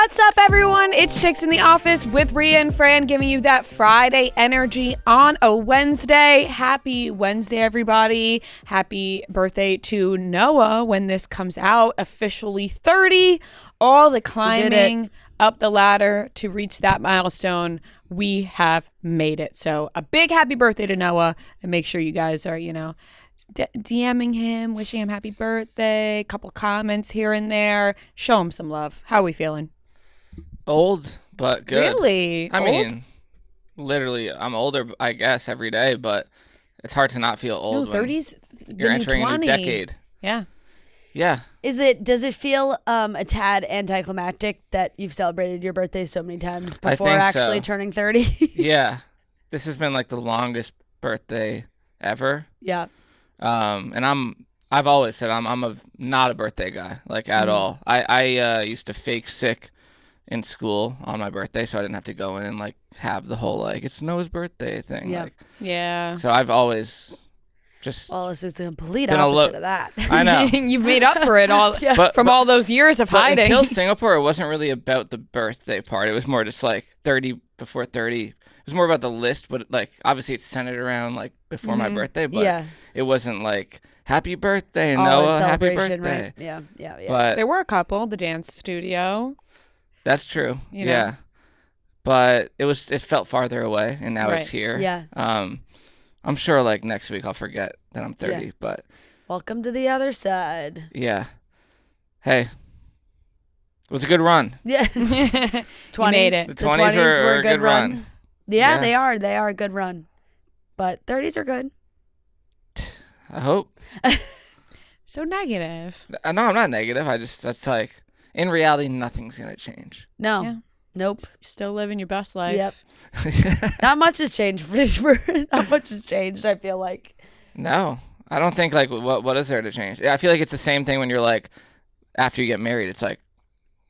What's up, everyone? It's Chicks in the Office with Rhea and Fran giving you that Friday energy on a Wednesday. Happy Wednesday, everybody. Happy birthday to Noah when this comes out. Officially 30. All the climbing up the ladder to reach that milestone. We have made it. So a big happy birthday to Noah, and make sure you guys are, DMing him, wishing him happy birthday, couple comments here and there. Show him some love. How are we feeling? Old, but good. Really? I mean, literally, I'm older, I guess, every day, but it's hard to not feel old. No, 30's you're entering 20. a new decade. Yeah. Yeah. Does it feel a tad anticlimactic that you've celebrated your birthday so many times before actually turning 30? Yeah. This has been like the longest birthday ever. Yeah. And I've always said I'm not a birthday guy, like at all. I used to fake sick in school on my birthday, so I didn't have to go in and like have the whole like it's Noah's birthday thing. Yeah. Yeah. So I've always just this is the complete opposite of that. I know. You've made up for it all from all those years of hiding. Until Singapore, it wasn't really about the birthday part. It was more just like 30 before 30. It was more about the list, but like obviously it's centered around like before my birthday, but it wasn't like happy birthday, Noah, happy birthday. Right? Yeah. But there were a couple, the dance studio. That's true. You know? Yeah. But it felt farther away, and now it's here. Yeah. I'm sure like next week I'll forget that I'm 30, but welcome to the other side. Yeah. Hey. It was a good run. Yeah. 20s. Made it. The 20s were a good run. Yeah, they are. They are a good run. But 30s are good. I hope. So negative. No, I'm not negative. That's like, in reality, nothing's going to change. No. Yeah. Nope. Still living your best life. Yep. Not much has changed. Not much has changed, I feel like. No. I don't think, like, what is there to change? I feel like it's the same thing when you're, like, after you get married, it's like,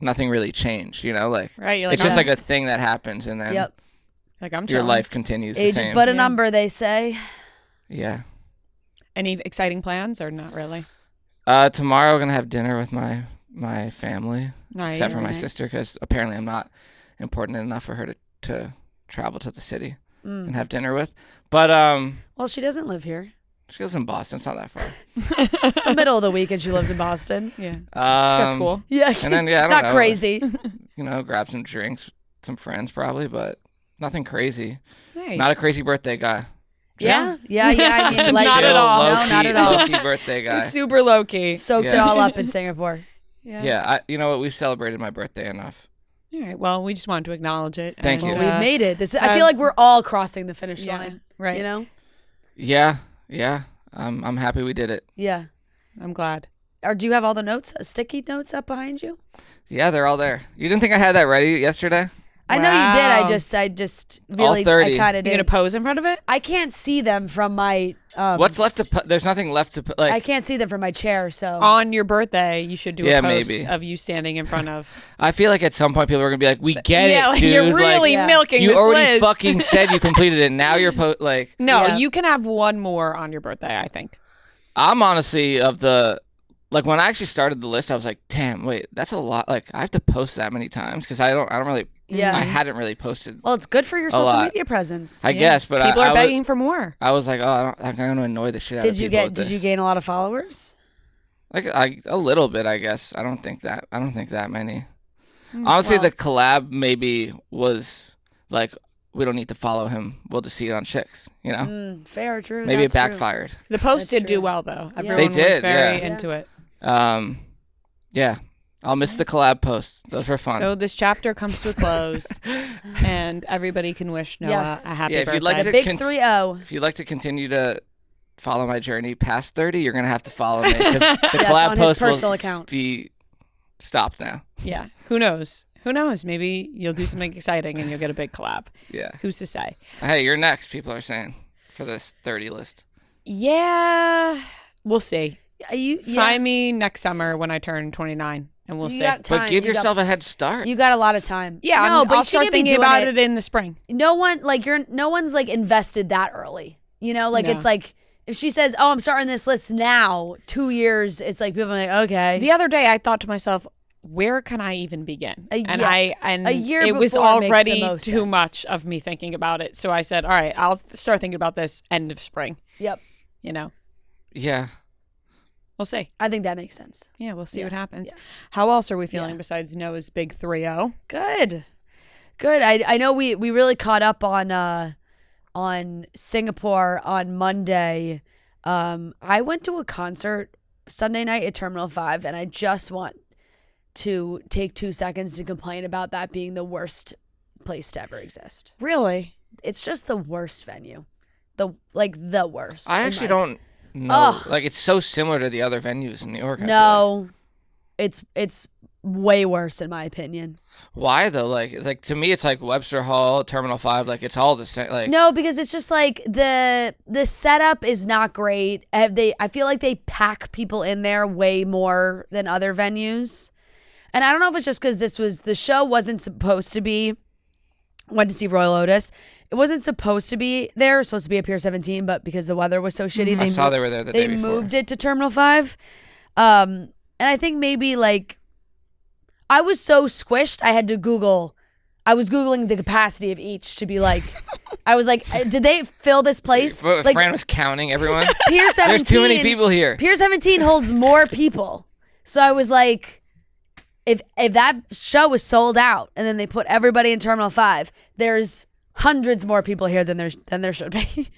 nothing really changed, Like, right, you're like, it's just like a thing that happens, and then like I'm your life continues Age the same. is but a number, they say. Yeah. Any exciting plans or not really? Tomorrow we're going to have dinner with my family, Nice. except for my sister, because apparently I'm not important enough for her to travel to the city and have dinner with. But well, she doesn't live here. she lives in Boston. It's not that far. It's the middle of the week and she lives in Boston. Yeah. She's got school. Yeah. And then I don't not know, crazy. Grab some drinks, some friends probably, but nothing crazy. Nice. Not a crazy birthday guy. Yeah. I mean, like, Not at all. No, not at all. Low-key birthday guy. Super low key. Soaked it all up in Singapore. Yeah. You know what? We've celebrated my birthday enough. All right. Well, we just wanted to acknowledge it. Thank you. We've made it. I feel like we're all crossing the finish line. Right. You know? Yeah. I'm happy we did it. Yeah. I'm glad. Or do you have all the notes, sticky notes up behind you? Yeah, they're all there. You didn't think I had that ready yesterday? I know you did. I just really, all 30. I kind of You did. gonna pose in front of it? I can't see them from my. What's left to put? There's nothing left to put. Like, I can't see them from my chair, so. On your birthday, you should do a post maybe. of you standing in front of. I feel like at some point people are gonna be like, "We get it, like, dude. You're really milking you this already list. fucking said you completed it. Now you're No, you can have one more on your birthday, I think. I'm honestly when I actually started the list, I was like, "Damn, wait, that's a lot. Like, I have to post that many times because I don't really. Yeah. I hadn't really posted. Well, it's good for your social media presence. I guess, but people are begging for more. I was like, I'm going to annoy the shit out of people. Did you gain a lot of followers? Like a little bit, I guess. I don't think that many. Honestly, the collab maybe was like, we don't need to follow him. We'll just see it on Chicks, Fair, true. Maybe That's it backfired. True. The post That's did true. do well though. Yeah. Everyone They did, was very yeah. into it. Yeah. I'll miss the collab posts. Those were fun. So this chapter comes to a close, and everybody can wish Noah a happy birthday. If you'd like a to big 3-0. If you'd like to continue to follow my journey past 30, you're gonna have to follow me because the collab on post his personal will account. be stopped now. Yeah. Who knows? Maybe you'll do something exciting and you'll get a big collab. Yeah. Who's to say? Hey, you're next. People are saying for this 30 list. Yeah. We'll see. You Find me next summer when I turn 29. And we'll You see. got time. But give yourself a head start. You got a lot of time. Yeah, no, but I'll you start shouldn't be thinking doing about it in the spring. No one no one's like invested that early. No. It's like if she says, "Oh, I'm starting this list now," 2 years, it's like people are like, "Okay." The other day I thought to myself, where can I even begin? A year it was before makes already the most too sense. much of me thinking about it. So I said, all right, I'll start thinking about this end of spring. Yep. You know? Yeah. We'll see. I think that makes sense. Yeah, we'll see what happens. Yeah. How else are we feeling besides Noah's big 3-0? Good. I know we really caught up on Singapore on Monday. I went to a concert Sunday night at Terminal 5, and I just want to take 2 seconds to complain about that being the worst place to ever exist. Really? It's just the worst venue. The worst. I actually don't know. Like, it's so similar to the other venues in New York. No, it's way worse in my opinion. Why though? Like to me, it's like Webster Hall, Terminal 5. Like, it's all the same. Like, no, because it's just like the setup is not great. I feel like they pack people in there way more than other venues, and I don't know if it's just because the show wasn't supposed to be. Went to see Royel Otis. It wasn't supposed to be there. It was supposed to be at Pier 17, but because the weather was so shitty, I saw they were there the day before. They moved it to Terminal 5. And I think maybe like I was so squished, I had to Google. I was Googling the capacity of each to be like, I was like, did they fill this place? Like, Fran was counting everyone. Pier 17. There's too many people here. Pier 17 holds more people. So I was like, if that show was sold out and then they put everybody in Terminal 5, there's hundreds more people here than there should be.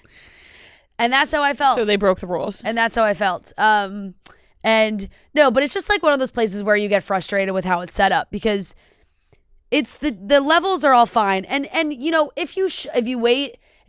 And that's how I felt. So they broke the rules. And that's how I felt. And no, but it's just like one of those places where you get frustrated with how it's set up because it's the levels are all fine. And you know, if you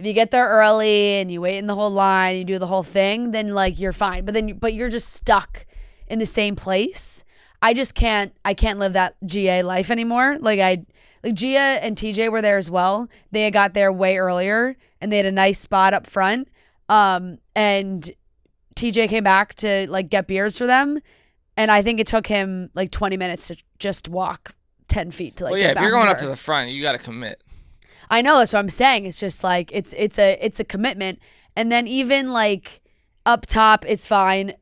get there early and you wait in the whole line, you do the whole thing, then like you're fine. But you're just stuck in the same place. I can't live that GA life anymore. Like Gia and TJ were there as well. They had got there way earlier and they had a nice spot up front. And TJ came back to like get beers for them. And I think it took him like 20 minutes to just walk 10 feet to like get back. If you're going up to the front, you got to commit. I know, that's what I'm saying. It's just like, it's a commitment. And then even like up top, it's fine.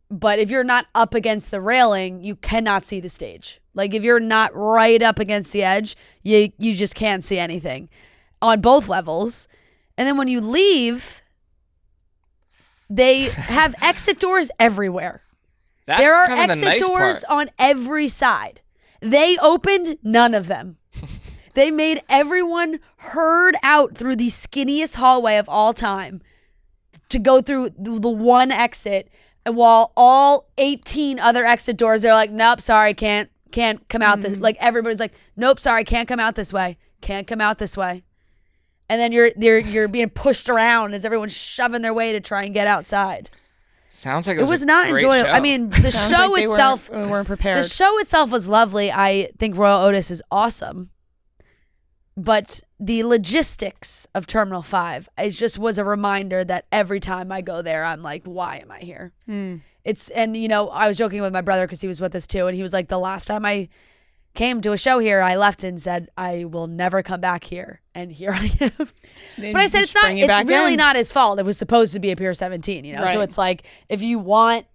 But if you're not up against the railing, you cannot see the stage. Like if you're not right up against the edge, you just can't see anything on both levels. And then when you leave, they have exit doors everywhere. There are exit doors on every side. They opened none of them. They made everyone herd out through the skinniest hallway of all time to go through the one exit. And while all 18 other exit doors, they're like, nope, sorry, can't come out this. Like everybody's like, nope, sorry, can't come out this way. Can't come out this way. And then you're being pushed around as everyone's shoving their way to try and get outside. Sounds like it was not enjoyable. Show. I mean, the show like itself weren't prepared. The show itself was lovely. I think Royel Otis is awesome. But the logistics of Terminal 5, it just was a reminder that every time I go there, I'm like, why am I here? And you know, I was joking with my brother because he was with us too. And he was like, the last time I came to a show here, I left and said, I will never come back here. And here I am. But I said, it's really not his fault. It was supposed to be a Pier 17, you know? Right. So it's like, if you want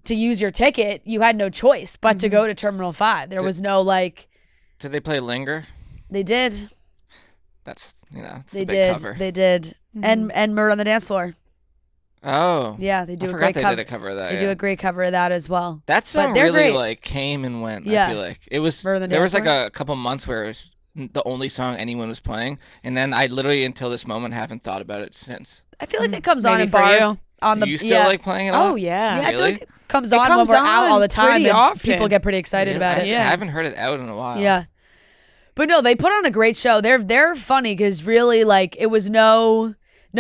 to use your ticket, you had no choice but to go to Terminal 5. There was no like. Did they play Linger? They did. That's, it's they a big did. cover. They did. And Murder on the Dance Floor. Oh. Yeah, they do I a forgot great they did a cover of that. They do a great cover of that as well. That song really great. like came and went, Yeah. I feel like. It was there was like a couple months where it was the only song anyone was playing, and then I literally until this moment haven't thought about it since. I feel like it comes on in for bars. you. On the you still like playing it? Oh yeah. Yeah, I feel Really? like it comes on when we're out all the time and often. people get pretty excited about it. I haven't heard it out in a while. Yeah. But no, they put on a great show. They're funny because really like it was no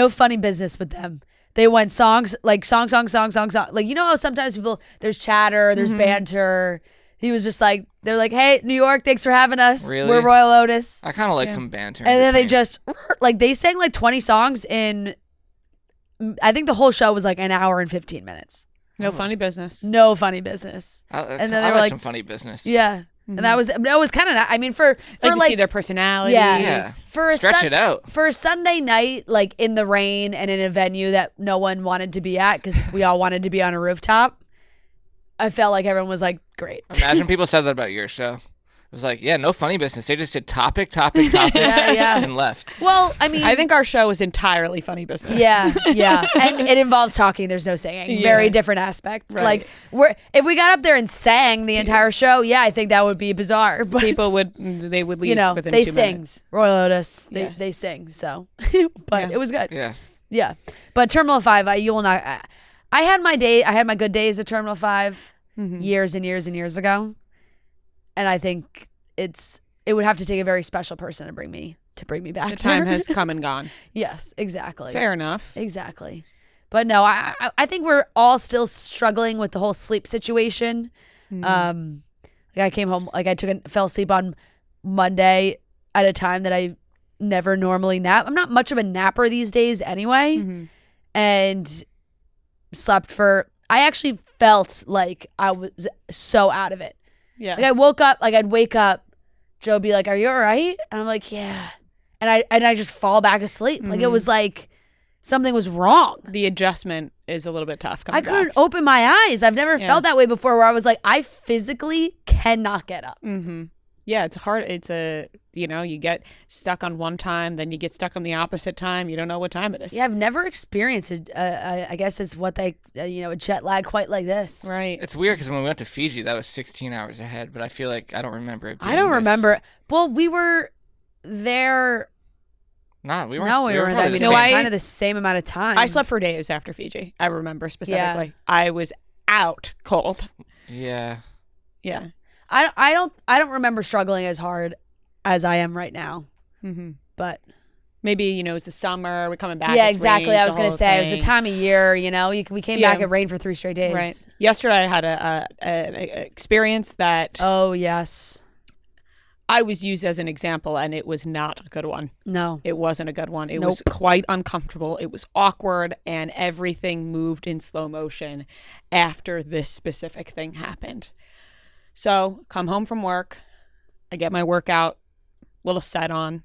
funny business with them. They went song. Like you know how sometimes there's chatter, there's banter. He was just like, they're like, hey, New York, thanks for having us. Really? We're Royel Otis. I kind of like some banter. And then they just like they sang like 20 songs in. I think the whole show was like an hour and 15 minutes. No funny business. No funny business. And then they were like some funny business. Yeah. And that was kind of, I mean, for like like to see their personalities. Yeah. For stretch it out. For a Sunday night, like in the rain and in a venue that no one wanted to be at because we all wanted to be on a rooftop. I felt like everyone was like, great. Imagine people said that about your show. It was like, yeah, no funny business. They just did topic, and left. Well, I mean, I think our show is entirely funny business. Yeah, and it involves talking. There's no singing. Yeah. Very different aspect. Right. Like, if we got up there and sang the entire show, I think that would be bizarre. But people would leave within they 2 sing. minutes. Royel Otis, they Yes. sing. So, but it was good. Yeah. But Terminal 5, you will not. I had my day. I had my good days at Terminal 5 years and years and years ago. And I think it would have to take a very special person to bring me back. The time has come and gone. Yes, exactly. Fair enough. Exactly. But no, I think we're all still struggling with the whole sleep situation. Like I came home, like fell asleep on Monday at a time that I never normally nap. I'm not much of a napper these days anyway. And slept I actually felt like I was so out of it. Yeah. Like I woke up, like I'd wake up, Joe would be like, "Are you all right?" And I'm like, "Yeah." And I just fall back asleep. Like it was like something was wrong. The adjustment is a little bit tough. I couldn't open my eyes. I've never felt that way before where I was like, I physically cannot get up. Yeah, it's hard. It's you get stuck on one time, then you get stuck on the opposite time. You don't know what time it is. Yeah, I've never experienced I guess it's what they, a jet lag quite like this. Right. It's weird because when we went to Fiji, that was 16 hours ahead, but I feel like I don't remember it being I don't remember. Well, we were there. No, we weren't. No, we weren't. That kind of the same amount of time. I slept for days after Fiji. I remember specifically. Yeah. I was out cold. Yeah. Yeah. I don't remember struggling as hard as I am right now. But maybe it's the summer. We're coming back. Yeah, exactly. I was gonna say it was the time of year. We came back. It rained for 3 straight days. Right. Yesterday I had an experience that. Oh yes. I was used as an example, and it was not a good one. No. It wasn't a good one. It was quite uncomfortable. It was awkward, and everything moved in slow motion after this specific thing happened. So, come home from work, I get my workout, little set on,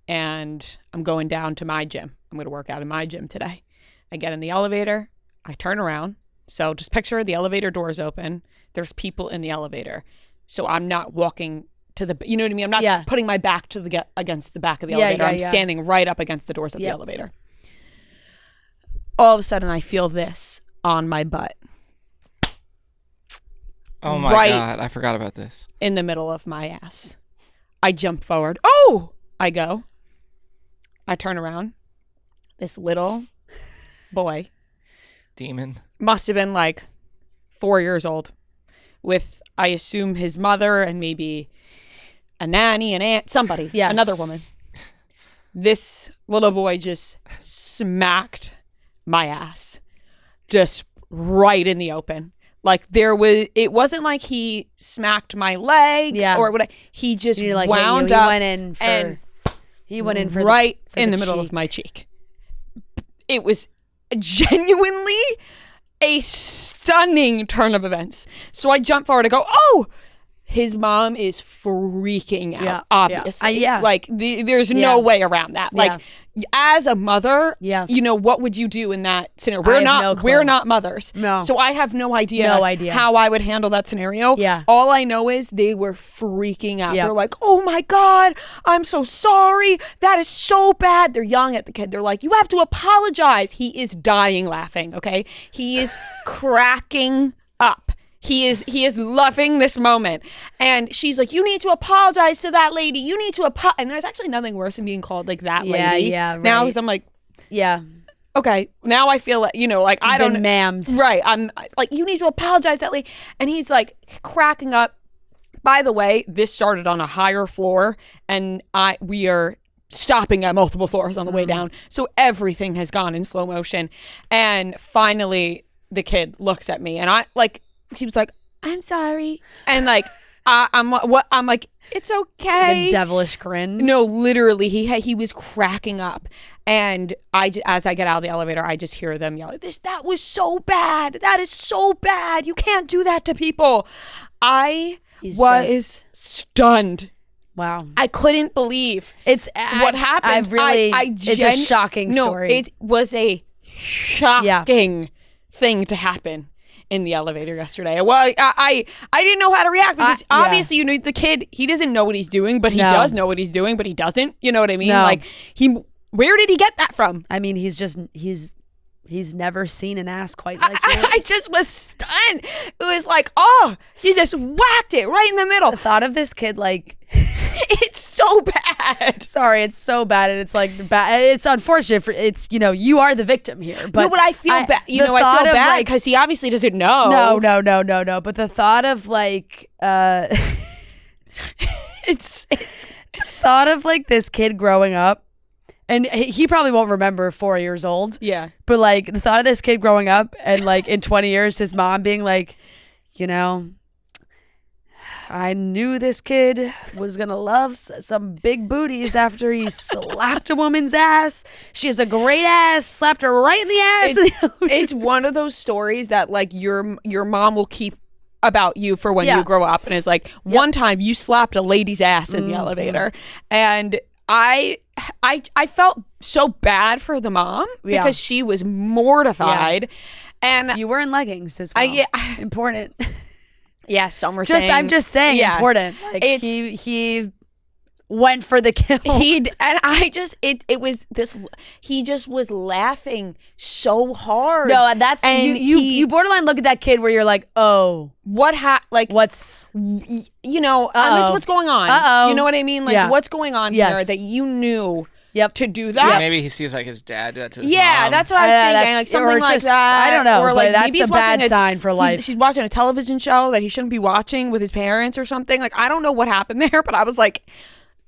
and I'm going down to my gym. I'm going to work out in my gym today. I get in the elevator, I turn around. So, just picture the elevator doors open. There's people in the elevator. So, I'm not walking to the, you know what I mean? I'm not putting my back to against the back of the elevator. I'm standing right up against the doors of the elevator. All of a sudden, I feel this on my butt. Oh my God, I forgot about this. In the middle of my ass. I jump forward. Oh! I go. I turn around. This little boy. Demon. Must have been like 4 years old. With, I assume, his mother and maybe a nanny, an aunt, somebody. Yeah. Another woman. This little boy just smacked my ass. Just right in the open. Like it wasn't like he smacked my leg or whatever. He just wound up he went in for right for in the middle of my cheek. It was genuinely a stunning turn of events. So I jump forward and go, oh, his mom is freaking out, obviously. Like, there's no way around that. Like, as a mother, what would you do in that scenario? We're not mothers. No. So I have no idea how I would handle that scenario. Yeah. All I know is they were freaking out. They're like, oh my God, I'm so sorry. That is so bad. They're yelling at the kid. They're like, you have to apologize. He is dying laughing, okay? He is cracking up. He is loving this moment. And she's like, you need to apologize to that lady. You need to apologize. And there's actually nothing worse than being called like that lady. Yeah, right. Now, because I'm like, okay, now I feel like, I don't. Mammed. Right. I'm like, you need to apologize to that lady. And he's like cracking up. By the way, this started on a higher floor and we are stopping at multiple floors on the way down. So everything has gone in slow motion. And finally, the kid looks at me and he was like, I'm sorry. And like, I'm like, it's okay. The devilish grin. No, literally, he was cracking up. And as I get out of the elevator, I just hear them yelling, that was so bad. That is so bad. You can't do that to people. I was stunned. Wow. I couldn't believe what happened. It's a shocking story. It was a shocking thing to happen. in the elevator yesterday. Well, I didn't know how to react because obviously, you know, the kid, he doesn't know what he's doing, but he does know what he's doing, but he doesn't. You know what I mean? No. Like, where did he get that from? I mean, he's never seen an ass quite like yours. I just was stunned. It was like, oh, he just whacked it right in the middle. The thought of this kid, like, it's so bad. Sorry, it's so bad, and it's like bad. It's unfortunate. It's, you know, you are the victim here. But no, but I feel bad. You know, I feel bad because he obviously doesn't know. No. But the thought of like, it's thought of like this kid growing up, and he probably won't remember 4 years old. Yeah. But like the thought of this kid growing up, and like in 20 years, his mom being like, you know, I knew this kid was going to love some big booties after he slapped a woman's ass. She has a great ass, slapped her right in the ass. It's one of those stories that like your mom will keep about you for when you grow up. And it's like, one time you slapped a lady's ass in the elevator. And I felt so bad for the mom because she was mortified. And you were in leggings as well. Important. Yeah, some were saying. I'm just saying, important. Like he went for the kill. He just was laughing so hard. No, and that's you borderline look at that kid where you're like, oh, what's this what's going on? You know what I mean? Like what's going on here that you knew. To do that. Yeah, maybe he sees like his dad do that to his mom. That's what I was thinking. Like something like that. I don't know. Or like that's a bad sign for life. She's watching a television show that he shouldn't be watching with his parents or something. Like, I don't know what happened there, but I was like,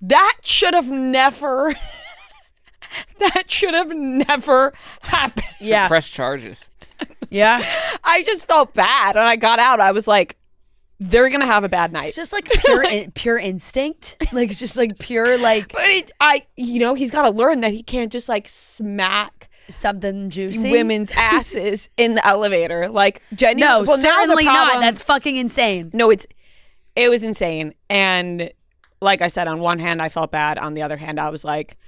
that should have never happened. Yeah. Press charges. Yeah. I just felt bad. And I got out. I was like, they're gonna have a bad night. It's just like pure instinct. Like, it's just like pure like. But he's got to learn that he can't just like smack something juicy women's asses in the elevator. Like, no, certainly not. That's fucking insane. No, it was insane. And like I said, on one hand, I felt bad. On the other hand, I was like,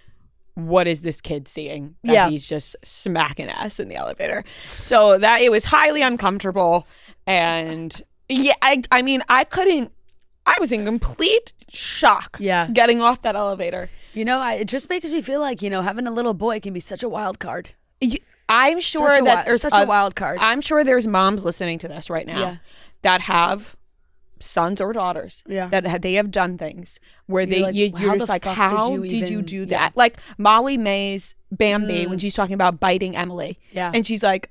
what is this kid seeing? That he's just smacking ass in the elevator. So that it was highly uncomfortable and. Yeah, I mean, I was in complete shock getting off that elevator. You know, it just makes me feel like, you know, having a little boy can be such a wild card. I'm sure there's such a wild card. I'm sure there's moms listening to this right now that have sons or daughters that they have done things where you're just like, how did you do that? Like Molly May's Bambi when she's talking about biting Emily. Yeah. And she's like,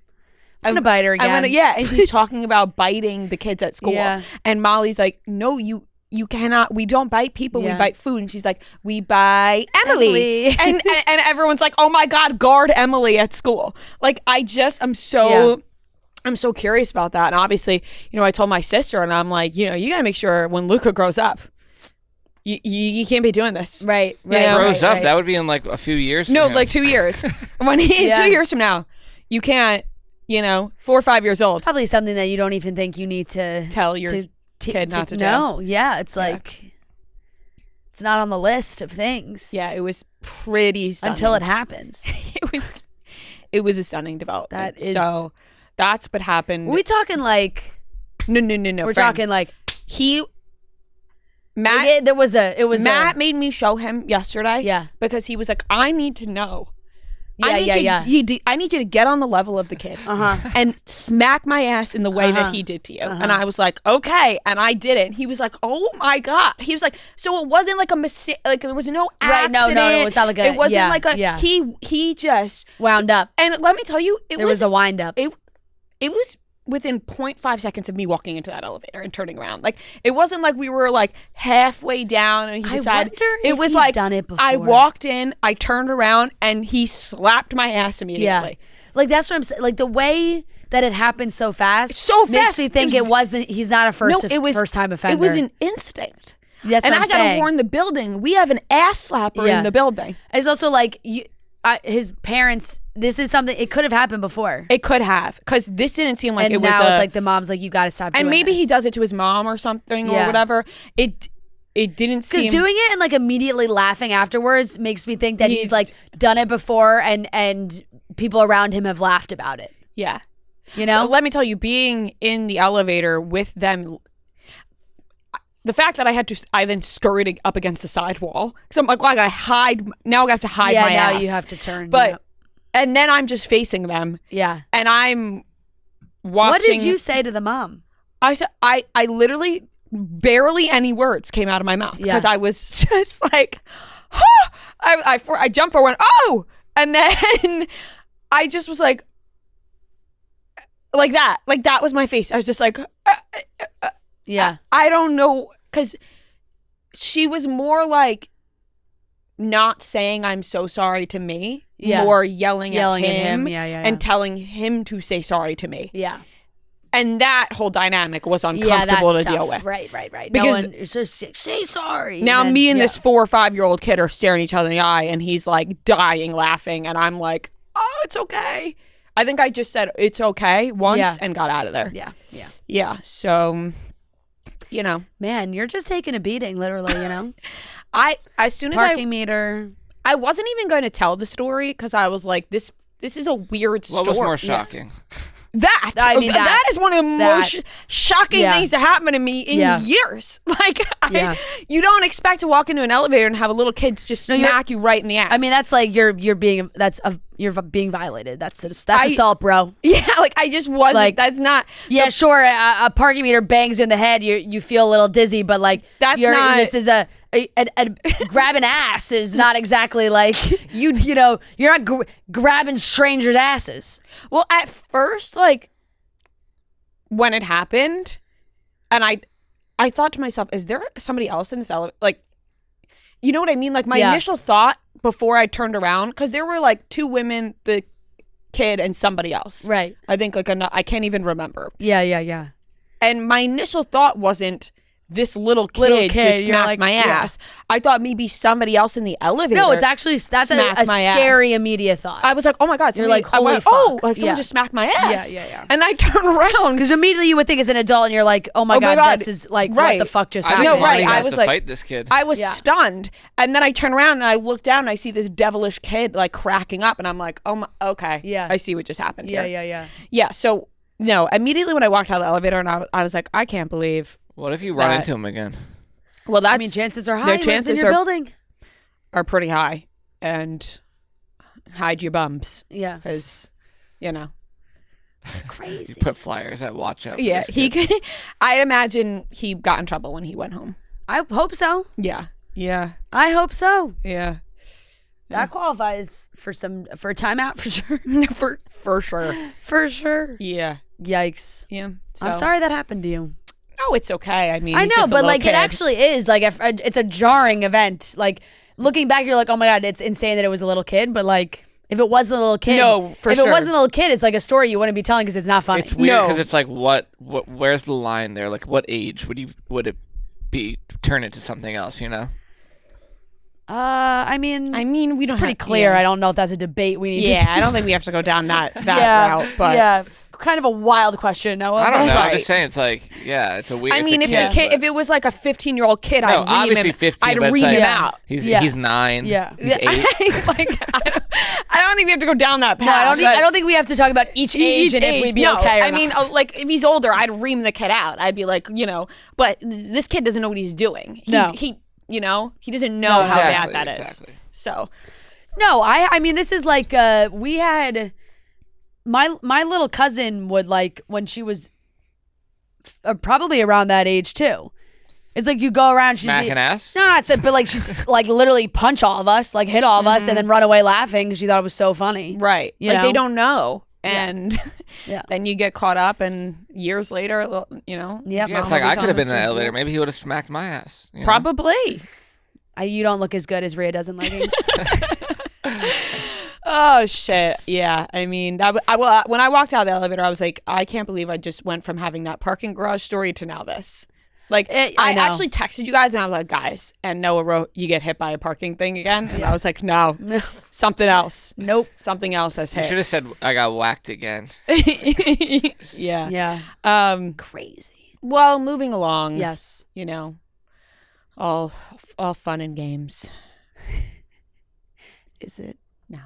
I'm gonna bite her again. And she's talking about biting the kids at school. Yeah. And Molly's like, no, you cannot. We don't bite people. We bite food. And she's like, we bite Emily. and everyone's like, oh my God, guard Emily at school. Like, I'm so curious about that. And obviously, you know, I told my sister, and I'm like, you know, you gotta make sure when Luca grows up, you can't be doing this. Right. Grows up. That would be in like a few years. No, like 2 years. 2 years from now, you can't. You know, 4 or 5 years old. Probably something that you don't even think you need to tell your kid not to do. No, it's like it's not on the list of things. Yeah, it was pretty stunning. Until it happens. It was a stunning development. So that's what happened. Are we talking like No. We're talking like Matt. Matt made me show him yesterday. Yeah, because he was like, I need to know. I need you to get on the level of the kid and smack my ass in the way that he did to you. And I was like, okay. And I did it. And he was like, oh my God. He was like, so it wasn't like a mistake. Like there was no accident. No. It was not like a. It wasn't like a. He just wound up. And let me tell you, there was a wind up. It was within 0.5 seconds of me walking into that elevator and turning around. Like, it wasn't like we were like halfway down and he decided. It was like done it before. I walked in, I turned around, and he slapped my ass immediately. Yeah. Like, that's what I'm saying. Like, the way that it happened so fast makes me think he's not a first time offender. It was an instinct. That's what I'm saying. And I gotta warn the building, we have an ass slapper in the building. It's also like his parents. This is something. It could have happened before. It could have, because this didn't seem like and it was. And now it's like the mom's like, you got to stop. And doing maybe this. he does it to his mom or something or whatever. It didn't seem, because doing it and like immediately laughing afterwards makes me think that he's like done it before and people around him have laughed about it. Yeah. You know? Let me tell you, being in the elevator with them, the fact that I then scurried up against the sidewall. So I'm like, I hide. Now I have to hide my ass. Yeah, now you have to turn. But, and then I'm just facing them. Yeah. And I'm watching. What did you say to the mom? I said, I literally, barely any words came out of my mouth. Because I was just like, huh! I jumped forward, oh! And then I just was like that. Like, that was my face. I was just like, yeah. I don't know. Because she was more like not saying I'm so sorry to me. Yeah. More yelling at him. Yeah. And telling him to say sorry to me. Yeah. And that whole dynamic was uncomfortable to deal with. Right. Because no one is just like, say sorry. Now me and this 4 or 5 year old kid are staring each other in the eye, and he's like dying laughing, and I'm like, oh, it's okay. I think I just said it's okay once and got out of there. Yeah. So, you know, man, you're just taking a beating, literally. You know, as soon as parking meter. I wasn't even going to tell the story because I was like, this is a weird story. What was more shocking? That is one of the most shocking things to happen to me in years. Like, you don't expect to walk into an elevator and have a little kid just smack you right in the ass. I mean, that's like you're being violated. That's assault, bro. Yeah, like I just wasn't. Like, that's not. Yeah, sure. A parking meter bangs you in the head. You feel a little dizzy, but like that's not. This is a grabbing ass is not exactly like you know, you're not grabbing strangers' asses. Well, at first, like when it happened, and I thought to myself, is there somebody else in this elevator? Like, you know what I mean? Like my initial thought before I turned around, because there were like 2 women, the kid, and somebody else. Right. I think like I can't even remember. Yeah. And my initial thought wasn't this little kid just smacked like, my ass. I thought maybe somebody else in the elevator. No, it's actually that's a scary immediate thought. I was like, oh my god! You're like, holy fuck! Oh, like someone just smacked my ass. Yeah. And I turn around because immediately you would think as an adult, and you're like, oh my god, this is like what the fuck just happened? No, right. I was like, fight this kid. I was stunned, and then I turn around and I look down and I see this devilish kid like cracking up, and I'm like, oh my, okay, I see what just happened. Yeah. So no, immediately when I walked out of the elevator, and I was like, I can't believe. What if you run into him again? Well, I mean, chances are high. Chances in your building are pretty high, and hide your bums. Yeah, because you know, crazy. You put flyers that watch out. Yeah, he could. I'd imagine he got in trouble when he went home. I hope so. Yeah. I hope so. Yeah. That qualifies for a timeout for sure. for sure. For sure. Yeah. Yikes. Yeah. So. I'm sorry that happened to you. No, it's okay. I mean, I know, but like kid. It actually is like it's a jarring event. Like looking back, you're like, oh my god, it's insane that it was a little kid. But like, if it wasn't a little kid, no, for sure. If it wasn't a little kid, it's like a story you wouldn't be telling because it's not funny. It's weird because it's like, what? Where's the line there? Like, what age would it be turn into something else? You know. I mean, we don't. It's pretty clear. I don't know if that's a debate we need. Yeah, I don't think we have to go down that route. But kind of a wild question, Noah. I don't know. I'm just saying, it's like, it's a weird. I mean, if it was like a 15-year-old kid, I'd obviously ream him. 15. I'd ream him out. He's 9. Yeah, he's 8. I don't think we have to go down that path. No, I don't think we have to talk about each age and if we'd be okay. I mean, like if he's older, I'd ream the kid out. I'd be like, you know, but this kid doesn't know what he's doing. He you know, he doesn't know how bad that is. So, no, I mean, this is like we had. My little cousin would like when she was probably around that age too. It's like you go around smacking ass. No, not so, but like she'd like literally punch all of us, like hit all of us, and then run away laughing because she thought it was so funny. Right? You know? They don't know, and then you get caught up, and years later, you know. Yeah, it's like I could have been in the elevator. Maybe he would have smacked my ass. You know? Probably. You don't look as good as Rhea does in leggings. Oh shit! Yeah, I mean, when I walked out of the elevator, I was like, I can't believe I just went from having that parking garage story to now this. Like, I actually texted you guys, and I was like, guys, and Noah wrote, "You get hit by a parking thing again," and I was like, no, something else. Nope, something else has hit. You should have said, "I got whacked again." Yeah. Crazy. Well, moving along. Yes. You know, all fun and games. Is it? No.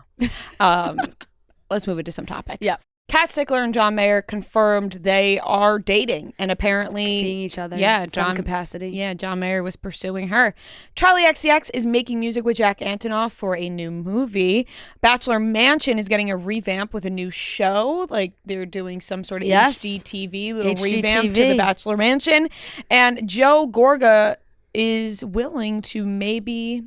Let's move into some topics. Yeah. Kat Stickler and John Mayer confirmed they are dating and apparently seeing each other in some capacity. Yeah, John Mayer was pursuing her. Charli XCX is making music with Jack Antonoff for a new movie. Bachelor Mansion is getting a revamp with a new show. Like they're doing some sort of HGTV little revamp to the Bachelor Mansion. And Joe Gorga is willing to maybe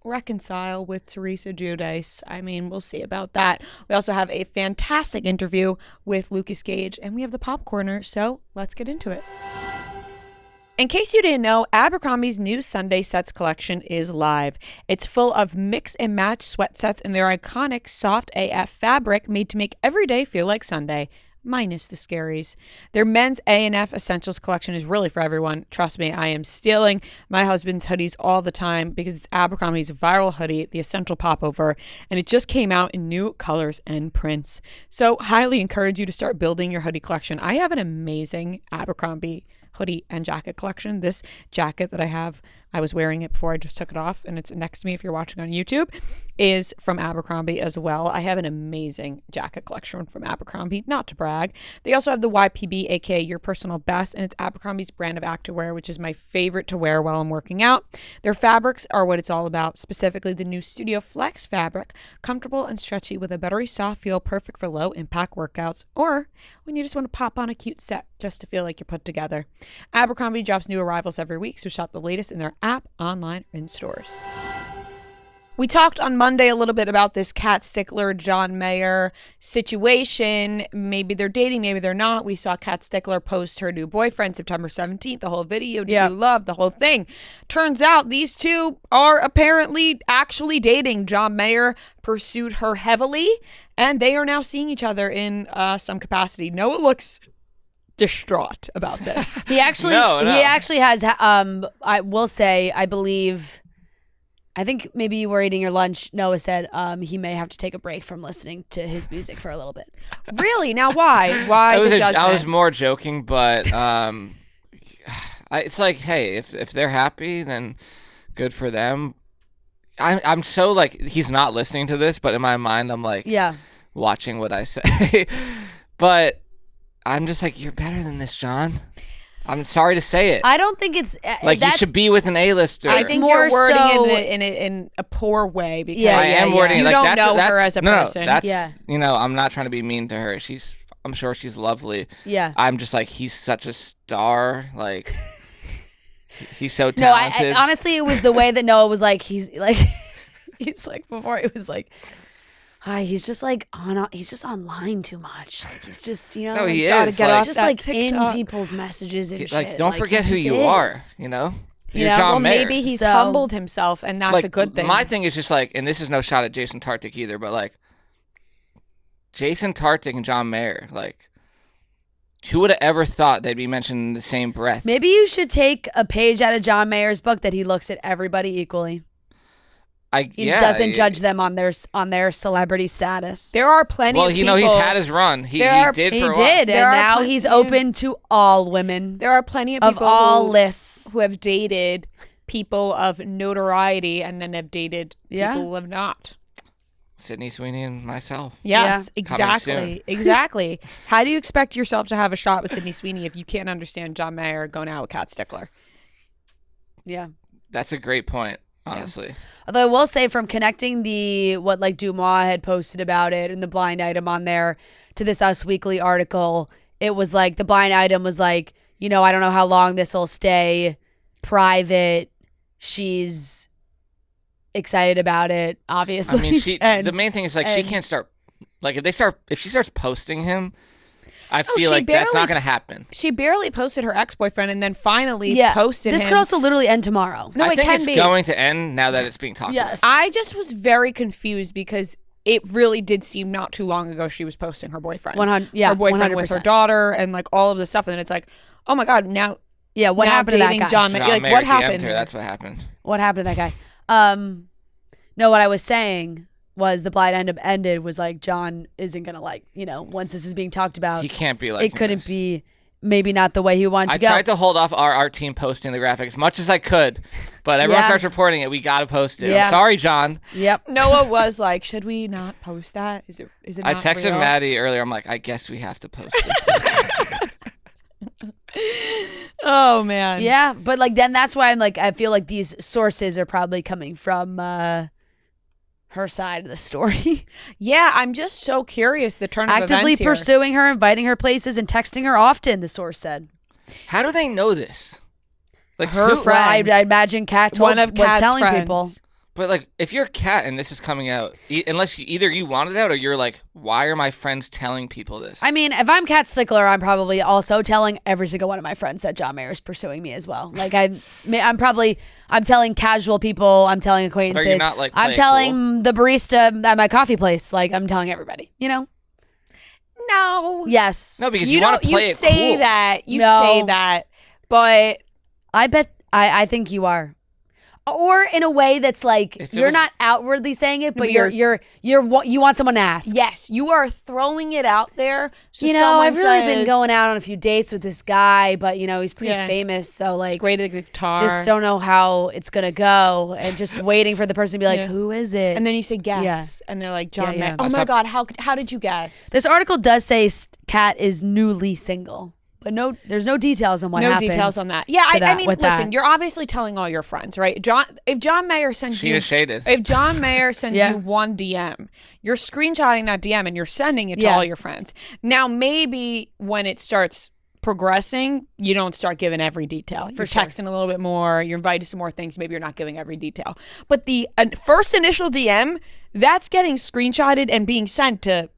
reconcile with Teresa Giudice. I mean, we'll see about that. We also have a fantastic interview with Lukas Gage, and we have the popcorner, so let's get into it. In case you didn't know, Abercrombie's new Sunday Sets collection is live. It's full of mix and match sweat sets in their iconic soft AF fabric made to make every day feel like Sunday, minus the scaries. Their men's A&F Essentials collection is really for everyone. Trust me, I am stealing my husband's hoodies all the time because it's Abercrombie's viral hoodie, the Essential Popover, and it just came out in new colors and prints. So highly encourage you to start building your hoodie collection. I have an amazing Abercrombie hoodie and jacket collection. This jacket that I have, I was wearing it before I just took it off, and it's next to me if you're watching on YouTube, is from Abercrombie as well. I have an amazing jacket collection from Abercrombie, not to brag. They also have the YPB, aka Your Personal Best, and it's Abercrombie's brand of activewear, which is my favorite to wear while I'm working out. Their fabrics are what it's all about, specifically the new Studio Flex fabric, comfortable and stretchy with a buttery soft feel, perfect for low impact workouts, or when you just want to pop on a cute set just to feel like you're put together. Abercrombie drops new arrivals every week, so shop the latest in their app, online, or in stores. We talked on Monday a little bit about this Kat Stickler, John Mayer situation. Maybe they're dating, maybe they're not. We saw Kat Stickler post her new boyfriend September 17th, the whole video, Do You Love, the whole thing. Turns out these two are apparently actually dating. John Mayer pursued her heavily, and they are now seeing each other in some capacity. Noah looks distraught about this. He actually has I will say, I think maybe you were eating your lunch. Noah said he may have to take a break from listening to his music for a little bit. Really? Now why? Why the judgment? I was more joking, but it's like, hey, if they're happy, then good for them. I'm so like, he's not listening to this, but in my mind, I'm like, watching what I say. But I'm just like, you're better than this, John. I'm sorry to say it. I don't think it's like you should be with an A-lister. I think you're wording it in a poor way because I am wording it you like don't know her as a person. That's I'm not trying to be mean to her. I'm sure she's lovely. Yeah. I'm just like, he's such a star. Like he's so talented. No, honestly, it was the way that Noah was like, he's like before it was like, he's just like he's just online too much. Like he's just, no, he is. He's just like in people's messages and shit. Like, don't forget who you are. You know. You're John Mayer. Maybe he's humbled himself, and that's a good thing. My thing is just like, and this is no shot at Jason Tartick either, but like Jason Tartick and John Mayer, like, who would have ever thought they'd be mentioned in the same breath? Maybe you should take a page out of John Mayer's book that he looks at everybody equally. He doesn't judge them on their celebrity status. There are plenty of people. Well, he's had his run. He did, and now he's open to all women. There are plenty of people all lists who have dated people of notoriety and then have dated people who have not. Sydney Sweeney and myself. Yes, exactly. How do you expect yourself to have a shot with Sydney Sweeney if you can't understand John Mayer going out with Kat Stickler? Yeah. That's a great point. Honestly. Although I will say, from connecting what Dumois had posted about it and the blind item on there to this Us Weekly article, it was like the blind item was like, I don't know how long this will stay private. She's excited about it, obviously. I mean, the main thing is like she can't start, like if she starts posting him, I feel like that's not going to happen. She barely posted her ex-boyfriend and then finally posted him. This could also literally end tomorrow. No, I think it's going to end now that it's being talked about. I just was very confused because it really did seem not too long ago she was posting her boyfriend. Her boyfriend 100%. With her daughter and like all of this stuff. And then it's like, oh my God, now. Yeah, what happened to that guy? John Mayer what happened? That's what happened. What happened to that guy? No, what I was saying was the blind item ended was like, John isn't gonna once this is being talked about, he can't be like, it couldn't be maybe not the way he wanted to go. I tried to hold off our team posting the graphic as much as I could, but everyone starts reporting it. We got to post it. I'm sorry, John. Yep. Noah was like, should we not post that? Is it I not texted real? Maddie earlier. I'm like, I guess we have to post this. Oh, man. Yeah, but like then that's why I'm like, I feel like these sources are probably coming from her side of the story. Yeah, I'm just so curious the turn of Actively events here. pursuing her, inviting her places, and texting her often, the source said. How do they know this? Like Her friend. I imagine Kat One of was Kat's telling friends. people. But like, if you're Kat and this is coming out, unless either you want it out or you're like, why are my friends telling people this? I mean, if I'm Kat Stickler, I'm probably also telling every single one of my friends that John Mayer is pursuing me as well. Like I'm telling casual people, I'm telling acquaintances, But are you not, like, I'm play it telling the barista at my coffee place, like I'm telling everybody, you know? No. Yes. No, because you want to play you it say cool. that. You No. say that. But I think you are. Or in a way that's like you're not outwardly saying it, but you want someone to ask. yes, you are throwing it out there. So You know, someone I've really been says, going out on a few dates with this guy, but you know, he's pretty Yeah. famous, so like He's great at the guitar. just don't know how it's gonna go, and just waiting for the person to be like, Yeah. "Who is it?" And then you say guess, and they're like John Yeah, Mayer. yeah. Oh I my saw- God, how did you guess? This article does say Kat is newly single, but there's no details on what No happened. details on that. Yeah, to I that- mean, with listen, that. you're obviously telling all your friends, right? If John Mayer sends She you is shaded. If John Mayer sends Yeah. you one DM, you're screenshotting that DM and you're sending it to Yeah. all your friends. Now, maybe when it starts progressing, you don't start giving every detail. You're sure. texting a little bit more. You're invited to some more things. Maybe you're not giving every detail. But the first initial DM, that's getting screenshotted and being sent to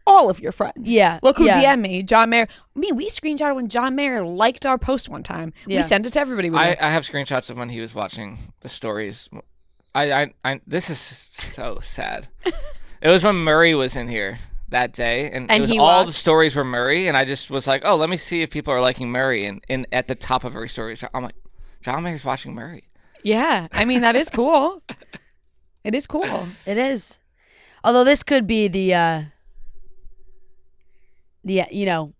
all of your friends. Yeah, Look who yeah. DM'd me, John Mayer. We screenshotted when John Mayer liked our post one time. Yeah. We sent it to everybody. I have screenshots of when he was watching the stories. I this is so sad. It was when Murray was in here that day, and it was he all the watched? stories were Murray, and I just was like, oh, let me see if people are liking Murray, and at the top of every story, I'm like, John Mayer's watching Murray. Yeah, I mean, that is cool. It is cool. It is. Although this could be the you know,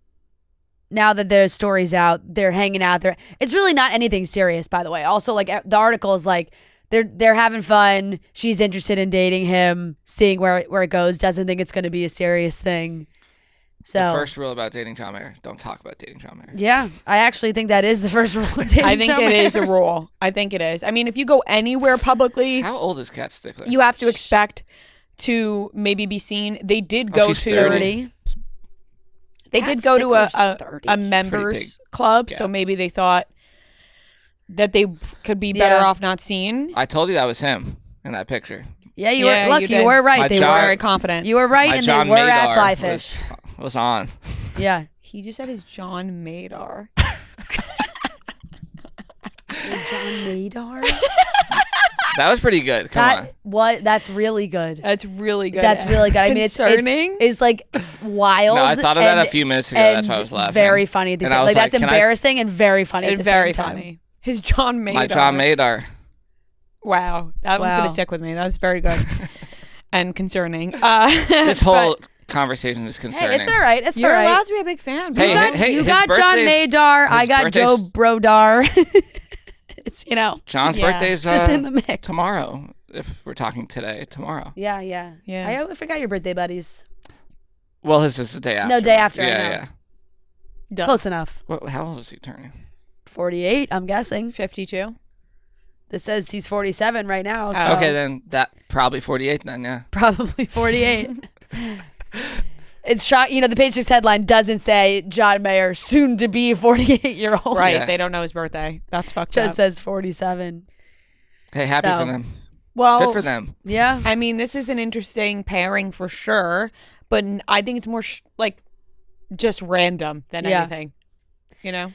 now that there's stories out, they're hanging out there. It's really not anything serious, by the way. Also, like the article is like they're having fun. She's interested in dating him, seeing where it goes. Doesn't think it's going to be a serious thing. So The first rule about dating John Mayer: don't talk about dating John Mayer. yeah, I actually think that is the first rule of dating. I think John it Mayer. is a rule. I think it is. I mean, if you go anywhere publicly, How old is Kat Stickler? you have to expect to maybe be seen. They did go she's to 30. They Kat did go to Stickler's 30. a Pretty members big club, so gap. maybe they thought that they could be better Yeah. off not seen. I told you that was him in that picture. Yeah, you Yeah, were. Look, you you did. were right. My They John- were. Very confident. You were right, My and John they were at Madar Fly Fish. was on. Yeah. He just said his John Madar. John Madar. That was pretty good. Come on. That's really good. That's really good. That's really good. I mean, concerning. it's like wild. No, I thought of that and- a few minutes ago. That's why I and was laughing. Very funny. At the And same, I was like that's like, can I- embarrassing and very funny at the very same time. funny. His John Madar. My John Madar. Wow, that one's Wow. gonna stick with me. That was very good and concerning. This whole conversation is concerning. Hey, it's all right. It's you're all right. allowed to be a big fan. Hey, bro. hey, you his got John birthday's- Madar. I his got Joe birthday's- Brodar. It's John's Yeah. birthday's just in the mix. tomorrow. If we're talking today, tomorrow. Yeah, yeah, Yeah. I forgot your birthday, buddies. Well, his is the day after. No, day after, I Yeah, know. yeah. Duh. Close enough. How old is he turning? 48. I'm guessing. 52. This says he's 47 right now. So Oh. Okay, then that probably 48. Then yeah. probably 48. It's shock. You know, the Page Six headline doesn't say John Mayer, soon to be 48-year-old. Right. Yes. They don't know his birthday. That's fucked Just up. says 47. Hey, happy So- for them. Well, Good for them. Yeah. I mean, this is an interesting pairing for sure, but I think it's more like just random than Yeah. anything. You know,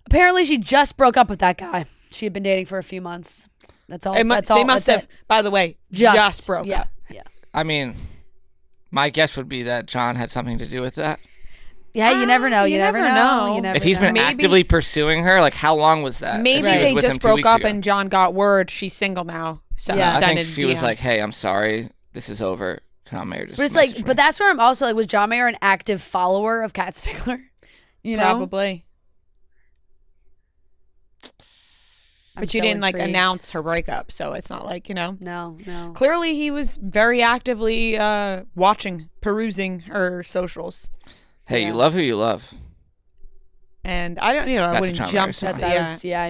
Apparently, she just broke up with that guy. She had been dating for a few months. That's all. That's all. they must that's have. By the way, it. just broke yeah, up. Yeah. I mean, my guess would be that John had something to do with that. Yeah. You never know. You never know. You never If he's know. been Maybe- actively pursuing her, like how long was that? Maybe If he was they with him just 2 broke weeks up ago? and John got word she's single now. So Yeah. I sent think a she was DM. like, "Hey, I'm sorry, this is over." John Mayer just. But it's messaged like, me. but that's where I'm also like, was John Mayer an active follower of Kat Stickler? You know, Probably. But she didn't like announce her breakup, so it's not like, No. Clearly he was very actively perusing her socials. Hey, you love who you love. And I don't, I wouldn't jump to say,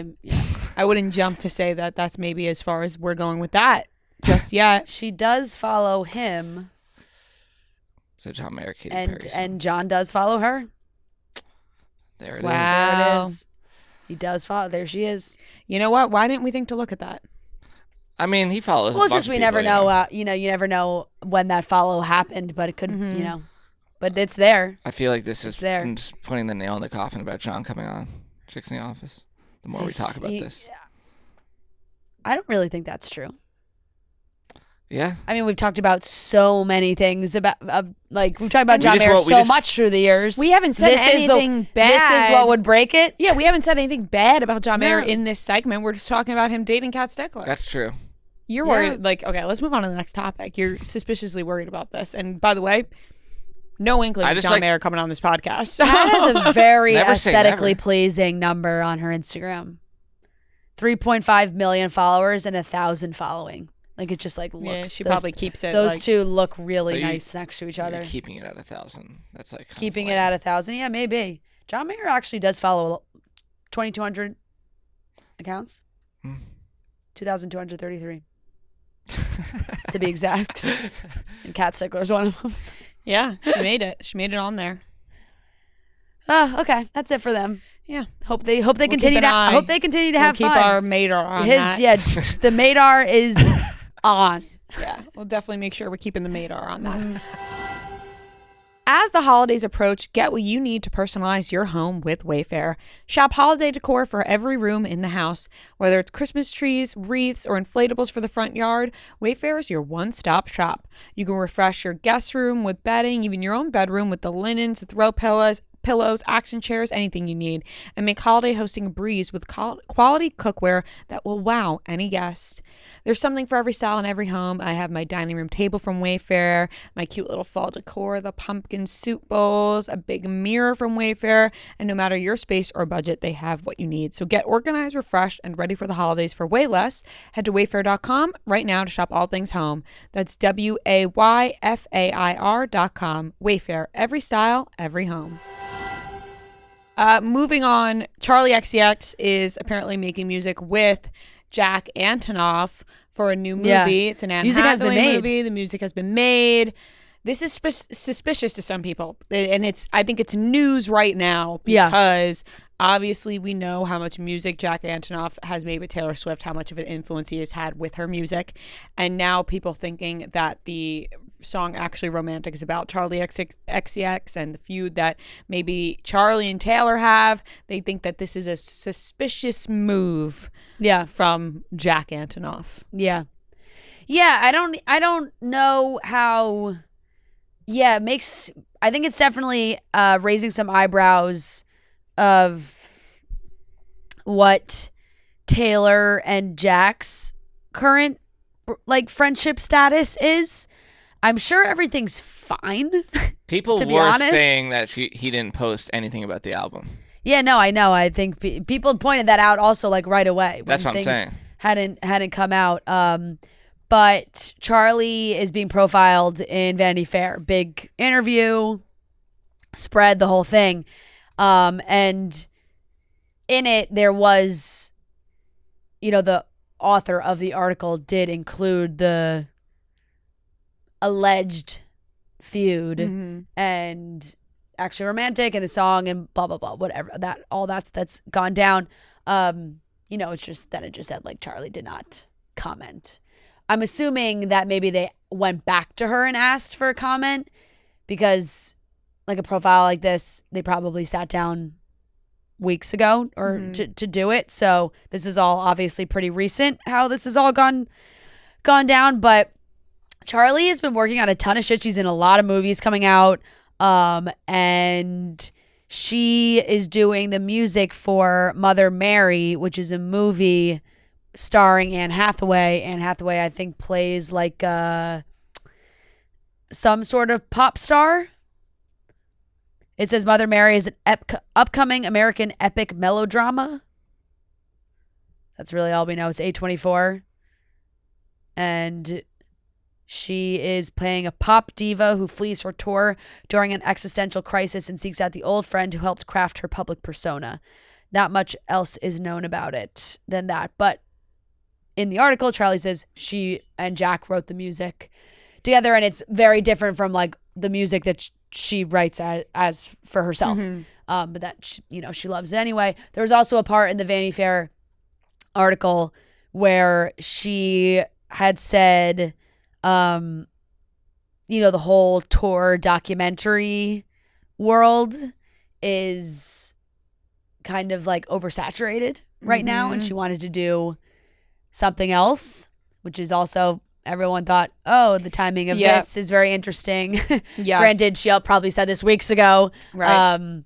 I wouldn't jump to say that that's maybe as far as we're going with that just yet. She does follow him. So John Mayer, Katy and Perry. And John does follow her. There it is. There it is. He does follow. There she is. You know what? Why didn't we think to look at that? I mean, he follows. Well, it's just we never know. You never know when that follow happened, but it could, but it's there. I feel like this is just putting the nail in the coffin about John coming on Chicks in the Office. The more we talk about this, I don't really think that's true. Yeah. I mean, we've talked about so many things about, we've talked about John Mayer so much through the years. We haven't said anything bad. This is what would break it. Yeah, we haven't said anything bad about John Mayer in this segment. We're just talking about him dating Kat Stickler. That's true. You're worried. Okay, let's move on to the next topic. You're suspiciously worried about this. And by the way, no inkling of John Mayer coming on this podcast. So. That has a very aesthetically pleasing number on her Instagram. 3.5 million followers and 1,000 following. Like it just looks. Yeah, she probably keeps it. Those two look really nice next to each other. Keeping it at 1,000. That's like keeping it at 1,000. Yeah, maybe. John Mayer actually does follow 2,200 accounts. 2,233 to be exact. And Kat Stickler is one of them. Yeah, she made it. She made it on there. Oh, okay. That's it for them. Yeah. Hope they continue to have fun. Keep our Madar on. The Madar is on. Yeah, we'll definitely make sure we're keeping the Madar on that. As the holidays approach, get what you need to personalize your home with Wayfair. Shop holiday decor for every room in the house. Whether it's Christmas trees, wreaths, or inflatables for the front yard, Wayfair is your one-stop shop. You can refresh your guest room with bedding, even your own bedroom with the linens, the throw pillows, accent chairs, anything you need, and make holiday hosting a breeze with quality cookware that will wow any guest. There's something for every style in every home. I have my dining room table from Wayfair, my cute little fall decor, the pumpkin soup bowls, a big mirror from Wayfair, and no matter your space or budget, they have what you need. So get organized, refreshed, and ready for the holidays for way less. Head to wayfair.com right now to shop all things home. That's WAYFAIR.com. Wayfair, every style, every home. Moving on, Charli XCX is apparently making music with Jack Antonoff for a new movie. Yeah. It's an Anne Hathaway movie. The music has been made. This is suspicious to some people, and I think it's news right now because obviously we know how much music Jack Antonoff has made with Taylor Swift, how much of an influence he has had with her music, and now people thinking that the song Actually Romantic is about Charli XCX and the feud that maybe Charli and Taylor have. They think that this is a suspicious move from Jack Antonoff. Yeah. I don't know how. Yeah, I think it's definitely raising some eyebrows of what Taylor and Jack's current friendship status is. I'm sure everything's fine. People were saying that he didn't post anything about the album. Yeah, no, I know. I think people pointed that out also right away. That's what I'm saying. Hadn't come out. But Charli is being profiled in Vanity Fair. Big interview, spread, the whole thing. And in it, there was, the author of the article did include the alleged feud and Actually Romantic and the song and blah, blah, blah, whatever. That's gone down. It's just that it just said Charli did not comment. I'm assuming that maybe they went back to her and asked for a comment because a profile like this, they probably sat down weeks ago or to do it. So this is all obviously pretty recent how this has all gone down. But Charli has been working on a ton of shit. She's in a lot of movies coming out. And she is doing the music for Mother Mary, which is a movie starring Anne Hathaway. Anne Hathaway, I think, plays some sort of pop star. It says Mother Mary is an upcoming American epic melodrama. That's really all we know. It's A24. And she is playing a pop diva who flees her tour during an existential crisis and seeks out the old friend who helped craft her public persona. Not much else is known about it than that. But in the article, Charli says she and Jack wrote the music together, and it's very different from like the music that she writes as for herself. But that she loves it anyway. There was also a part in the Vanity Fair article where she had said, the whole tour documentary world is kind of like oversaturated right now, and she wanted to do something else, which is also, everyone thought, oh, the timing of this is very interesting. Granted, she probably said this weeks ago. Right.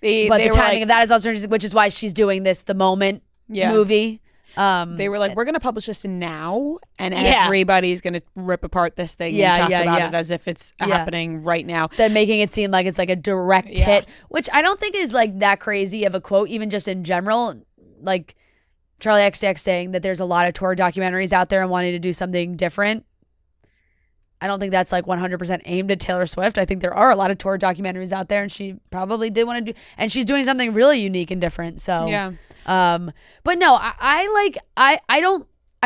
But the timing of that is also interesting, which is why she's doing this The Moment movie. They were like, we're going to publish this now, and everybody's going to rip apart this thing and talk about it as if it's happening right now. Then making it seem like it's like a direct hit, which I don't think is like that crazy of a quote, even just in general. Like Charli XCX saying that there's a lot of tour documentaries out there and wanting to do something different. I don't think that's like 100% aimed at Taylor Swift. I think there are a lot of tour documentaries out there, and she probably did want to do, and she's doing something really unique and different. So but no, I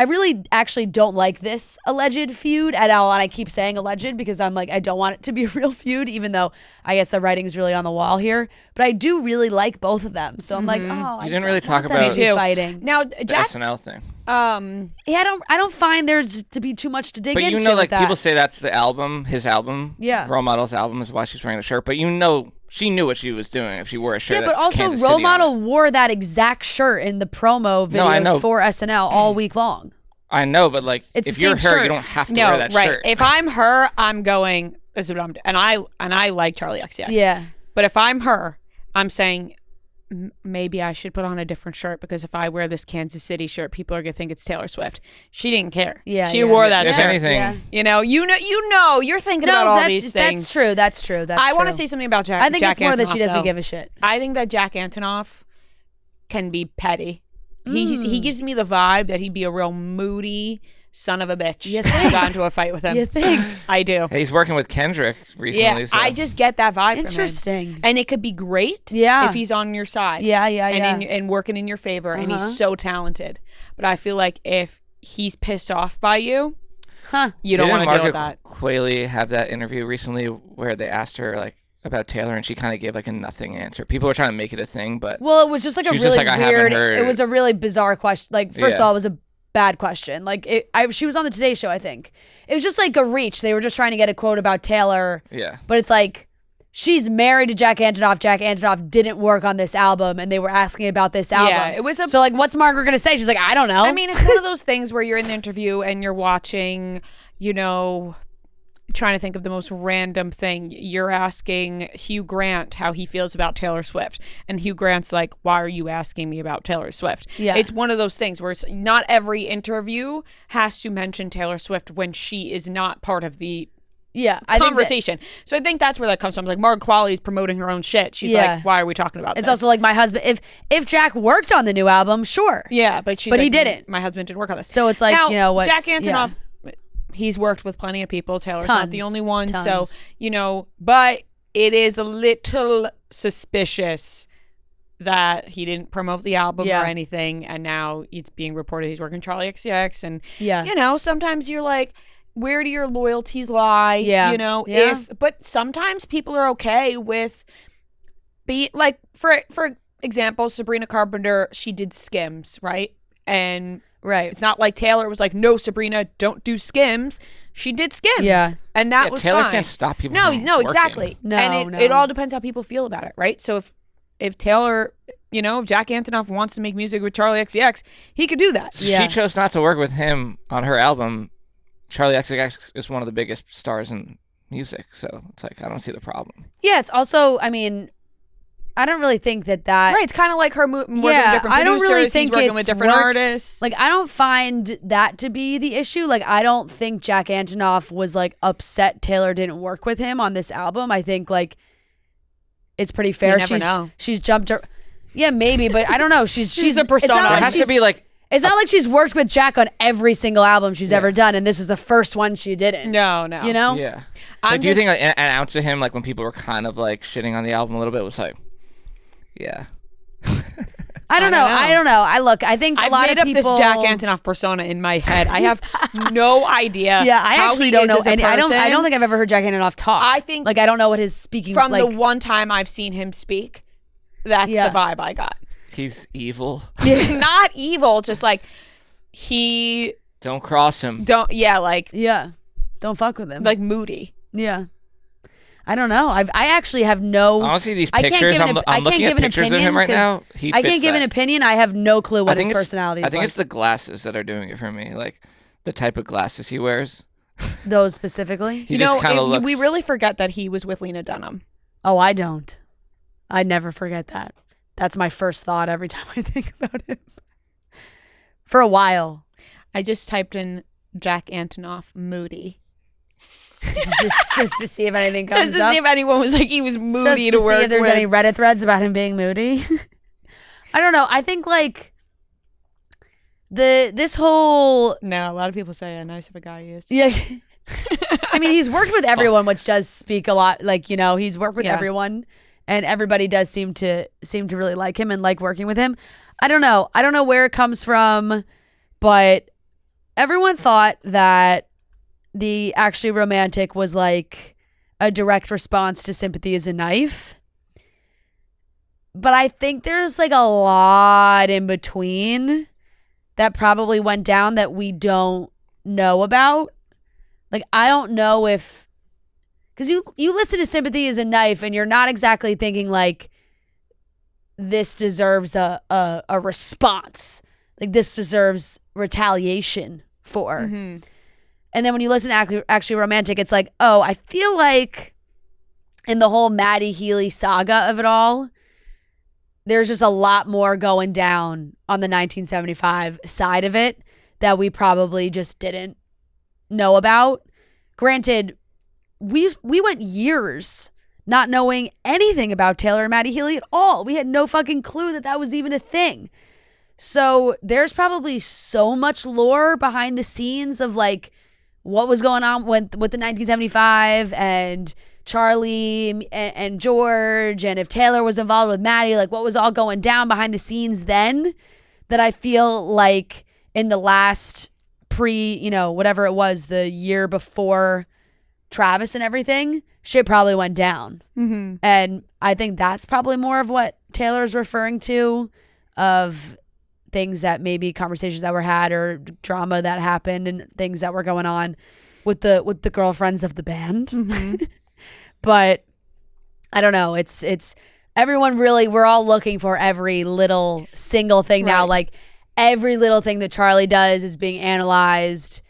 really actually don't like this alleged feud at all. And I keep saying alleged because I'm like, I don't want it to be a real feud, even though I guess the writing is really on the wall here. But I do really like both of them. So I'm like, you didn't really talk about fighting. Now, the Jack, SNL thing. I don't find there's to be too much to dig into. But like people say that's the album, his album. Yeah. Role Model's album is why she's wearing the shirt. But she knew what she was doing if she wore a shirt. Yeah, but also Role Model wore that exact shirt in the promo videos for SNL all week long. I know, but like if you're her, shirt. you don't have to wear that shirt. If I'm her, I'm going, this is what I'm doing. And I like Charli XCX. Yeah. But if I'm her, I'm saying maybe I should put on a different shirt, because if I wear this Kansas City shirt, people are gonna think it's Taylor Swift. She didn't care. She wore that if shirt. Anything, you're thinking about all these things. That's true. I want to say something about Jack. I think Jack it's more Antonoff, that she doesn't though. give a shit. I think that Jack Antonoff can be petty. He gives me the vibe that he'd be a real moody son of a bitch. You if I got into a fight with him. You think? I do. He's working with Kendrick recently. Yeah, so. I just get that vibe Interesting. from him. And it could be great if he's on your side. And working in your favor, and he's so talented. But I feel like if he's pissed off by you, you don't want to deal with that. Quayle have that interview recently where they asked her like about Taylor, and she kind of gave like a nothing answer. People were trying to make it a thing, but it was just like a really weird. It was a really bizarre question. Like first of all, it was a bad question. Like she was on the Today Show, I think. It was just like a reach. They were just trying to get a quote about Taylor. Yeah. But it's like, she's married to Jack Antonoff. Jack Antonoff didn't work on this album, and they were asking about this album. Yeah, it was so like, what's Margaret gonna say? She's like, I don't know. I mean, it's one of those things where you're in the interview and you're watching, trying to think of the most random thing. You're asking Hugh Grant how he feels about Taylor Swift, and Hugh Grant's like, why are you asking me about Taylor Swift? Yeah. It's one of those things where not every interview has to mention Taylor Swift when she is not part of the conversation. So I think that's where that comes from. Like Margaret Qualley's promoting her own shit. She's like, why are we talking about this? It's also like my husband, if Jack worked on the new album, sure. Yeah, but he didn't. My husband didn't work on this. So it's like, now, Jack Antonoff, he's worked with plenty of people. Taylor's not the only one. Tons. So, but it is a little suspicious that he didn't promote the album or anything. And now it's being reported he's working Charli XCX. And, sometimes you're like, where do your loyalties lie? But sometimes people are okay with for example, Sabrina Carpenter, she did Skims, right? And it's not like Taylor was like, no, Sabrina, don't do Skims. She did Skims. Yeah. And that was Taylor fine. can't stop people No, from exactly. No, and it all depends how people feel about it, right? So if Taylor, if Jack Antonoff wants to make music with Charli XCX, he could do that. She chose not to work with him on her album. Charli XCX is one of the biggest stars in music, so it's like, I don't see the problem. Yeah, it's also, I mean, I don't really think that right. It's kind of like her working with different producers. I don't really think he's working with different artists. Like, I don't find that to be the issue. Like, I don't think Jack Antonoff was like upset Taylor didn't work with him on this album. I think like it's pretty fair. You never know. She's jumped her. Yeah, maybe, but I don't know. She's a persona. It has to be like It's not like she's worked with Jack on every single album she's ever done, and this is the first one she didn't. No. You know? Yeah. Like, do you think like, an ounce of him, like when people were kind of like shitting on the album a little bit, was like, yeah. I don't know. I think a lot of people... I've made up this Jack Antonoff persona in my head. I have no idea. Yeah, I how actually he don't is know as a any. I person. don't think I've ever heard Jack Antonoff talk. I think like I don't know what his speaking from like, the one time I've seen him speak. That's the vibe I got. He's evil. Not evil, just like he. Don't cross him. Don't fuck with him. Like moody. Yeah. I don't know. I actually have no. Honestly, these pictures, I'm looking at pictures of him right now. I can't give an opinion. I have no clue what his personality is. I think it's the glasses that are doing it for me. Like the type of glasses he wears. Those specifically? He just kind of looks. We really forget that he was with Lena Dunham. Oh, I don't. I never forget that. That's my first thought every time I think about him. For a while. I just typed in Jack Antonoff moody. just to see if anything comes up. Just to see if anyone was like he was moody to work with. See if there's any Reddit threads about him being moody. I don't know. I think like this whole no, a lot of people say how nice of a guy he is. Yeah. I mean, he's worked with everyone, which does speak a lot. Like, you know, he's worked with everyone, and everybody does seem to really like him and like working with him. I don't know where it comes from, but everyone thought that the Actually Romantic was like a direct response to Sympathy is a Knife. But I think there's like a lot in between that probably went down that we don't know about. Like, I don't know if, because you listen to Sympathy is a Knife and you're not exactly thinking like this deserves a response. Like this deserves retaliation for. Mm-hmm. And then when you listen to Actually Romantic, it's like, oh, I feel like in the whole Maddie Healy saga of it all, there's just a lot more going down on the 1975 side of it that we probably just didn't know about. Granted, we went years not knowing anything about Taylor and Maddie Healy at all. We had no fucking clue that was even a thing. So there's probably so much lore behind the scenes of like what was going on with the 1975 and Charli and George, and if Taylor was involved with Maddie, like what was all going down behind the scenes then, that I feel like in the last whatever it was, the year before Travis and everything, shit probably went down. Mm-hmm. And I think that's probably more of what Taylor's referring to, of things that maybe conversations that were had or drama that happened and things that were going on with the girlfriends of the band. Mm-hmm. But I don't know. It's everyone really, we're all looking for every little single thing now. Like every little thing that Charli does is being analyzed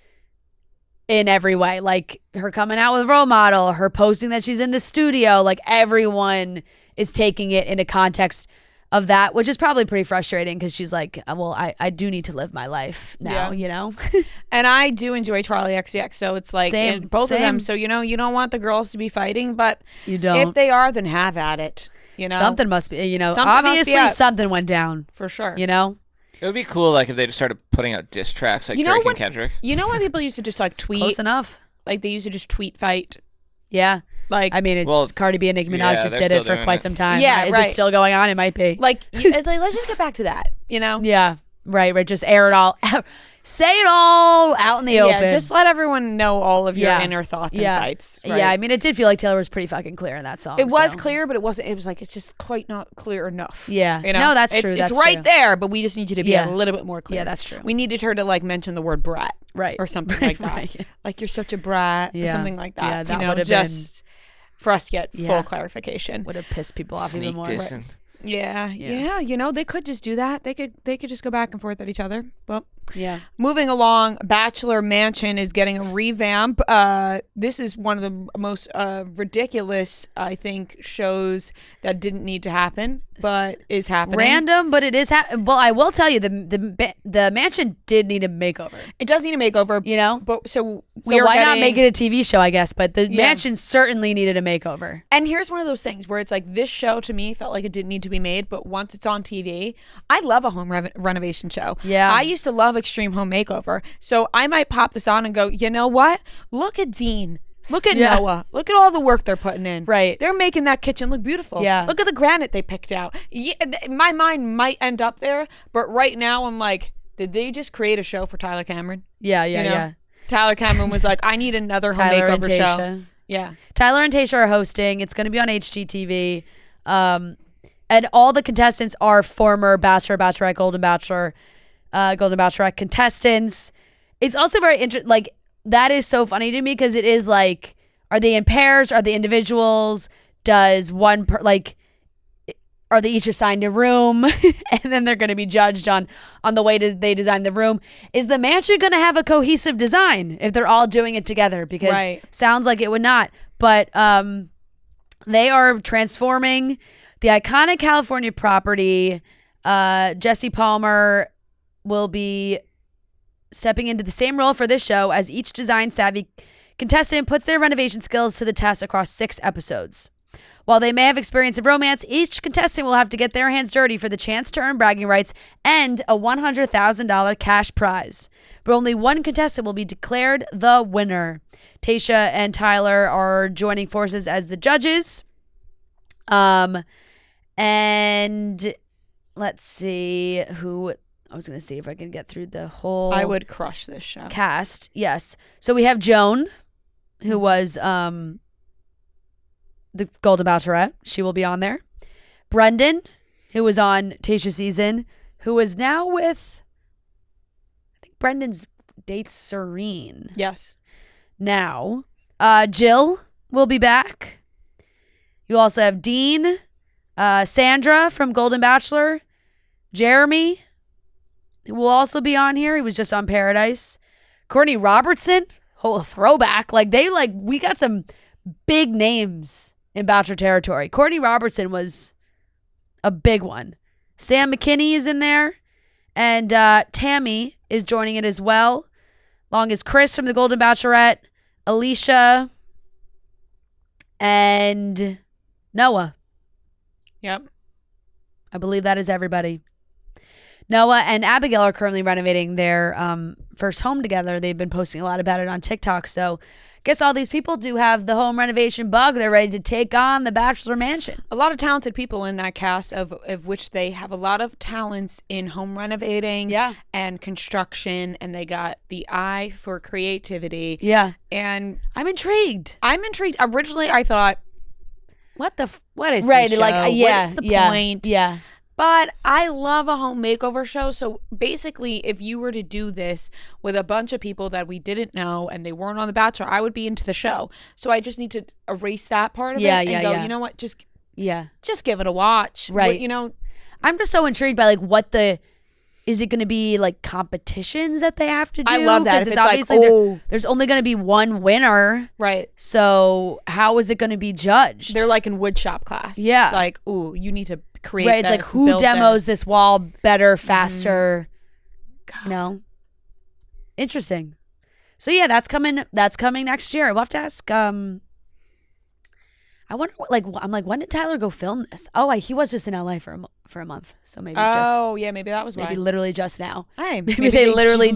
in every way. Like her coming out with Role Model, her posting that she's in the studio, like everyone is taking it into context of that, which is probably pretty frustrating because she's like, well, I do need to live my life now, you know? And I do enjoy Charli XCX, so it's like both of them. So, you know, you don't want the girls to be fighting, but you don't. If they are, then have at it, you know? Something must be, you know, obviously something went down. For sure. You know? It would be cool, like, if they just started putting out diss tracks like Drake and Kendrick. You know when people used to just like tweet? Close enough. Like they used to just tweet fight? Yeah. Like, I mean, it's Cardi B and Nicki Minaj just did it for quite some time. Yeah, Is it still going on? It might be. Like, it's like, let's just get back to that, you know? Yeah, right. Just air it all out. Say it all out in the open. Yeah, just let everyone know all of your inner thoughts and fights. Right? Yeah, I mean, it did feel like Taylor was pretty fucking clear in that song. It was clear, but it wasn't. It was like, it's just quite not clear enough. Yeah. You know? No, that's true. It's right there, but we just need you to be a little bit more clear. Yeah, that's true. We needed her to like mention the word brat. Right. Or something like that. Right. Like, you're such a brat or something like that. Yeah, that would have just for us to get full clarification. Would have pissed people off even more. Dissing. Yeah, you know, they could just do that. They could just go back and forth at each other. Well, Yeah. Moving along, Bachelor Mansion is getting a revamp. This is one of the most ridiculous, I think, shows that didn't need to happen, but is happening. Random, but it is happening. Well, I will tell you, the mansion did need a makeover. It does need a makeover, you know. But so why not make it a TV show? I guess, but the mansion certainly needed a makeover. And here's one of those things where it's like, this show to me felt like it didn't need to be made, but once it's on TV, I love a home renovation show. Yeah, I used to love Extreme Home Makeover, so I might pop this on and go, you know what? Look at Dean. Look at Noah. Look at all the work they're putting in. Right. They're making that kitchen look beautiful. Yeah. Look at the granite they picked out. Yeah, my mind might end up there, but right now I'm like, did they just create a show for Tyler Cameron? Yeah. You know? Tyler Cameron was like, I need another home makeover show. Yeah. Tyler and Tayshia are hosting. It's going to be on HGTV. And all the contestants are former Bachelor, Bachelorette, Golden Bachelorette contestants. It's also very interesting. Like, that is so funny to me because it is like, are they in pairs? Are they individuals? Does one are they each assigned a room? And then they're going to be judged on the way they design the room. Is the mansion going to have a cohesive design if they're all doing it together? Because sounds like it would not. But they are transforming the iconic California property. Jesse Palmer will be stepping into the same role for this show as each design-savvy contestant puts their renovation skills to the test across 6 episodes. While they may have experience of romance, each contestant will have to get their hands dirty for the chance to earn bragging rights and a $100,000 cash prize. But only one contestant will be declared the winner. Tayshia and Tyler are joining forces as the judges. And let's see who... I was going to see if I can get through the whole... I would crush this show. Cast, yes. So we have Joan, who was the Golden Bachelorette. She will be on there. Brendan, who was on Tayshia's season, who is now with... I think Brendan's dates Serene. Yes. Now. Jill will be back. You also have Dean, Sandra from Golden Bachelor, Jeremy... will also be on here. He was just on Paradise. Courtney Robertson, whole throwback. We got some big names in Bachelor territory. Courtney Robertson was a big one. Sam McKinney is in there. And Tammy is joining it as well. Along as Chris from the Golden Bachelorette, Alicia, and Noah. Yep. I believe that is everybody. Noah and Abigail are currently renovating their first home together. They've been posting a lot about it on TikTok. So I guess all these people do have the home renovation bug. They're ready to take on the Bachelor Mansion. A lot of talented people in that cast, of which they have a lot of talents in home renovating and construction. And they got the eye for creativity. Yeah. And I'm intrigued. Originally, I thought, what is this show? What's the point? Yeah. But I love a home makeover show. So basically, if you were to do this with a bunch of people that we didn't know and they weren't on The Bachelor, I would be into the show. So I just need to erase that part of it and go, you know what? Just give it a watch. Right. I'm just so intrigued by is it going to be like competitions that they have to do? I love that. Because it's obviously there's only going to be one winner. Right. So how is it going to be judged? They're like in woodshop class. Yeah. It's like, you need to create Right. It's like who demos this wall better, faster, Interesting. So yeah, that's coming next year. We'll have to ask, I wonder when did Tyler go film this? Oh, he was just in LA for a month. So maybe maybe that was why. Maybe literally just now. Hey, maybe they literally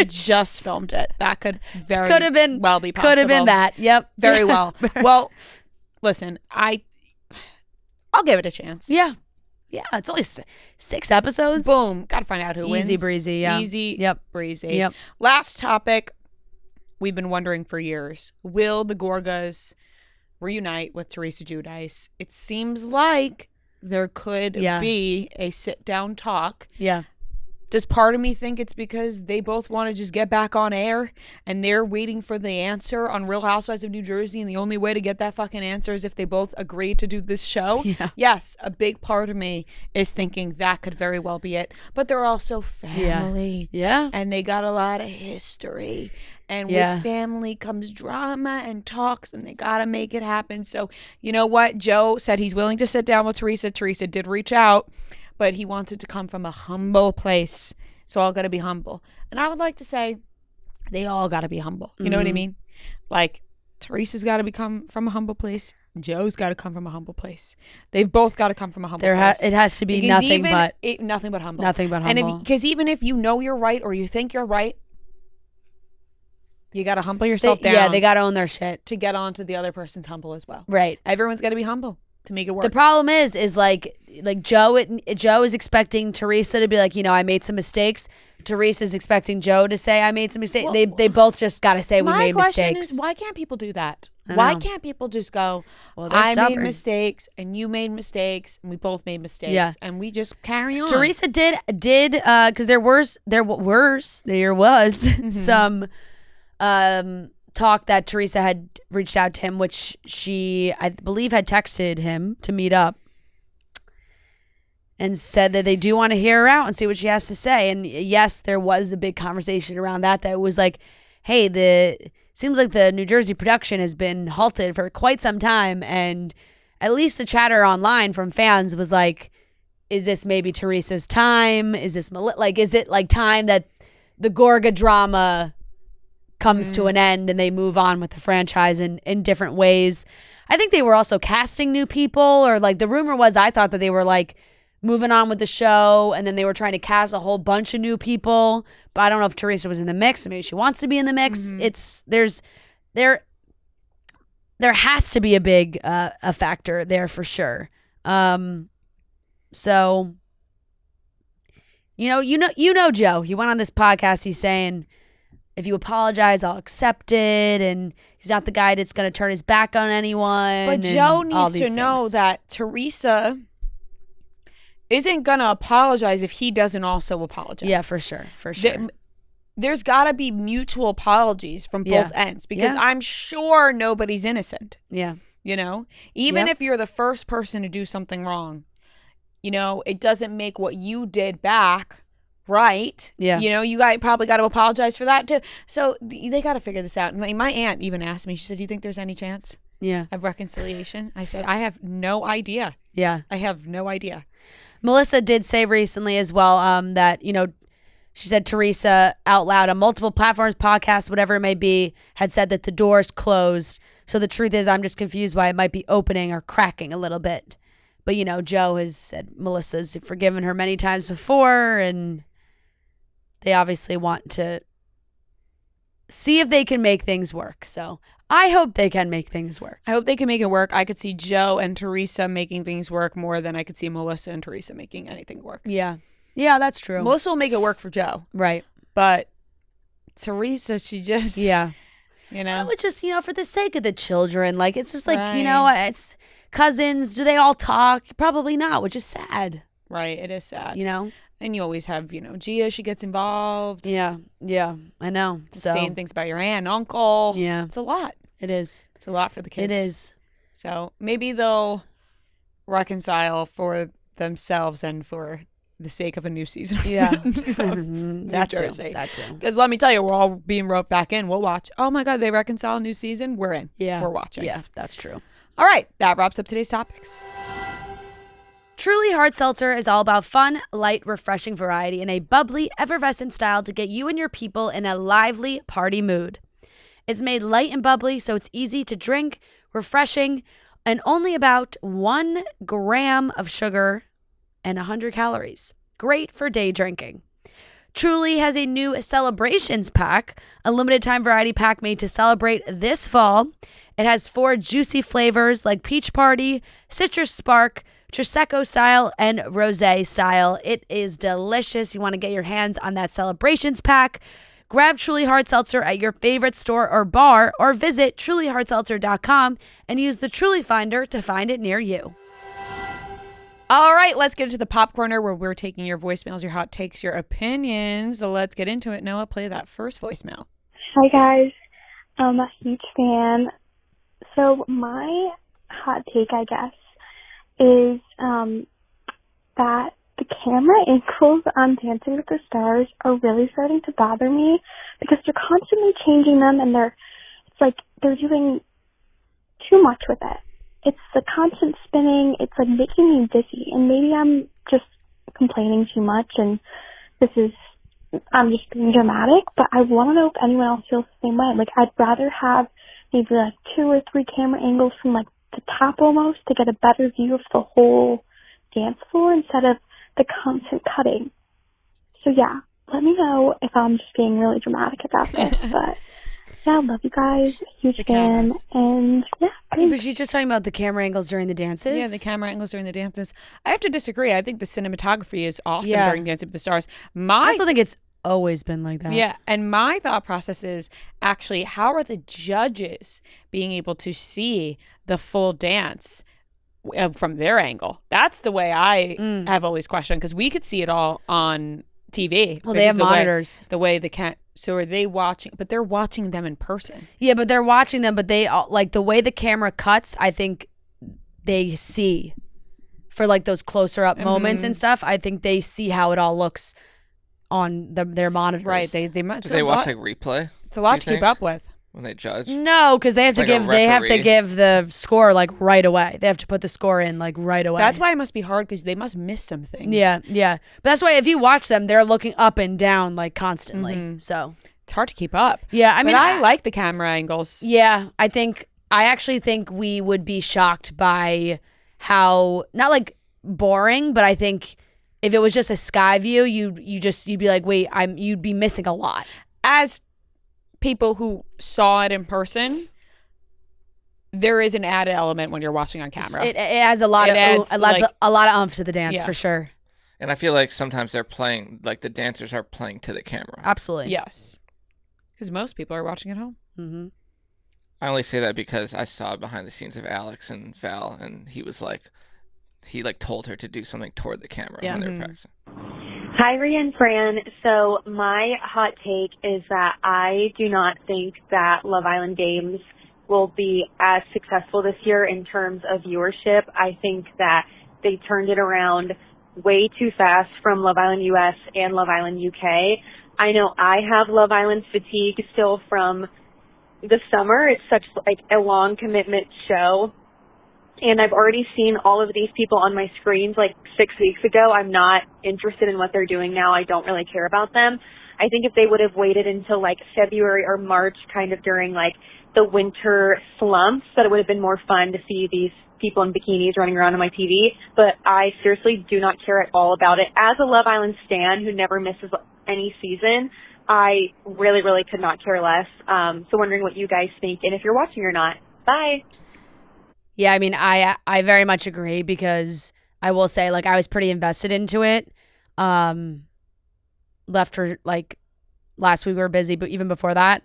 just filmed it. That could have been well be possible. Could have been that. Yep. Very well. Well, listen, I'll give it a chance. Yeah. Yeah, it's only 6 episodes. Boom. Got to find out who wins. Easy breezy, yeah. Easy breezy. Yep. Last topic. We've been wondering for years. Will the Gorgas reunite with Teresa Giudice? It seems like there could be a sit-down talk. Yeah. Does part of me think it's because they both want to just get back on air and they're waiting for the answer on Real Housewives of New Jersey, and the only way to get that fucking answer is if they both agree to do this show? Yeah. Yes, a big part of me is thinking that could very well be it. But they're also family. Yeah. And they got a lot of history. And with family comes drama and talks, and they got to make it happen. So, you know what? Joe said he's willing to sit down with Teresa. Teresa did reach out, but he wants it to come from a humble place. So all got to be humble. And I would like to say they all got to be humble. You know what I mean? Like, Teresa's got to come from a humble place. Joe's got to come from a humble place. They've both got to come from a humble place. It has to be because nothing but humble. Nothing but humble. And because even if you know you're right or you think you're right, you got to humble yourself down. Yeah, they got to own their shit. To get on to the other person's humble as well. Right. Everyone's got to be humble to make it work. The problem is like Joe is expecting Teresa to be like, I made some mistakes. Teresa's expecting Joe to say, I made some mistakes. Well, they both just got to say we made mistakes. My question is, why can't people do that? Why can't people just go, I made mistakes and you made mistakes and we both made mistakes and we just carry on? Teresa did because there was some talk that Teresa had reached out to him, which she, I believe, had texted him to meet up and said that they do want to hear her out and see what she has to say. And yes, there was a big conversation around that was like, hey, seems like the New Jersey production has been halted for quite some time. And at least the chatter online from fans was like, is this maybe Teresa's time? Is this is it like time that the Gorga drama comes to an end and they move on with the franchise in different ways? I think they were also casting new people, or like the rumor was, I thought that they were like moving on with the show and then they were trying to cast a whole bunch of new people. But I don't know if Teresa was in the mix. Maybe she wants to be in the mix. There has to be a big a factor there for sure. So you know Joe. He went on this podcast. He's saying, if you apologize, I'll accept it. And he's not the guy that's going to turn his back on anyone. But Joe needs to know that Teresa isn't going to apologize if he doesn't also apologize. Yeah, for sure. There's got to be mutual apologies from both ends, because I'm sure nobody's innocent. Yeah. Even if you're the first person to do something wrong, it doesn't make what you did back right. Yeah. You probably got to apologize for that too. So they got to figure this out. My aunt even asked me, she said, do you think there's any chance of reconciliation? I said, I have no idea. Yeah. I have no idea. Melissa did say recently as well that, she said Teresa out loud on multiple platforms, podcasts, whatever it may be, had said that the door's closed. So the truth is, I'm just confused why it might be opening or cracking a little bit. But, Joe has said Melissa's forgiven her many times before, and they obviously want to see if they can make things work. So I hope they can make things work. I hope they can make it work. I could see Joe and Teresa making things work more than I could see Melissa and Teresa making anything work. Yeah. Yeah, that's true. Melissa will make it work for Joe. Right. But Teresa, she just... Yeah. But just, for the sake of the children, like, it's just like, right. It's cousins. Do they all talk? Probably not, which is sad. Right. It is sad. And you always have, Gia, she gets involved. Yeah. Yeah. I know. So saying things about your aunt and uncle. Yeah. It's a lot. It is. It's a lot for the kids. It is. So maybe they'll reconcile for themselves and for the sake of a new season. Yeah. That Jersey. That too. Because let me tell you, we're all being roped back in. We'll watch. Oh my God, they reconcile a new season. We're in. Yeah. We're watching. Yeah, that's true. All right. That wraps up today's topics. Truly Hard Seltzer is all about fun, light, refreshing variety in a bubbly, effervescent style to get you and your people in a lively party mood. It's made light and bubbly, so it's easy to drink, refreshing, and only about 1 gram of sugar and 100 calories. Great for day drinking. Truly has a new celebrations pack, a limited time variety pack made to celebrate this fall. It has 4 juicy flavors like Peach Party, Citrus Spark, Prosecco style, and Rosé style. It is delicious. You want to get your hands on that celebrations pack. Grab Truly Hard Seltzer at your favorite store or bar, or visit trulyhardseltzer.com and use the Truly Finder to find it near you. All right, let's get into the pop corner where we're taking your voicemails, your hot takes, your opinions. So let's get into it. Noah, play that first voicemail. Hi, guys. I'm a huge fan. So my hot take, I guess, is that the camera angles on Dancing with the Stars are really starting to bother me because they're constantly changing them and they're doing too much with it. It's the constant spinning. It's like making me dizzy. And maybe I'm just complaining too much and I'm just being dramatic, but I want to know if anyone else feels the same way. Like, I'd rather have maybe like 2 or 3 camera angles from like the top almost to get a better view of the whole dance floor instead of the constant cutting. So yeah, let me know if I'm just being really dramatic about this, but yeah, I love you guys. Huge fan. And yeah, but she's just talking about the camera angles during the dances. Yeah, the camera angles during the dances. I have to disagree. I think the cinematography is awesome during Dancing with the Stars. I also think it's always been like that. Yeah, and my thought process is actually, how are the judges being able to see the full dance from their angle? That's the way I have always questioned, because we could see it all on TV. Well, they have monitors. The way they can't. So are they watching? But they're watching them in person. Yeah, but they're watching them. But they like the way the camera cuts. I think they see for like those closer up moments and stuff. I think they see how it all looks on their monitors. Right. They might. Do they watch like replay? It's a lot to keep up with. When they judge? No, because they have to give the score like right away. They have to put the score in like right away. That's why it must be hard, because they must miss some things. Yeah. But that's why if you watch them, they're looking up and down like constantly. So it's hard to keep up. Yeah, I mean, I like the camera angles. Yeah, I actually think we would be shocked by how, not like boring, but I think if it was just a sky view, you'd be like, wait, you'd be missing a lot. As people who saw it in person, there is an added element when you're watching on camera. It adds a lot of oomph to the dance, for sure. And I feel like sometimes they're playing, like the dancers are playing to the camera. Absolutely. Yes. Because most people are watching at home. Mm-hmm. I only say that because I saw behind the scenes of Alex and Val, and he told her to do something toward the camera when they were practicing. Hi, Rhea and Fran. So my hot take is that I do not think that Love Island Games will be as successful this year in terms of viewership. I think that they turned it around way too fast from Love Island US and Love Island UK. I know I have Love Island fatigue still from the summer. It's such like a long commitment show. And I've already seen all of these people on my screens like 6 weeks ago. I'm not interested in what they're doing now. I don't really care about them. I think if they would have waited until like February or March, kind of during like the winter slumps, that it would have been more fun to see these people in bikinis running around on my TV. But I seriously do not care at all about it. As a Love Island stan who never misses any season, I really, really could not care less. So wondering what you guys think and if you're watching or not. Bye. Yeah, I mean, I very much agree, because I will say, like, I was pretty invested into it. Left for, like, last week we were busy, but even before that.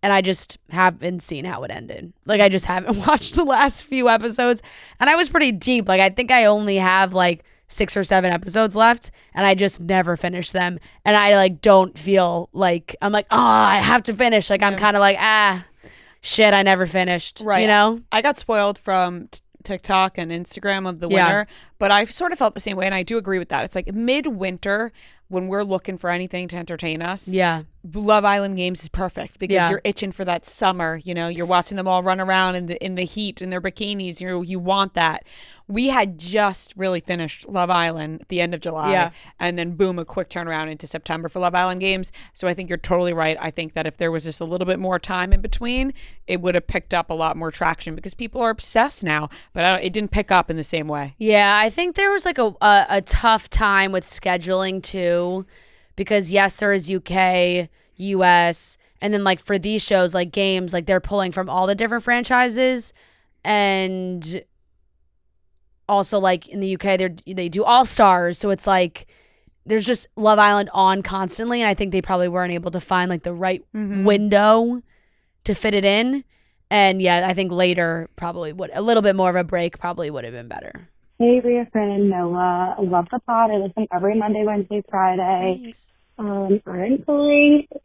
And I just haven't seen how it ended. Like, I just haven't watched the last few episodes. And I was pretty deep. Like, I think I only have, like, 6 or 7 episodes left, and I just never finished them. And I, like, don't feel like, I'm like, oh, I have to finish. Like, I'm kind of like, shit, I never finished. Right. You know? I got spoiled from TikTok and Instagram of the winner, but I sort of felt the same way, and I do agree with that. It's like midwinter when we're looking for anything to entertain us. Yeah. Love Island Games is perfect because you're itching for that summer. You know, you're watching them all run around in the heat in their bikinis. You want that. We had just really finished Love Island at the end of July, and then boom, a quick turnaround into September for Love Island Games. So I think you're totally right. I think that if there was just a little bit more time in between, it would have picked up a lot more traction because people are obsessed now. But it didn't pick up in the same way. Yeah, I think there was like a tough time with scheduling too. Because yes, there is UK, US, and then like for these shows like Games, like they're pulling from all the different franchises, and also like in the UK they do All Stars, so it's like there's just Love Island on constantly, and I think they probably weren't able to find like the right window to fit it in, and I think later probably would a little bit more of a break probably would have been better. Hey, Rhea, Fran, and Noah. I love the pod. I listen every Monday, Wednesday, Friday. Thanks. I'm going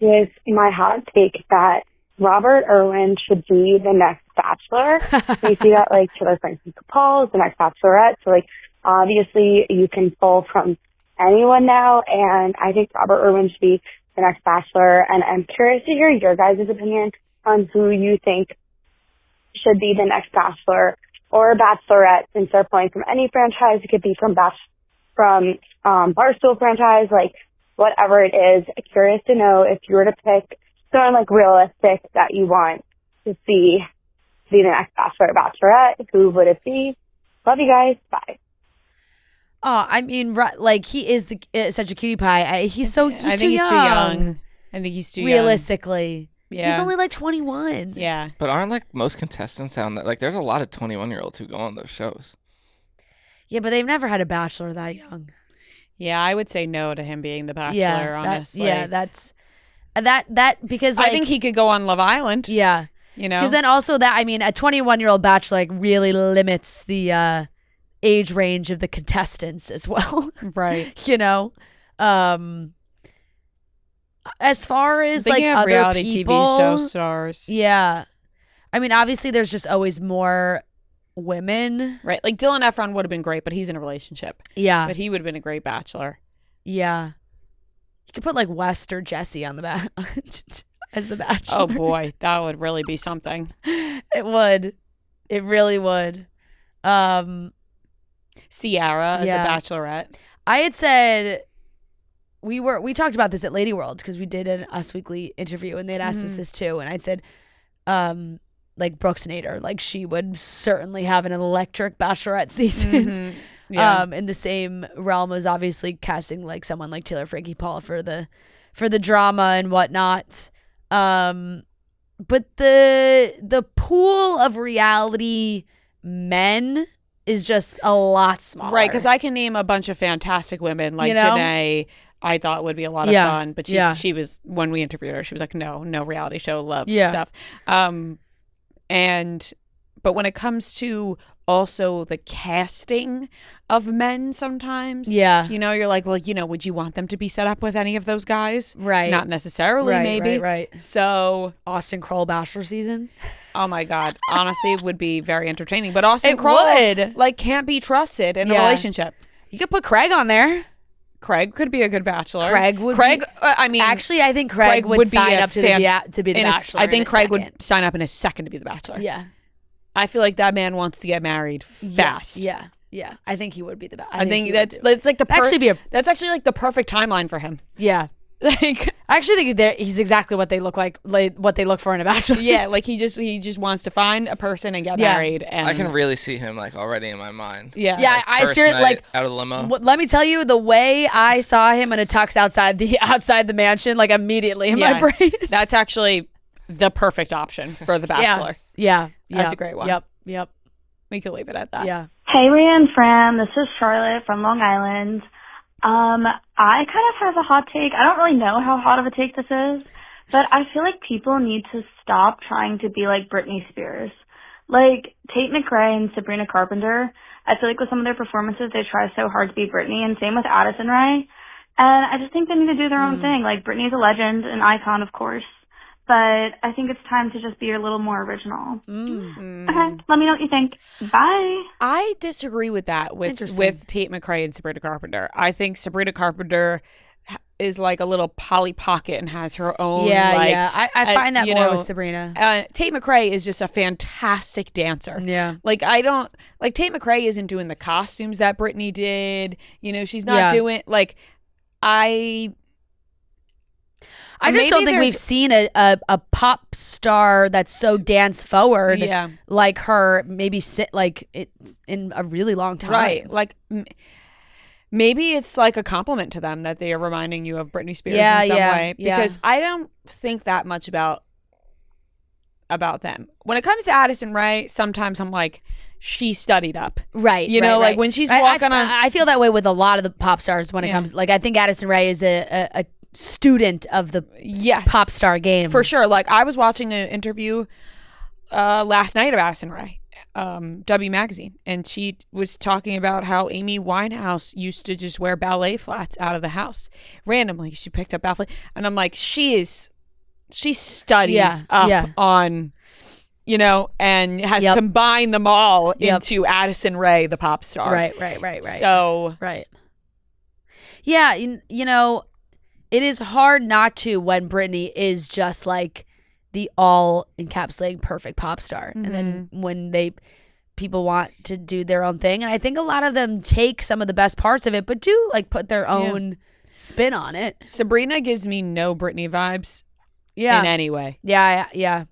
with my hot take that Robert Irwin should be the next Bachelor. We see that, like, Taylor Francis Paul is the next Bachelorette. So, like, obviously you can pull from anyone now, and I think Robert Irwin should be the next Bachelor. And I'm curious to hear your guys' opinion on who you think should be the next Bachelor or Bachelorette, since they're playing from any franchise. It could be from Barstool franchise, like whatever it is. Curious to know if you were to pick someone like realistic that you want to see be the next Bachelor or Bachelorette, who would it be? Love you guys. Bye. Oh, I mean, like, he is such a cutie pie. He's too young. I think he's too young. Realistically. Yeah. He's only like 21. Yeah. But aren't like most contestants on that? Like, there's a lot of 21-year-olds who go on those shows. Yeah, but they've never had a Bachelor that young. Yeah, I would say no to him being the Bachelor, honestly. That's because, like, I think he could go on Love Island. Yeah. You know? Because then also that, I mean, a 21-year-old Bachelor, like, really limits the age range of the contestants as well. Right. You know? As far as, like, of other reality people, TV show stars. Yeah. I mean, obviously there's just always more women. Right. Like, Dylan Efron would have been great, but he's in a relationship. Yeah. But he would have been a great Bachelor. Yeah. You could put, like, West or Jesse on the as the Bachelor. Oh, boy. That would really be something. It would. It really would. Ciara as Yeah. a Bachelorette. I had said we talked about this at Lady World because we did an Us Weekly interview and they'd asked us this too, and I'd said like Brooks Nader, like she would certainly have an electric Bachelorette season. Yeah. In the same realm as obviously casting like someone like Taylor Frankie Paul for the drama and whatnot. But the pool of reality men is just a lot smaller. Right, because I can name a bunch of fantastic women like Janae. I thought would be a lot of fun, but she was, when we interviewed her, she was like, no reality show love stuff. But when it comes to also the casting of men sometimes, you're like, well, would you want them to be set up with any of those guys? Right. Not necessarily, maybe. Right. So Austin Kroll Bachelor season. oh my God, honestly, it would be very entertaining. But Austin It Kroll, would. like, can't be trusted in a relationship. You could put Craig on there. Craig could be a good Bachelor. Actually, I think Craig would sign up to be the Bachelor. I think Craig would sign up in a second to be the Bachelor. Yeah. I feel like that man wants to get married fast. Yeah. I think he would be the Bachelor. I think that's like that's actually like the perfect timeline for him. Yeah. Like, I actually think he's exactly what they look like what they look for in a Bachelor. yeah, like he just wants to find a person and get married. And I can really see him like already in my mind. Yeah. Yeah, I seriously like out of the limo. Let me tell you, the way I saw him in a tux outside the mansion, like immediately in my brain. That's actually the perfect option for the Bachelor. Yeah. That's a great one. Yep. We could leave it at that. Yeah. Hey, Rhea and Fran. This is Charlotte from Long Island. I kind of have a hot take. I don't really know how hot of a take this is, but I feel like people need to stop trying to be like Britney Spears. Like Tate McRae and Sabrina Carpenter, I feel like with some of their performances, they try so hard to be Britney, and same with Addison Rae. And I just think they need to do their own thing. Like, Britney's a legend, an icon, of course. But I think it's time to just be a little more original. Okay, let me know what you think. Bye. I disagree with that with Tate McRae and Sabrina Carpenter. I think Sabrina Carpenter is like a little Polly Pocket and has her own. I find that more with Sabrina. Tate McRae is just a fantastic dancer. Yeah. Like, Tate McRae isn't doing the costumes that Britney did. She's not doing, like, I just don't think we've seen a pop star that's so dance forward like her maybe in a really long time. Right. Like maybe it's like a compliment to them that they are reminding you of Britney Spears in some way. Because I don't think that much about them. When it comes to Addison Rae, sometimes I'm like, she studied up. Right. Like when she's walking on. I feel that way with a lot of the pop stars when it comes, like, I think Addison Rae is a student of the pop star game. For sure. Like, I was watching an interview last night of Addison Rae, W Magazine, and she was talking about how Amy Winehouse used to just wear ballet flats out of the house randomly. She picked up ballet, and I'm like, she studies on, you know, and has combined them all into Addison Rae, the pop star. Right. So yeah, you know, it is hard not to when Britney is just like the all encapsulating perfect pop star. And then when people want to do their own thing, and I think a lot of them take some of the best parts of it, but do like put their own spin on it. Sabrina gives me no Britney vibes in any way. Yeah.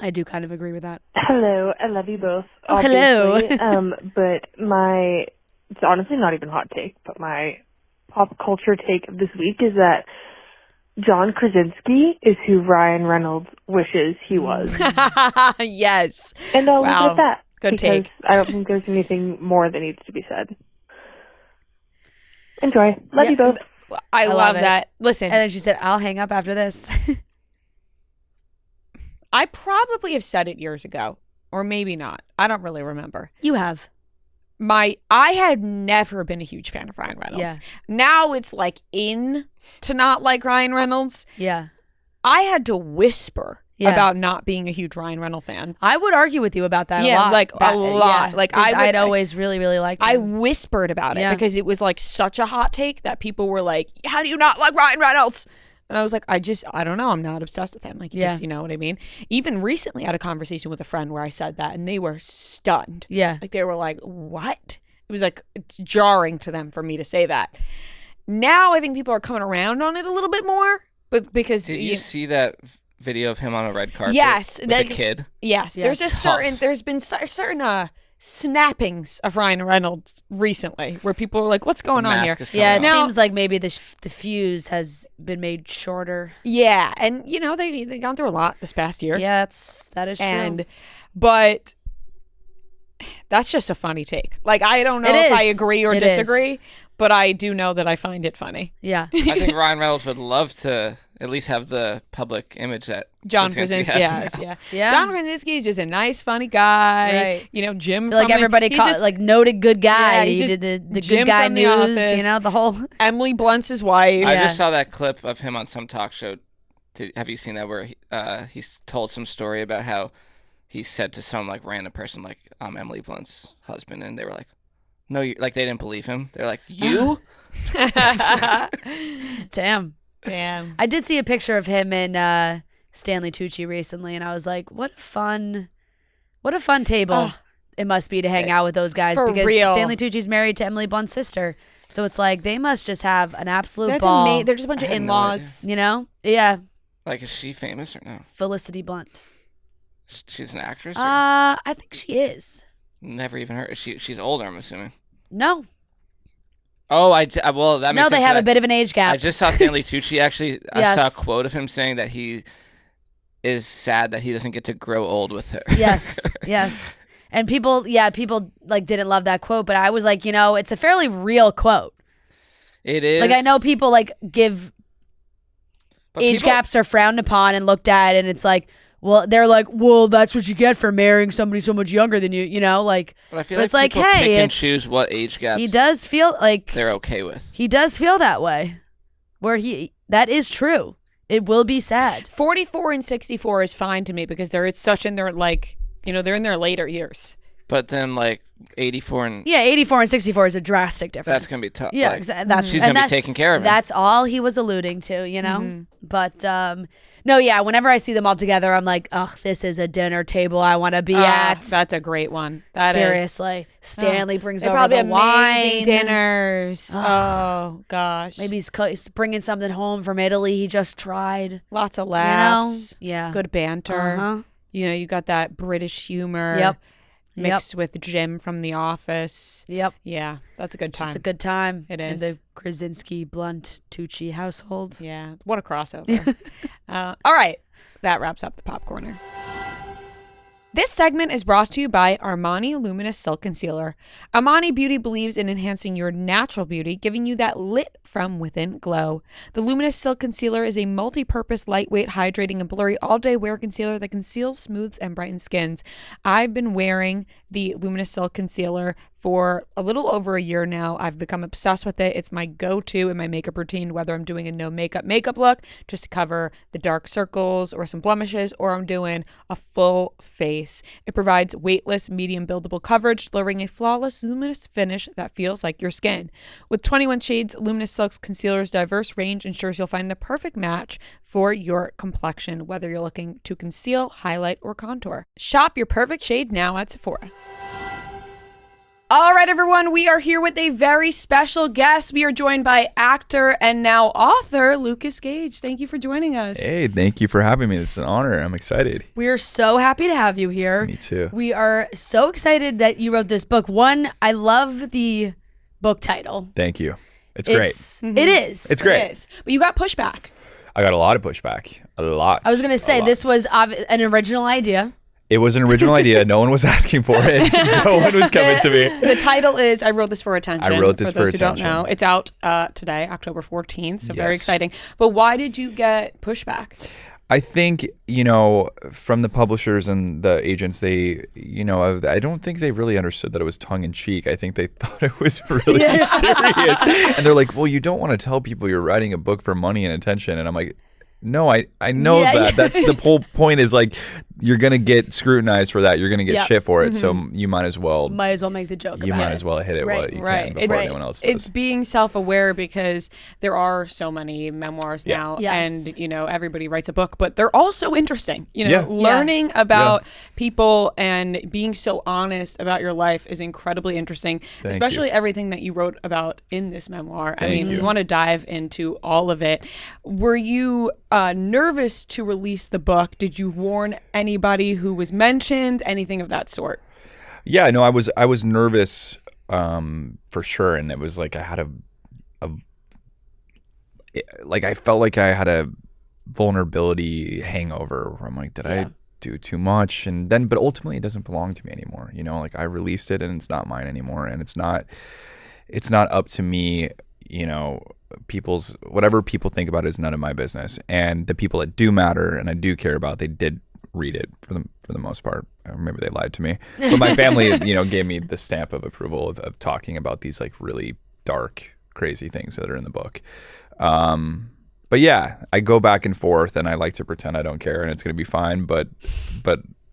I do kind of agree with that. Hello, I love you both. Oh, hello. But it's honestly not even a hot take, but my pop culture take of this week is that John Krasinski is who Ryan Reynolds wishes he was. Yes. And I'll leave it at that. Good take. I don't think there's anything more that needs to be said. Enjoy. Love you both. I love that. Listen. And then she said, I'll hang up after this. I probably have said it years ago, or maybe not. I don't really remember. You have. I had never been a huge fan of Ryan Reynolds. Yeah. Now it's like in to not like Ryan Reynolds. Yeah. I had to whisper about not being a huge Ryan Reynolds fan. I would argue with you about that a lot. Like a lot. Yeah, like I'd always really, really liked him. I whispered about it because it was like such a hot take that people were like, how do you not like Ryan Reynolds? And I was like, I don't know. I'm not obsessed with him. Like, you know what I mean? Even recently I had a conversation with a friend where I said that and they were stunned. Yeah. Like they were like, what? It was like jarring to them for me to say that. Now I think people are coming around on it a little bit more, but because did you see that video of him on a red carpet? Yes, with the kid. Yes, there's been certain snappings of Ryan Reynolds recently where people are like, what's going on here? Yeah, it seems like maybe the fuse has been made shorter. Yeah, and you know they've gone through a lot this past year. Yeah, that is true. But that's just a funny take. Like I don't know if I agree or disagree, but I do know that I find it funny. Yeah. I think Ryan Reynolds would love to at least have the public image that John Krasinski has. Yeah. John Krasinski is just a nice, funny guy. Right. You know, Jim. Like everybody calls like noted good guy. Yeah, he did the good guy news. Office. You know, the whole Emily Blunt's wife. I just saw that clip of him on some talk show. Have you seen that where he's told some story about how he said to some like random person like, I'm Emily Blunt's husband, and they were like, no, like they didn't believe him. They're like, you? Damn. I did see a picture of him and Stanley Tucci recently, and I was like, what a fun table it must be to hang out with those guys. Because Stanley Tucci's married to Emily Blunt's sister. So it's like they must just have an absolute ball. They're just a bunch of in-laws. You know? Yeah. Like, is she famous or no? Felicity Blunt. She's an actress? Or? I think she is. Never even heard. She's older, I'm assuming. No. Oh, well, that makes sense. No, they have a bit of an age gap. I just saw Stanley Tucci, actually. I saw a quote of him saying that he is sad that he doesn't get to grow old with her. Yes. And people like didn't love that quote, but I was like, you know, it's a fairly real quote. It is. Like, I know people like give age gaps are frowned upon and looked at, and it's like, well, they're like, well, that's what you get for marrying somebody so much younger than you, you know, like. But I feel like it's like, hey, pick and choose what age gaps he does feel like they're okay with. He does feel that way, where that is true. It will be sad. 44 and 64 is fine to me because they're in their like, you know, they're in their later years. But then like 84 and 64 is a drastic difference. That's gonna be tough. Yeah, like, exactly. She's gonna be taking care of him. That's all he was alluding to, you know. But no, yeah. Whenever I see them all together, I'm like, ugh, this is a dinner table I want to be at. That's a great one. Seriously, Stanley brings over probably the wine, dinners. Oh gosh, maybe he's bringing something home from Italy. He just tried. Lots of laughs. You know? Yeah, good banter. You know, you got that British humor. Yep. Mixed with Jim from The Office. Yep. Yeah, that's a good time. It's a good time. It is. In the Krasinski, Blunt, Tucci household. Yeah, what a crossover. All right, that wraps up the Pop Corner. This segment is brought to you by Armani Luminous Silk Concealer. Armani Beauty believes in enhancing your natural beauty, giving you that lit from within glow. The Luminous Silk Concealer is a multi-purpose, lightweight, hydrating, and blurry all-day wear concealer that conceals, smooths, and brightens skins. I've been wearing the Luminous Silk Concealer for a little over a year now. I've become obsessed with it. It's my go-to in my makeup routine, whether I'm doing a no makeup look just to cover the dark circles or some blemishes, or I'm doing a full face. It provides weightless, medium buildable coverage, delivering a flawless, luminous finish that feels like your skin. With 21 shades, Luminous Silk's concealer's diverse range ensures you'll find the perfect match for your complexion, whether you're looking to conceal, highlight, or contour. Shop your perfect shade now at Sephora. All right, everyone, we are here with a very special guest. We are joined by actor and now author Lukas Gage. Thank you for joining us. Hey, thank you for having me. This is an honor. I'm excited. We are so happy to have you here. Me too. We are so excited that you wrote this book. One, I love the book title. Thank you. It's great. It is. It's great. It is. But you got pushback. I got a lot of pushback. A lot. I was going to say, this was an original idea. It was an original idea. No one was asking for it. No one was coming to me. The title is I Wrote This for Attention. I wrote this for those for who attention. don't know. It's out today, October 14th, so very Yes. exciting. But why did you get pushback? I think, from the publishers and the agents, they, I don't think they really understood that it was tongue in cheek. I think they thought it was really serious. And they're like, well, you don't want to tell people you're writing a book for money and attention. And I'm like, no, I know that. That's the whole point, is like, you're going to get scrutinized for that. You're going to get shit for it. So you might as well make the joke about it. You might as well hit it while you can before anyone else does. It's being self-aware, because there are so many memoirs now, Yes. and everybody writes a book, but they're all so interesting. Learning about people and being so honest about your life is incredibly interesting, especially everything that you wrote about in this memoir. We want to dive into all of it. Were you nervous to release the book? Did you warn anybody who was mentioned? Anything of that sort? Yeah, no, I was nervous for sure, and it was like I had I felt like I had a vulnerability hangover where I'm like, did I do too much? And then, but ultimately, it doesn't belong to me anymore. Like, I released it, and it's not mine anymore, and it's not up to me. Whatever people think about it is none of my business. And the people that do matter and I do care about, they did read it for the most part. Or maybe they lied to me, but my family, gave me the stamp of approval of talking about these like really dark, crazy things that are in the book. But yeah, I go back and forth, and I like to pretend I don't care and it's going to be fine. But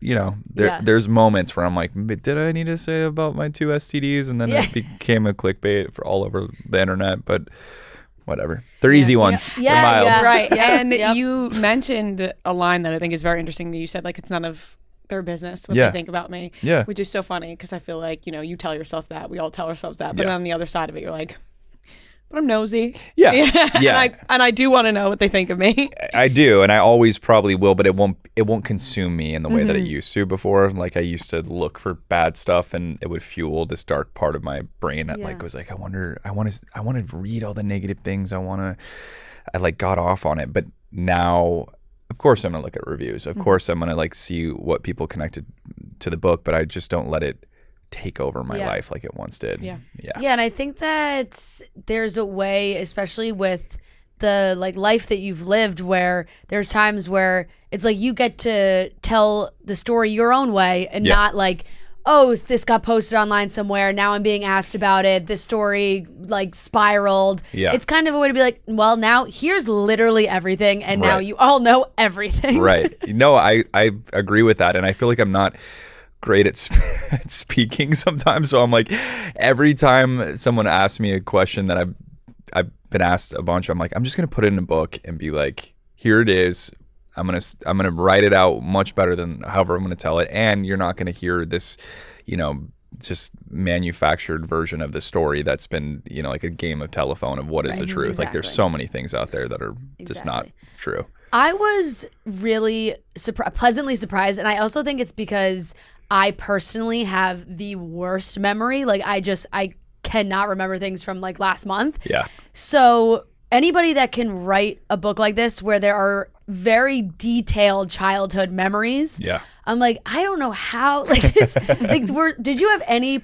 there's moments where I'm like, did I need to say about my 2 STDs? And then it became a clickbait for all over the internet. But whatever. They're easy ones. They're mild. Right. And you mentioned a line that I think is very interesting, that you said, like, it's none of their business what they think about me. Yeah. Which is so funny, because I feel like, you tell yourself that. We all tell ourselves that. But on the other side of it, you're like, but I'm nosy. Yeah. And I do want to know what they think of me. I do, and I always probably will, but it won't consume me in the way that it used to before. Like, I used to look for bad stuff, and it would fuel this dark part of my brain that like was like, I want to read all the negative things. I got off on it, but now, of course, I'm gonna look at reviews. Of course, I'm gonna like see what people connected to the book, but I just don't let it take over my life like it once did. Yeah, and I think that there's a way, especially with the like life that you've lived, where there's times where it's like you get to tell the story your own way, and not like, oh, this got posted online somewhere, now I'm being asked about it, this story like spiraled. It's kind of a way to be like, well, now here's literally everything, and now you all know everything. Right. No, I agree with that, and I feel like I'm not great at speaking sometimes. So I'm like, every time someone asks me a question that I've been asked a bunch, I'm like, I'm just gonna put it in a book and be like, here it is. I'm gonna write it out much better than however I'm gonna tell it, and you're not gonna hear this, just manufactured version of the story that's been, like a game of telephone of what is the truth. Exactly. Like, there's so many things out there that are just not true. I was really pleasantly surprised, and I also think it's because I personally have the worst memory. Like, I cannot remember things from like last month. Yeah. So anybody that can write a book like this where there are very detailed childhood memories. Yeah. I'm like, I don't know how, like, did you have any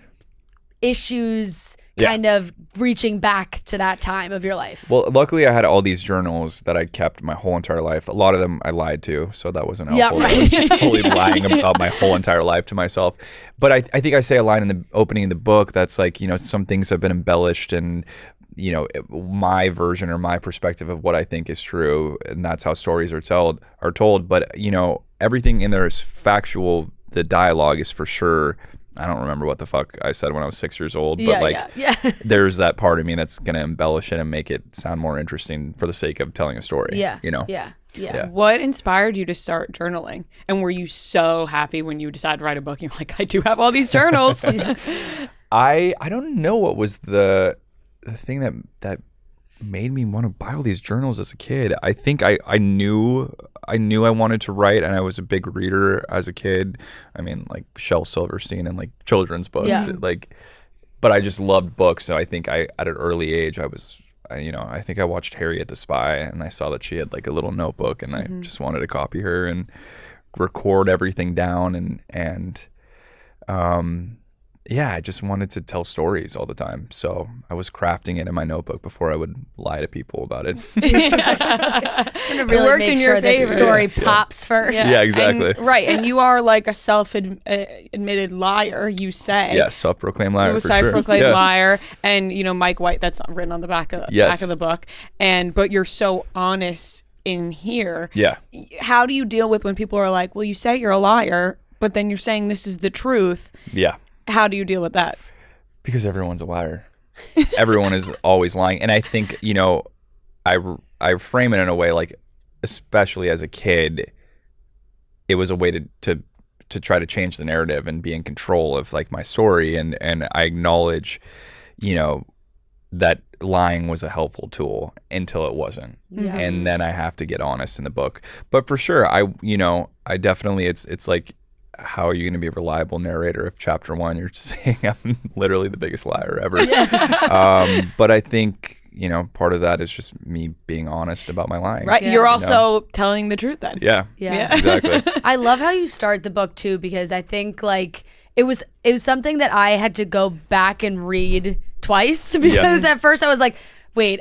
issues kind of reaching back to that time of your life? Well, luckily I had all these journals that I kept my whole entire life. A lot of them I lied to, so that wasn't helpful. Yeah, right. I was just fully lying about my whole entire life to myself. But I think I say a line in the opening of the book that's like, some things have been embellished and my version or my perspective of what I think is true, and that's how stories are told. But everything in there is factual. The dialogue is for sure. I don't remember what the fuck I said when I was 6 years old, but there's that part of me that's gonna embellish it and make it sound more interesting for the sake of telling a story. Yeah. Yeah. What inspired you to start journaling? And were you so happy when you decided to write a book? You're like, I do have all these journals. I don't know what was the thing that made me want to buy all these journals as a kid. I think I knew I wanted to write, and I was a big reader as a kid. I mean, like Shel Silverstein and like children's books, but I just loved books. So I think at an early age I think I watched Harriet the Spy, and I saw that she had like a little notebook, and I just wanted to copy her and record everything down and I just wanted to tell stories all the time. So I was crafting it in my notebook before I would lie to people about it. I'm gonna really make sure this story pops first. Yeah, exactly. And you are like a self-admitted liar, you say. Yeah, self-proclaimed liar. You're a self-proclaimed liar. And, Mike White, that's written on the back of the book. But you're so honest in here. Yeah. How do you deal with when people are like, well, you say you're a liar, but then you're saying this is the truth? Yeah. How do you deal with that? Because everyone's a liar. Everyone is always lying. And I think, I frame it in a way like, especially as a kid, it was a way to try to change the narrative and be in control of like my story. And I acknowledge, that lying was a helpful tool until it wasn't. Yeah. And then I have to get honest in the book. But for sure, I definitely, it's like, how are you going to be a reliable narrator if chapter 1 you're just saying I'm literally the biggest liar ever? But I think part of that is just me being honest about my lying. Right. You're also telling the truth then. Yeah. Exactly. I love how you start the book too, because I think like it was something that I had to go back and read twice because at first I was like, wait,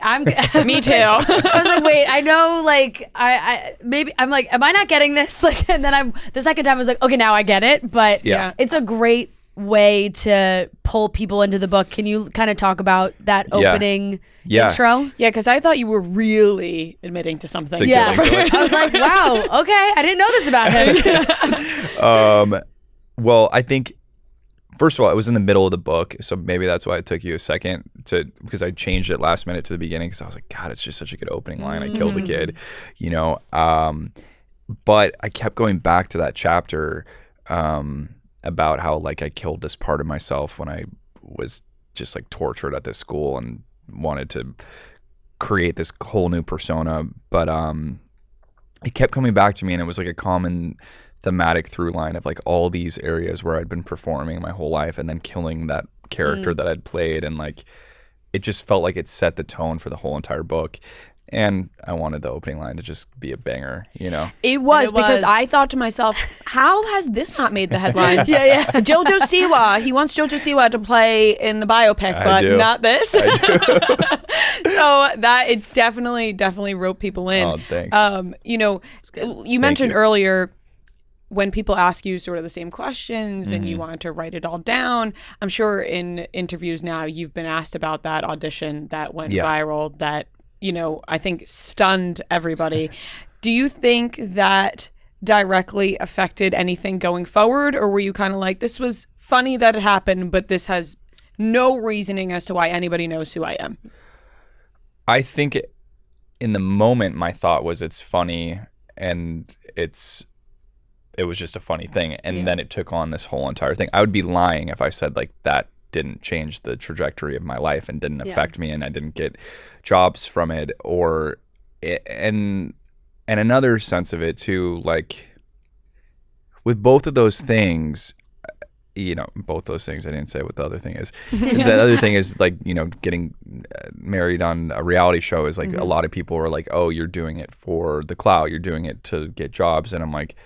me too. I was like, wait, I know, like, I maybe I'm like, am I not getting this? Like, and then the second time I was like, okay, now I get it. But it's a great way to pull people into the book. Can you kind of talk about that opening intro? Yeah, because I thought you were really admitting to something. I was like, wow, okay, I didn't know this about him. Well, I think, first of all, it was in the middle of the book, so maybe that's why it took you a second because I changed it last minute to the beginning because I was like, God, it's just such a good opening line. I killed the kid, but I kept going back to that chapter about how like I killed this part of myself when I was just like tortured at this school and wanted to create this whole new persona. But it kept coming back to me, and it was like a common thematic through line of like all these areas where I'd been performing my whole life and then killing that character that I'd played, and like it just felt like it set the tone for the whole entire book. And I wanted the opening line to just be a banger, It was because I thought to myself, how has this not made the headlines? Jojo Siwa, he wants Jojo Siwa to play in the biopic, but not this. I do. So that it definitely roped people in. Oh, thanks. You mentioned earlier, when people ask you sort of the same questions and you want to write it all down, I'm sure in interviews now you've been asked about that audition that went viral that, I think stunned everybody. Do you think that directly affected anything going forward? Or were you kind of like, this was funny that it happened, but this has no reasoning as to why anybody knows who I am? I think in the moment, my thought was it's funny and it was just a funny thing. And then it took on this whole entire thing. I would be lying if I said like that didn't change the trajectory of my life and didn't affect me and I didn't get jobs from it and another sense of it too, like with both of those things, you know, both those things. I didn't say what the other thing is. The other thing is like, you know, getting married on a reality show is like a lot of people are like, oh, you're doing it for the clout, you're doing it to get jobs. And I'm like,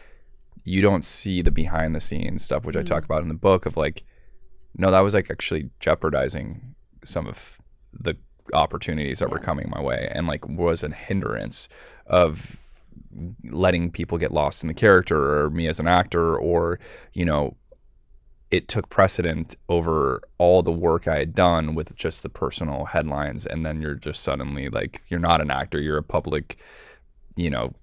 you don't see the behind the scenes stuff, which I talk about in the book of like, no, that was like actually jeopardizing some of the opportunities that were coming my way, and like was a hindrance of letting people get lost in the character or me as an actor, or, you know, it took precedent over all the work I had done with just the personal headlines. And then you're just suddenly like, you're not an actor, you're a public, you know,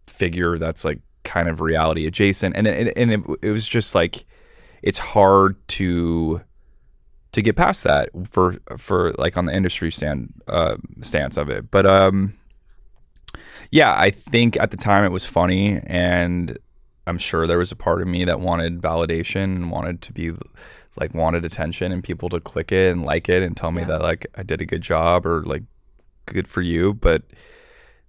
figure that's like kind of reality adjacent. And it was just like, it's hard to get past that for like on the industry stance of it. But yeah, I think at the time it was funny, and I'm sure there was a part of me that wanted validation and wanted to be like, wanted attention and people to click it and like it and tell me that like I did a good job or like good for you. But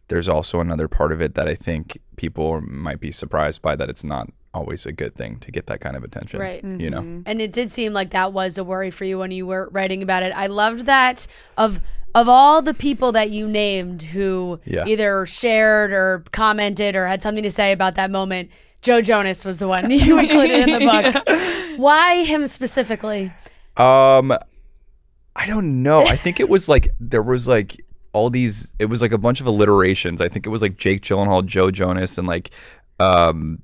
there's also another part of it that I think people might be surprised by, that it's not always a good thing to get that kind of attention. Right. You know? And it did seem like that was a worry for you when you were writing about it. I loved that of all the people that you named who either shared or commented or had something to say about that moment, Joe Jonas was the one you included in the book. Why him specifically? I don't know. I think it was like, there was like all these, it was like a bunch of alliterations. I think it was like Jake Gyllenhaal, Joe Jonas, and like Jojo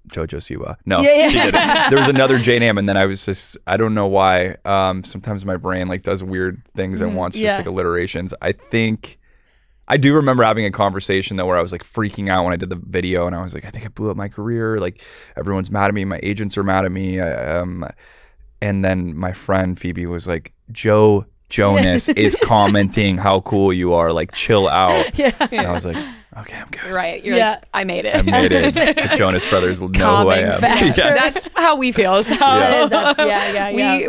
Siwa. No, she didn't. There was another J name, and then I was just, I don't know why. Sometimes my brain like does weird things at once, just like alliterations. I think I do remember having a conversation though where I was like freaking out when I did the video, and I was like, I think I blew up my career. Like everyone's mad at me. My agents are mad at me. And then my friend Phoebe was like, Joe Jonas is commenting how cool you are. Like, chill out. And I was like, okay, I'm good. Right. You're like, I made it. I made it. The Jonas Brothers know who I am. That's how we feel. So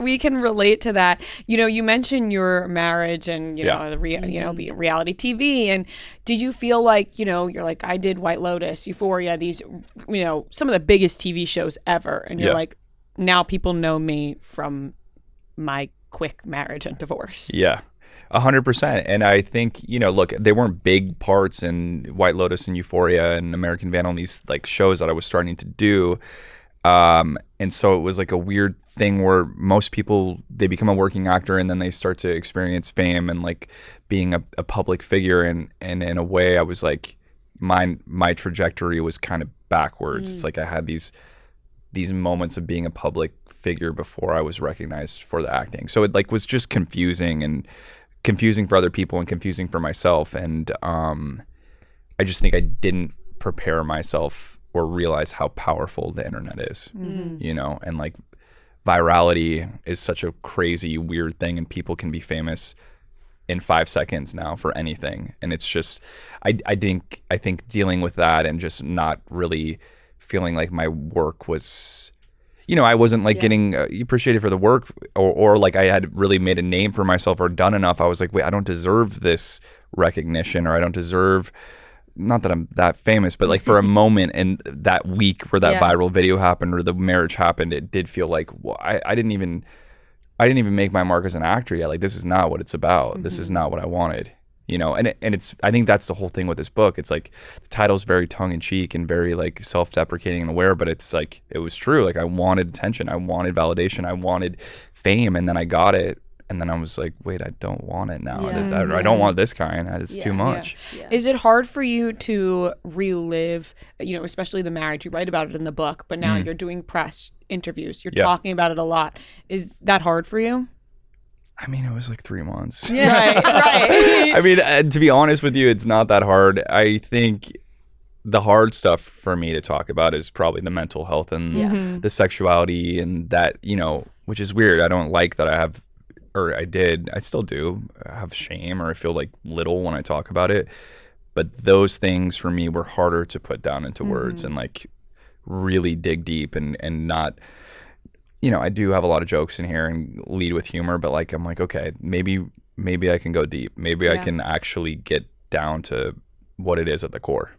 We can relate to that. You know, you mentioned your marriage and, you know, being reality TV. And did you feel like, you know, you're like, I did White Lotus, Euphoria, these, you know, some of the biggest TV shows ever. And you're like, now people know me from my quick marriage and divorce. 100%. And I think, you know, look, they weren't big parts in White Lotus and Euphoria and American Vandal and these like shows that I was starting to do. And so it was like a weird thing where most people, they become a working actor and then they start to experience fame and like being a public figure. And in a way I was like, my trajectory was kind of backwards. It's like I had these moments of being a public figure before I was recognized for the acting. So it like was just confusing for other people and confusing for myself. And I just think I didn't prepare myself or realize how powerful the internet is, you know, and like virality is such a crazy, weird thing, and people can be famous in 5 seconds now for anything. And it's just, I think dealing with that and just not really feeling like my work was, you know, I wasn't like getting appreciated for the work or like I had really made a name for myself or done enough. I was like, wait, I don't deserve this recognition, or I don't deserve, not that I'm that famous, but like for a moment in that week where that viral video happened or the marriage happened, it did feel like, well, I didn't even make my mark as an actor yet. Like, this is not what it's about. This is not what I wanted. You know, and it's, I think that's the whole thing with this book. It's like the title's very tongue-in-cheek and very like self-deprecating and aware, but it's like, it was true. Like I wanted attention, I wanted validation, I wanted fame, and then I got it, and then I was like, wait, I don't want it now. I don't want this kind. It's too much. Is it hard for you to relive, you know, especially the marriage? You write about it in the book, but now you're doing press interviews, you're talking about it a lot. Is that hard for you? I mean, it was like 3 months. Right. I mean, to be honest with you, it's not that hard. I think the hard stuff for me to talk about is probably the mental health and the sexuality, and that, you know, which is weird. I don't like that I have, or I still do have shame, or I feel like little when I talk about it. But those things for me were harder to put down into words and like really dig deep and not, you know, I do have a lot of jokes in here and lead with humor, but like, I'm like, okay, maybe I can go deep. Maybe I can actually get down to what it is at the core.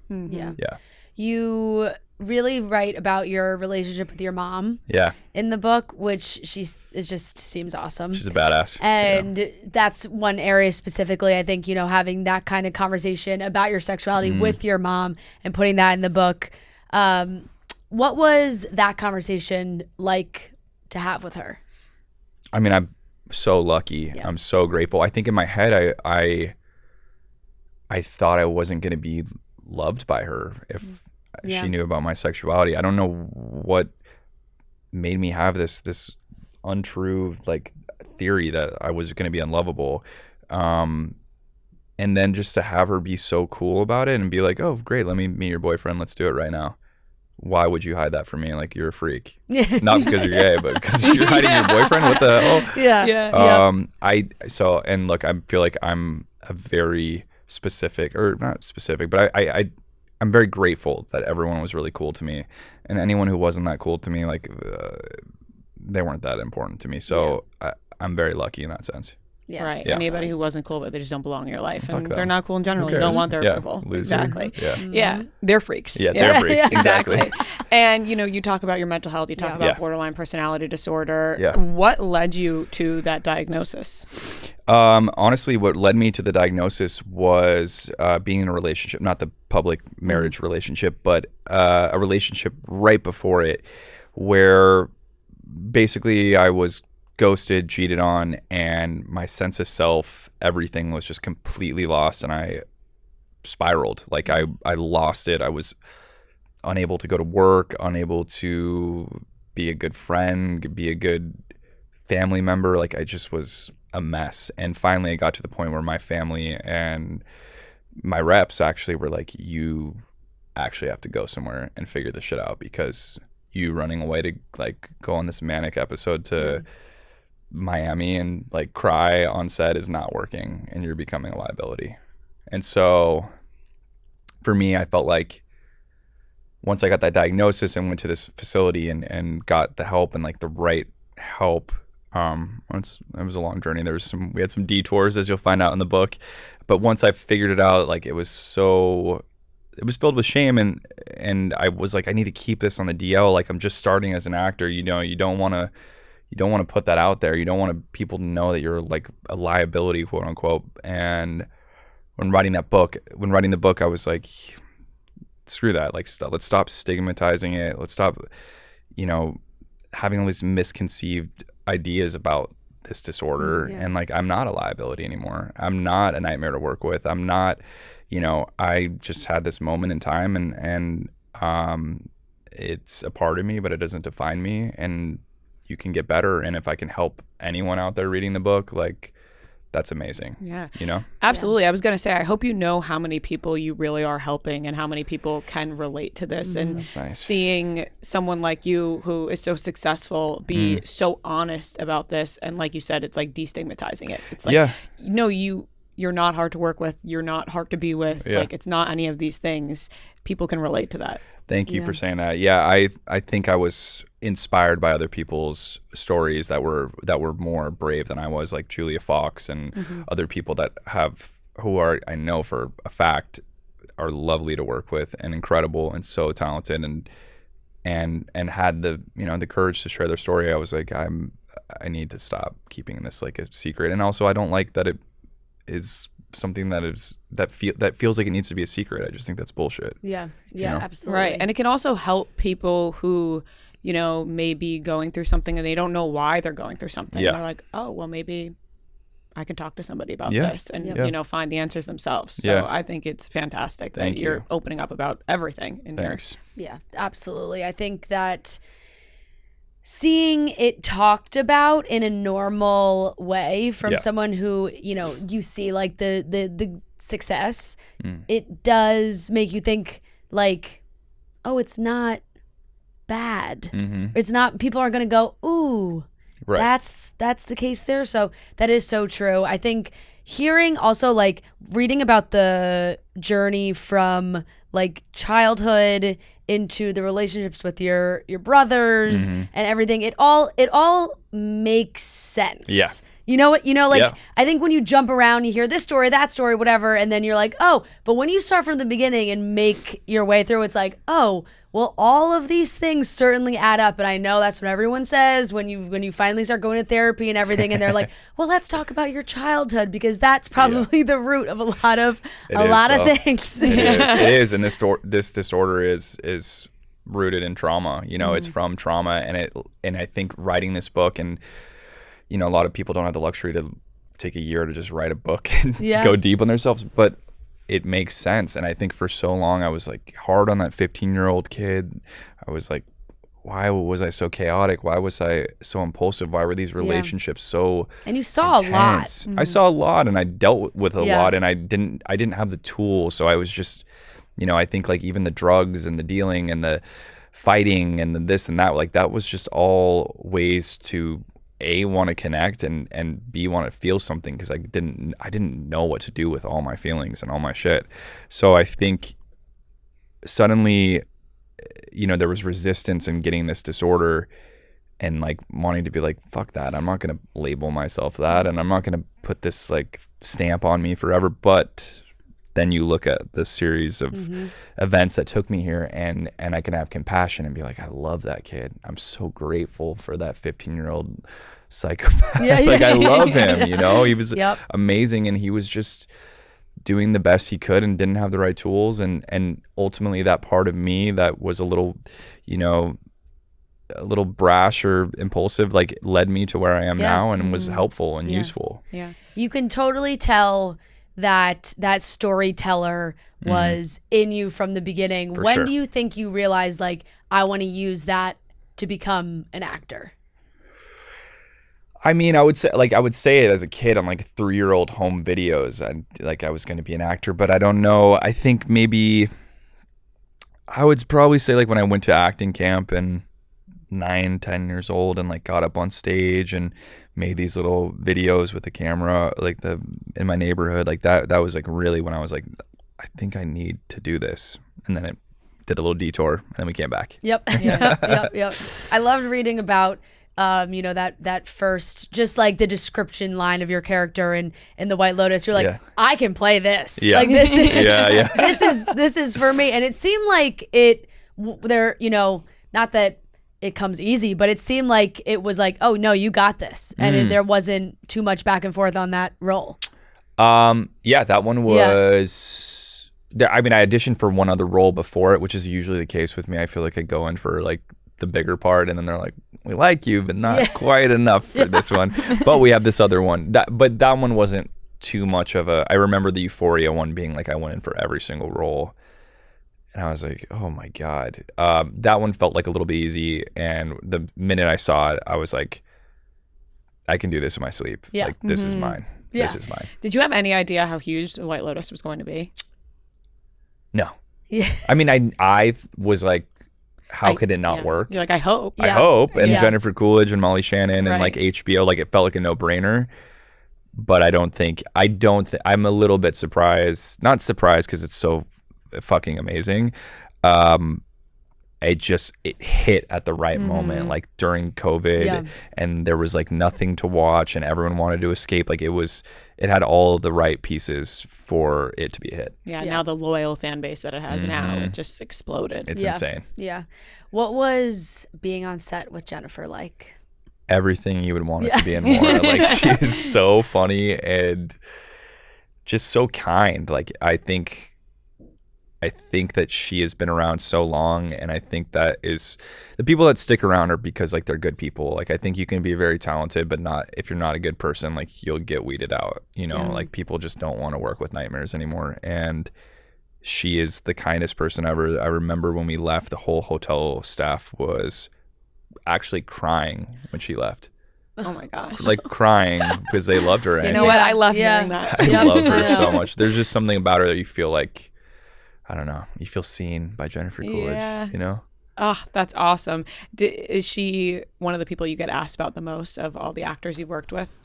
You really write about your relationship with your mom in the book, which it just seems awesome. She's a badass. And that's one area specifically, I think, having that kind of conversation about your sexuality with your mom and putting that in the book. What was that conversation like to have with her? I mean, I'm so lucky. Yeah. I'm so grateful. I think in my head, I thought I wasn't going to be loved by her if she knew about my sexuality. I don't know what made me have this untrue theory that I was going to be unlovable. And then just to have her be so cool about it and be like, oh, great, let me meet your boyfriend. Let's do it right now. Why would you hide that from me? Like, you're a freak. Not because you're gay, but because you're hiding your boyfriend. What the hell? And look, I feel like I'm a very specific, or not specific, but I'm very grateful that everyone was really cool to me, and anyone who wasn't that cool to me, they weren't that important to me. So I'm very lucky in that sense. Yeah. Right. Yeah. Anybody who wasn't cool, but they just don't belong in your life, and they're not cool in general. You don't want their approval. Loser. Exactly. Yeah. Yeah. They're freaks. Yeah, they're freaks. Exactly. And you talk about your mental health. You talk about borderline personality disorder. Yeah. What led you to that diagnosis? Honestly, what led me to the diagnosis was being in a relationship, not the public marriage relationship, but a relationship right before it, where basically I was ghosted, cheated on, and my sense of self, everything was just completely lost, and I spiraled. I lost it. I was unable to go to work, unable to be a good friend, be a good family member. I just was a mess. And finally I got to the point where my family and my reps actually were like, you actually have to go somewhere and figure this shit out, because you running away to go on this manic episode to Miami and cry on set is not working, and you're becoming a liability. And so for me, I felt like once I got that diagnosis and went to this facility and got the help and the right help, it was a long journey. We had some detours, as you'll find out in the book, but once I figured it out, it was filled with shame, and I was like, I need to keep this on the DL. I'm just starting as an actor. You don't want to put that out there. You don't want people to know that you're a liability, quote unquote. And when writing the book, I was like, screw that. Let's stop stigmatizing it. Let's stop, having all these misconceived ideas about this disorder. And I'm not a liability anymore. I'm not a nightmare to work with. I'm not, I just had this moment in time, and it's a part of me, but it doesn't define me. And you can get better. And if I can help anyone out there reading the book, that's amazing. Yeah. Yeah. Absolutely. I was going to say, I hope you know how many people you really are helping and how many people can relate to this. And that's nice. Seeing someone like you who is so successful be so honest about this. And like you said, it's destigmatizing it. It's you're not hard to work with. You're not hard to be with. Yeah. It's not any of these things. People can relate to that. Thank you for saying that. Yeah, I think I was inspired by other people's stories that were more brave than I was, like Julia Fox and other people who are, I know for a fact, are lovely to work with and incredible and so talented and had the courage to share their story. I was like, I need to stop keeping this a secret. And also I don't like that it is something that feels like it needs to be a secret. I just think that's bullshit. Yeah, absolutely. Right. And it can also help people who, may be going through something and they don't know why they're going through something. Yeah. They're like, oh, well, maybe I can talk to somebody about this and, find the answers themselves. So I think it's fantastic that you're opening up about everything in here. Yeah, absolutely. I think that seeing it talked about in a normal way from someone who, you see the success, it does make you think oh, it's not bad. It's not, people are going to go, ooh, that's the case there. So that is so true. I think hearing also reading about the journey from childhood into the relationships with your brothers and everything, it all makes sense. You know what? I think when you jump around, you hear this story, that story, whatever, and then you're like, oh, but when you start from the beginning and make your way through, it's like, oh, well, all of these things certainly add up. And I know that's what everyone says when you finally start going to therapy and everything, and they're like, well, let's talk about your childhood, because that's probably the root of a lot of things. It is, and this disorder is rooted in trauma. It's from trauma, and I think writing this book, and a lot of people don't have the luxury to take a year to just write a book and go deep on themselves, but it makes sense. And I think for so long I was like hard on that 15-year-old kid. I was like, why was I so chaotic? Why was I so impulsive? Why were these relationships so And you saw intense? a lot. I saw a lot, and I dealt with a lot, and I didn't have the tools. So I was just, I think like even the drugs and the dealing and the fighting and the this and that, like that was just all ways to A, want to connect, and B, want to feel something, because I didn't know what to do with all my feelings and all my shit. So I think suddenly, there was resistance in getting this disorder, and like wanting to be like, fuck that, I'm not going to label myself that, and I'm not going to put this like stamp on me forever. But then you look at the series of events that took me here, and I can have compassion and be like, I love that kid. I'm so grateful for that 15-year-old psychopath. I love him, he was amazing, and he was just doing the best he could and didn't have the right tools, and ultimately that part of me that was a little brash or impulsive, like led me to where I am now, and was helpful and useful. You can totally tell that storyteller was in you from the beginning. When do you think you realized, like, I want to use that to become an actor? I mean, I would say it as a kid on like 3-year-old home videos. I was going to be an actor, but I don't know. I think maybe I would probably say like when I went to acting camp and 9-10 years old, and like got up on stage and made these little videos with the camera, like in my neighborhood, like that was like really when I was like, I think I need to do this. And then it did a little detour, and then we came back. Yep. I loved reading about that first, just like the description line of your character in the White Lotus. You're like, I can play this. Like this is this is for me. And it seemed like not that it comes easy, but it seemed like it was like, oh no, you got this, and there wasn't too much back and forth on that role. That one was. I mean, I auditioned for one other role before it, which is usually the case with me. I feel like I go in for like the bigger part, and then they're like, we like you, but not quite enough for this one. But we have this other one. But that one wasn't too much of a. I remember the Euphoria one being like I went in for every single role. And I was like, oh my God. That one felt like a little bit easy. And the minute I saw it, I was like, I can do this in my sleep. Yeah. Like, this is mine. Yeah. This is mine. Did you have any idea how huge the White Lotus was going to be? No. Yeah. I mean, I was like, how could it not work? You're like, I hope. I hope. And Jennifer Coolidge and Molly Shannon and like HBO, like it felt like a no-brainer. But I'm a little bit surprised. Not surprised because it's so fucking amazing. It hit at the right moment, like during COVID, and there was like nothing to watch, and everyone wanted to escape. Like it had all the right pieces for it to be a hit. Now the loyal fan base that it has now, it just exploded. It's insane. What was being on set with Jennifer like? Everything you would want it to be and more. Like, she is so funny and just so kind. Like, I think that she has been around so long, and I think that is the people that stick around are because like they're good people. Like, I think you can be very talented, but if you're not a good person, like you'll get weeded out, like people just don't want to work with nightmares anymore. And she is the kindest person ever. I remember when we left, the whole hotel staff was actually crying when she left. Oh my gosh. Like crying because they loved her. You know what? I love hearing that. I love her so much. There's just something about her that you feel like, I don't know, you feel seen by Jennifer Coolidge, Oh, that's awesome. Is she one of the people you get asked about the most of all the actors you've worked with?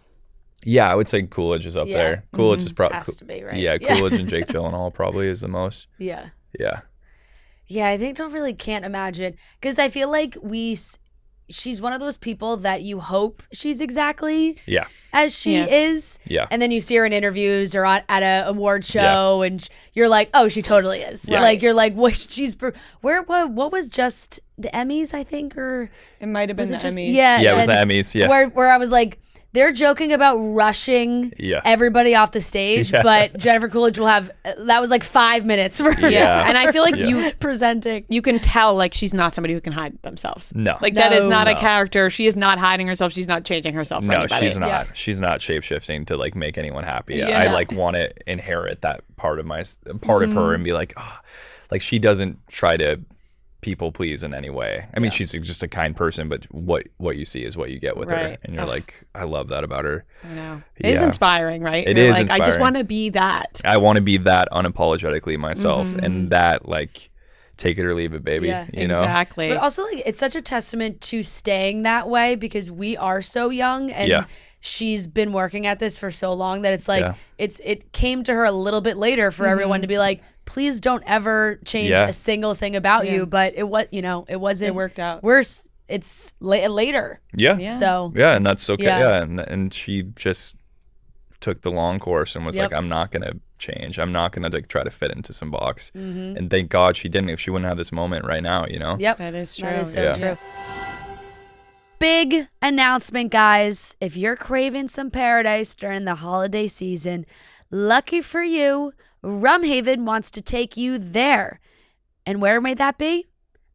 Yeah, I would say Coolidge is up there. Coolidge is probably has to be, right? Yeah, Coolidge and Jake Gyllenhaal probably is the most. Yeah, I think can't imagine, because I feel like she's one of those people that you hope she's exactly Yeah. as she is. Yeah. And then you see her in interviews or at an award show and you're like, oh, she totally is. Yeah. Like, you're like, what what was just the Emmys, I think, or It might have been the Emmys. Yeah. Yeah, it was the Emmys. Yeah. Where I was like, they're joking about rushing everybody off the stage, but Jennifer Coolidge will have, that was like 5 minutes for her. Yeah. And I feel like you presenting. You can tell like she's not somebody who can hide themselves. No. Like that is not a No. character. She is not hiding herself. She's not changing herself for No, anybody. she's not. She's not shape-shifting to like make anyone happy. Yeah. I like want to inherit that part of of her and be like, oh, like she doesn't try to people please in any way. I mean, she's just a kind person, but what you see is what you get with her, and you're like, I love that about her. I know. It is inspiring, right? It You're is like, inspiring. I just want to be that. I want to be that unapologetically myself, and that like take it or leave it, baby. You know? Exactly. But also, like, it's such a testament to staying that way because we are so young and she's been working at this for so long that it's like it came to her a little bit later for everyone to be like, please don't ever change a single thing about you. But it was, it wasn't. It worked out. It's later. Yeah. So and that's okay. Yeah, and she just took the long course and was like, I'm not gonna change. I'm not gonna like try to fit into some box. And thank God she didn't. If she wouldn't have this moment right now, Yep, that is true. That is so true. Big announcement, guys. If you're craving some paradise during the holiday season, lucky for you, Rumhaven wants to take you there. And where may that be?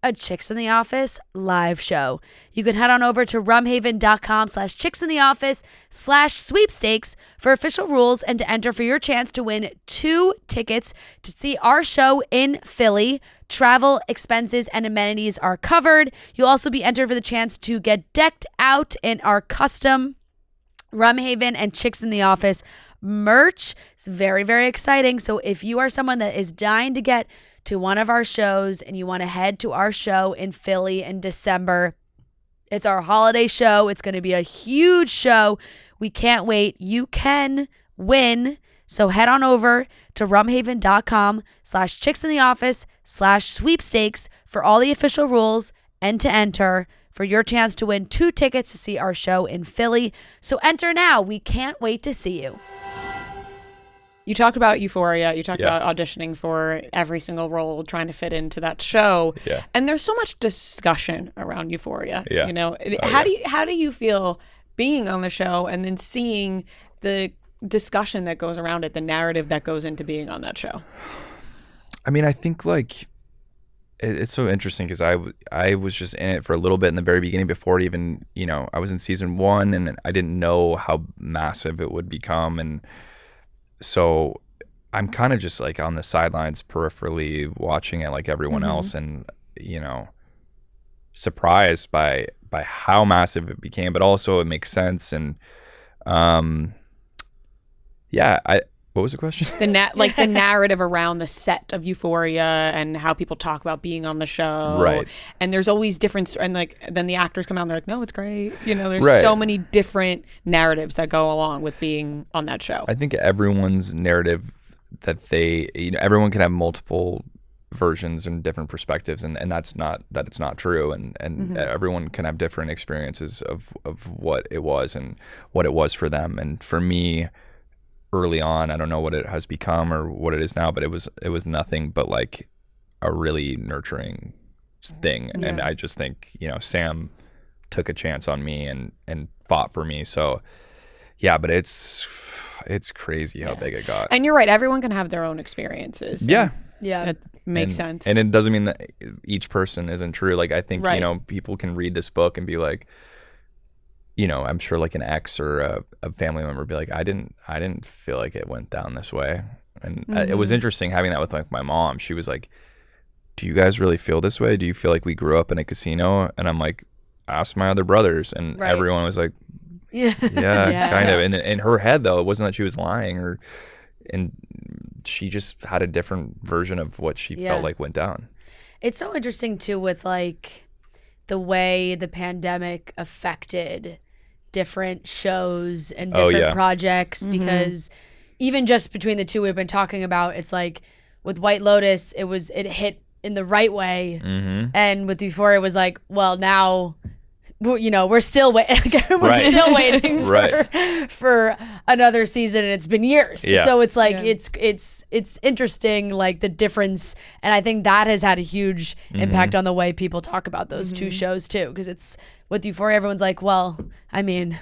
A Chicks in the Office live show. You can head on over to rumhaven.com/chicksintheoffice/sweepstakes for official rules and to enter for your chance to win 2 tickets to see our show in Philly. Travel, expenses, and amenities are covered. You'll also be entered for the chance to get decked out in our custom Rumhaven and Chicks in the Office merch. It's very, very exciting. So if you are someone that is dying to get to one of our shows and you want to head to our show in Philly in December, it's our holiday show. It's going to be a huge show. We can't wait. You can win. So head on over to rumhaven.com/chicksintheoffice/sweepstakes for all the official rules and to enter for your chance to win 2 tickets to see our show in Philly. So enter now. We can't wait to see you. You talked about Euphoria. You talked about auditioning for every single role, trying to fit into that show. Yeah. And there's so much discussion around Euphoria. Yeah. How do you feel being on the show and then seeing the discussion that goes around it, the narrative that goes into being on that show? I mean, I think like it's so interesting because I was just in it for a little bit in the very beginning before it even, I was in season 1 and I didn't know how massive it would become. And so I'm kind of just like on the sidelines peripherally watching it like everyone else and, surprised by how massive it became, but also it makes sense. And what was the question? The narrative around the set of Euphoria and how people talk about being on the show. Right. And there's always different, and like then the actors come out and they're like, no, it's great. There's so many different narratives that go along with being on that show. I think everyone's narrative that everyone can have multiple versions and different perspectives, and that's not that it's not true, and everyone can have different experiences of what it was and what it was for them. And for me, early on, I don't know what it has become or what it is now, but it was nothing but like a really nurturing thing. Yeah. And I just think, Sam took a chance on me and fought for me. So yeah, but it's crazy how big it got. And you're right, everyone can have their own experiences. Yeah. Yeah. That makes sense. And it doesn't mean that each person isn't true. Like I think, people can read this book and be like, I'm sure like an ex or a family member would be like, I didn't feel like it went down this way. And it was interesting having that with like my mom. She was like, do you guys really feel this way? Do you feel like we grew up in a casino? And I'm like, ask my other brothers. And everyone was like, yeah, kind of. And in her head though, it wasn't that she was lying and she just had a different version of what she felt like went down. It's so interesting too with like the way the pandemic affected different shows and different projects, because even just between the two we've been talking about, it's like with White Lotus, it hit in the right way, and with Euphoria it was like, well, now we're still waiting. We're still waiting for another season, and it's been years. Yeah. So it's like it's interesting, like the difference, and I think that has had a huge impact on the way people talk about those two shows too. Because it's with Euphoria, everyone's like, well, I mean,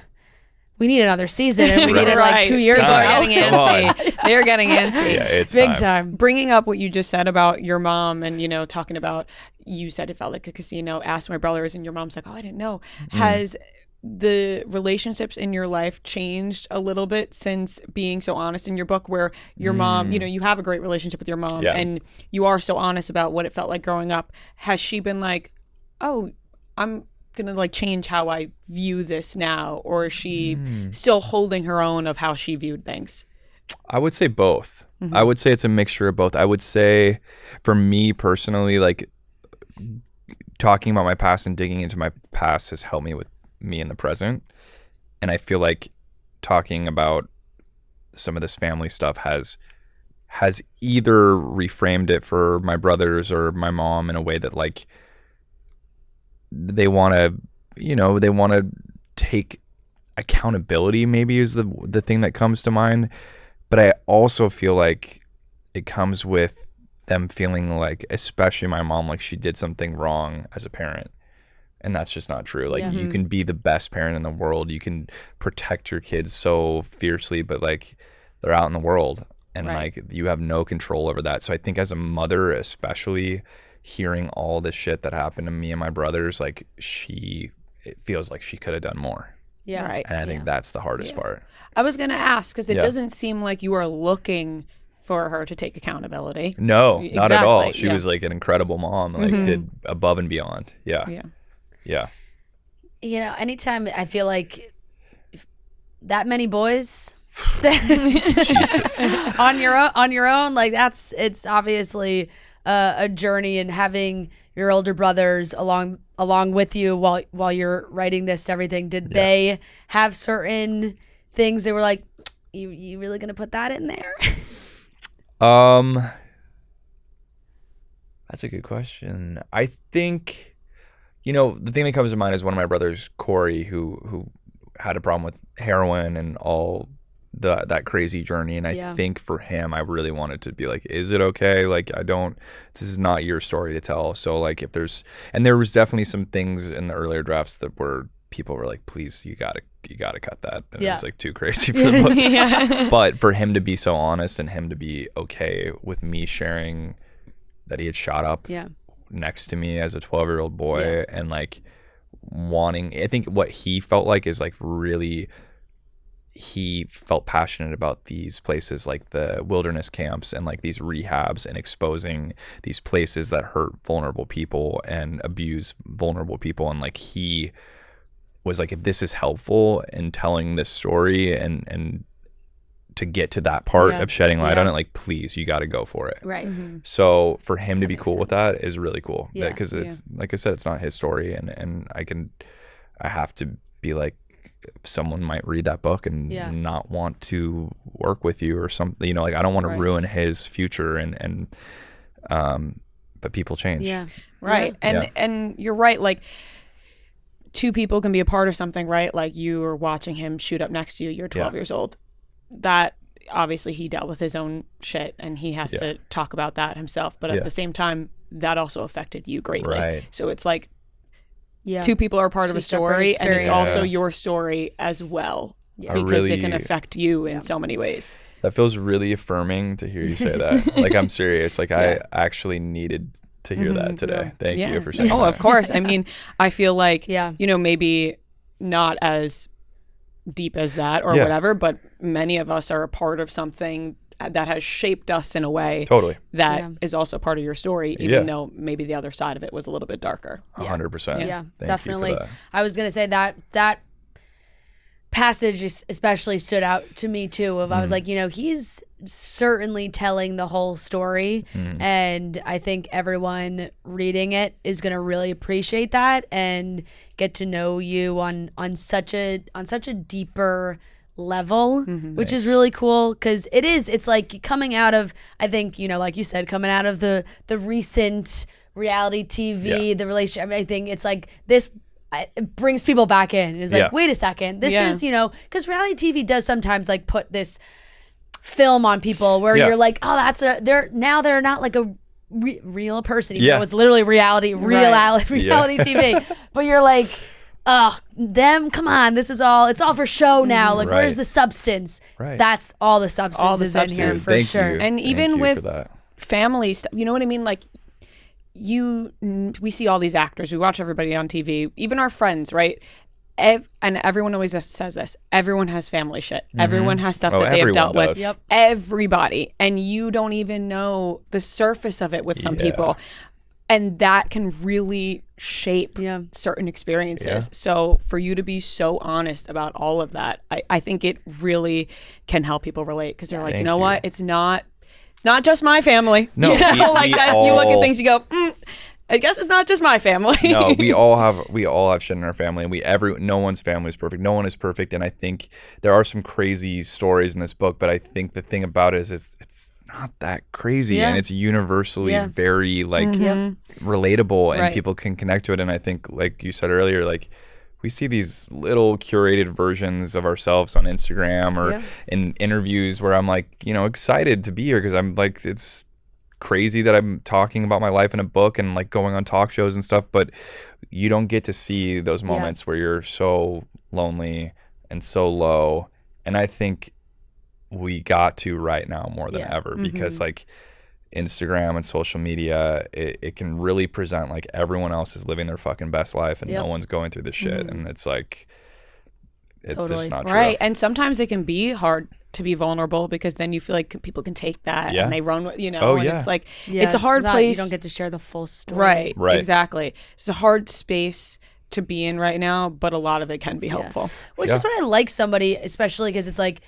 we need another season, and we needed like 2 years ago. They're getting antsy. Yeah, it's big time. Bringing up what you just said about your mom, and talking about, you said it felt like a casino. Asked my brothers, and your mom's like, oh, I didn't know. Has the relationships in your life changed a little bit since being so honest in your book, where your mom, you have a great relationship with your mom, and you are so honest about what it felt like growing up? Has she been like, oh, I'm gonna like change how I view this now, or is she still holding her own of how she viewed things? I would say both. I would say it's a mixture of both. I would say for me personally, like talking about my past and digging into my past has helped me with me in the present. And I feel like talking about some of this family stuff has either reframed it for my brothers or my mom in a way that like they want to take accountability, maybe is the thing that comes to mind. But I also feel like it comes with them feeling like, especially my mom, like she did something wrong as a parent. And that's just not true. Like you can be the best parent in the world. You can protect your kids so fiercely, but like they're out in the world and like you have no control over that. So I think as a mother, especially hearing all this shit that happened to me and my brothers, like it feels like she could have done more. Yeah. Right. And I think that's the hardest part. I was going to ask, because it doesn't seem like you are looking for her to take accountability. No, not at all. She yeah. was like an incredible mom, like did above and beyond. Yeah. Anytime I feel like that many boys Jesus. on your own, like it's obviously a journey, and having your older brothers along with you while you're writing this and everything, did they have certain things they were like, you really gonna put that in there? That's a good question. I think, the thing that comes to mind is one of my brothers, Corey, who had a problem with heroin and all that crazy journey. And I think for him, I really wanted to be like, is it okay? Like, this is not your story to tell. So like there was definitely some things in the earlier drafts that were, people were like, please, you gotta cut that. And it was like too crazy for the book. But for him to be so honest and him to be okay with me sharing that he had shot up next to me as a 12-year-old boy and like wanting, I think what he felt like is like really, he felt passionate about these places like the wilderness camps and like these rehabs and exposing these places that hurt vulnerable people and abuse vulnerable people. And like he was like, if this is helpful in telling this story and to get to that part of shedding light on it, like, please, you got to go for it. Right. So for him to be cool with that is really cool. Yeah. Because it's, like I said, it's not his story. And I have to be like, someone might read that book and not want to work with you or something, like I don't want to ruin his future and but people change. Yeah. Right. And you're right, like two people can be a part of something, right? Like you are watching him shoot up next to you, you're 12 years old. That obviously he dealt with his own shit and he has to talk about that himself, but at the same time that also affected you greatly. Right. So it's like two people are part of a story, and it's also your story as well, because it can affect you in so many ways. That feels really affirming to hear you say that. Like, I'm serious. Like, I actually needed to hear that today. Thank you for saying that. Oh, of course. I mean, I feel like, maybe not as deep as that or whatever, but many of us are a part of something that has shaped us in a way that is also part of your story, even though maybe the other side of it was a little bit darker. 100%. Yeah, definitely. I was going to say that passage especially stood out to me too, I was like, he's certainly telling the whole story, and I think everyone reading it is going to really appreciate that and get to know you on such a deeper level, which is really cool, because it's like coming out of, I think, like you said, coming out of the recent reality TV, the relationship, I think it's like this it brings people back in. It's like, Yeah. wait a second, this is, you know, because reality TV does sometimes like put this film on people where you're like, oh, they're not like a real person, even though it's literally reality TV. But you're like, oh, them, come on, it's all for show now. Like, where's the substance? Right. That's all the substance is in here for Thank sure. you. And Thank even you with for that. family stuff, you know what I mean? Like, we see all these actors, we watch everybody on TV, even our friends, right? And everyone always says this, everyone has family shit. Everyone has stuff that they have dealt with. Yep. Everybody. And you don't even know the surface of it with some people. And that can really shape certain experiences. Yeah. So for you to be so honest about all of that, I think it really can help people relate, because they're like, you know what? It's not just my family. No, you know, like that's you look at things, you go, I guess it's not just my family. No, we all have shit in our family, and no one's family is perfect. No one is perfect, and I think there are some crazy stories in this book, but I think the thing about it is it's not that crazy, and it's universally very like relatable, and people can connect to it. And I think, like you said earlier, like we see these little curated versions of ourselves on Instagram or in interviews where I'm like, you know, excited to be here because I'm like, it's crazy that I'm talking about my life in a book and like going on talk shows and stuff, but you don't get to see those moments where you're so lonely and so low. And I think we got to right now more than ever, because like Instagram and social media, it can really present like everyone else is living their fucking best life and no one's going through this shit. And it's like, it's just not true. Right. And sometimes it can be hard to be vulnerable, because then you feel like people can take that and they run with, you know, and it's like, it's a hard place. You don't get to share the full story. Right. Exactly. It's a hard space to be in right now, but a lot of it can be helpful. Which is what I like somebody, especially because it's like,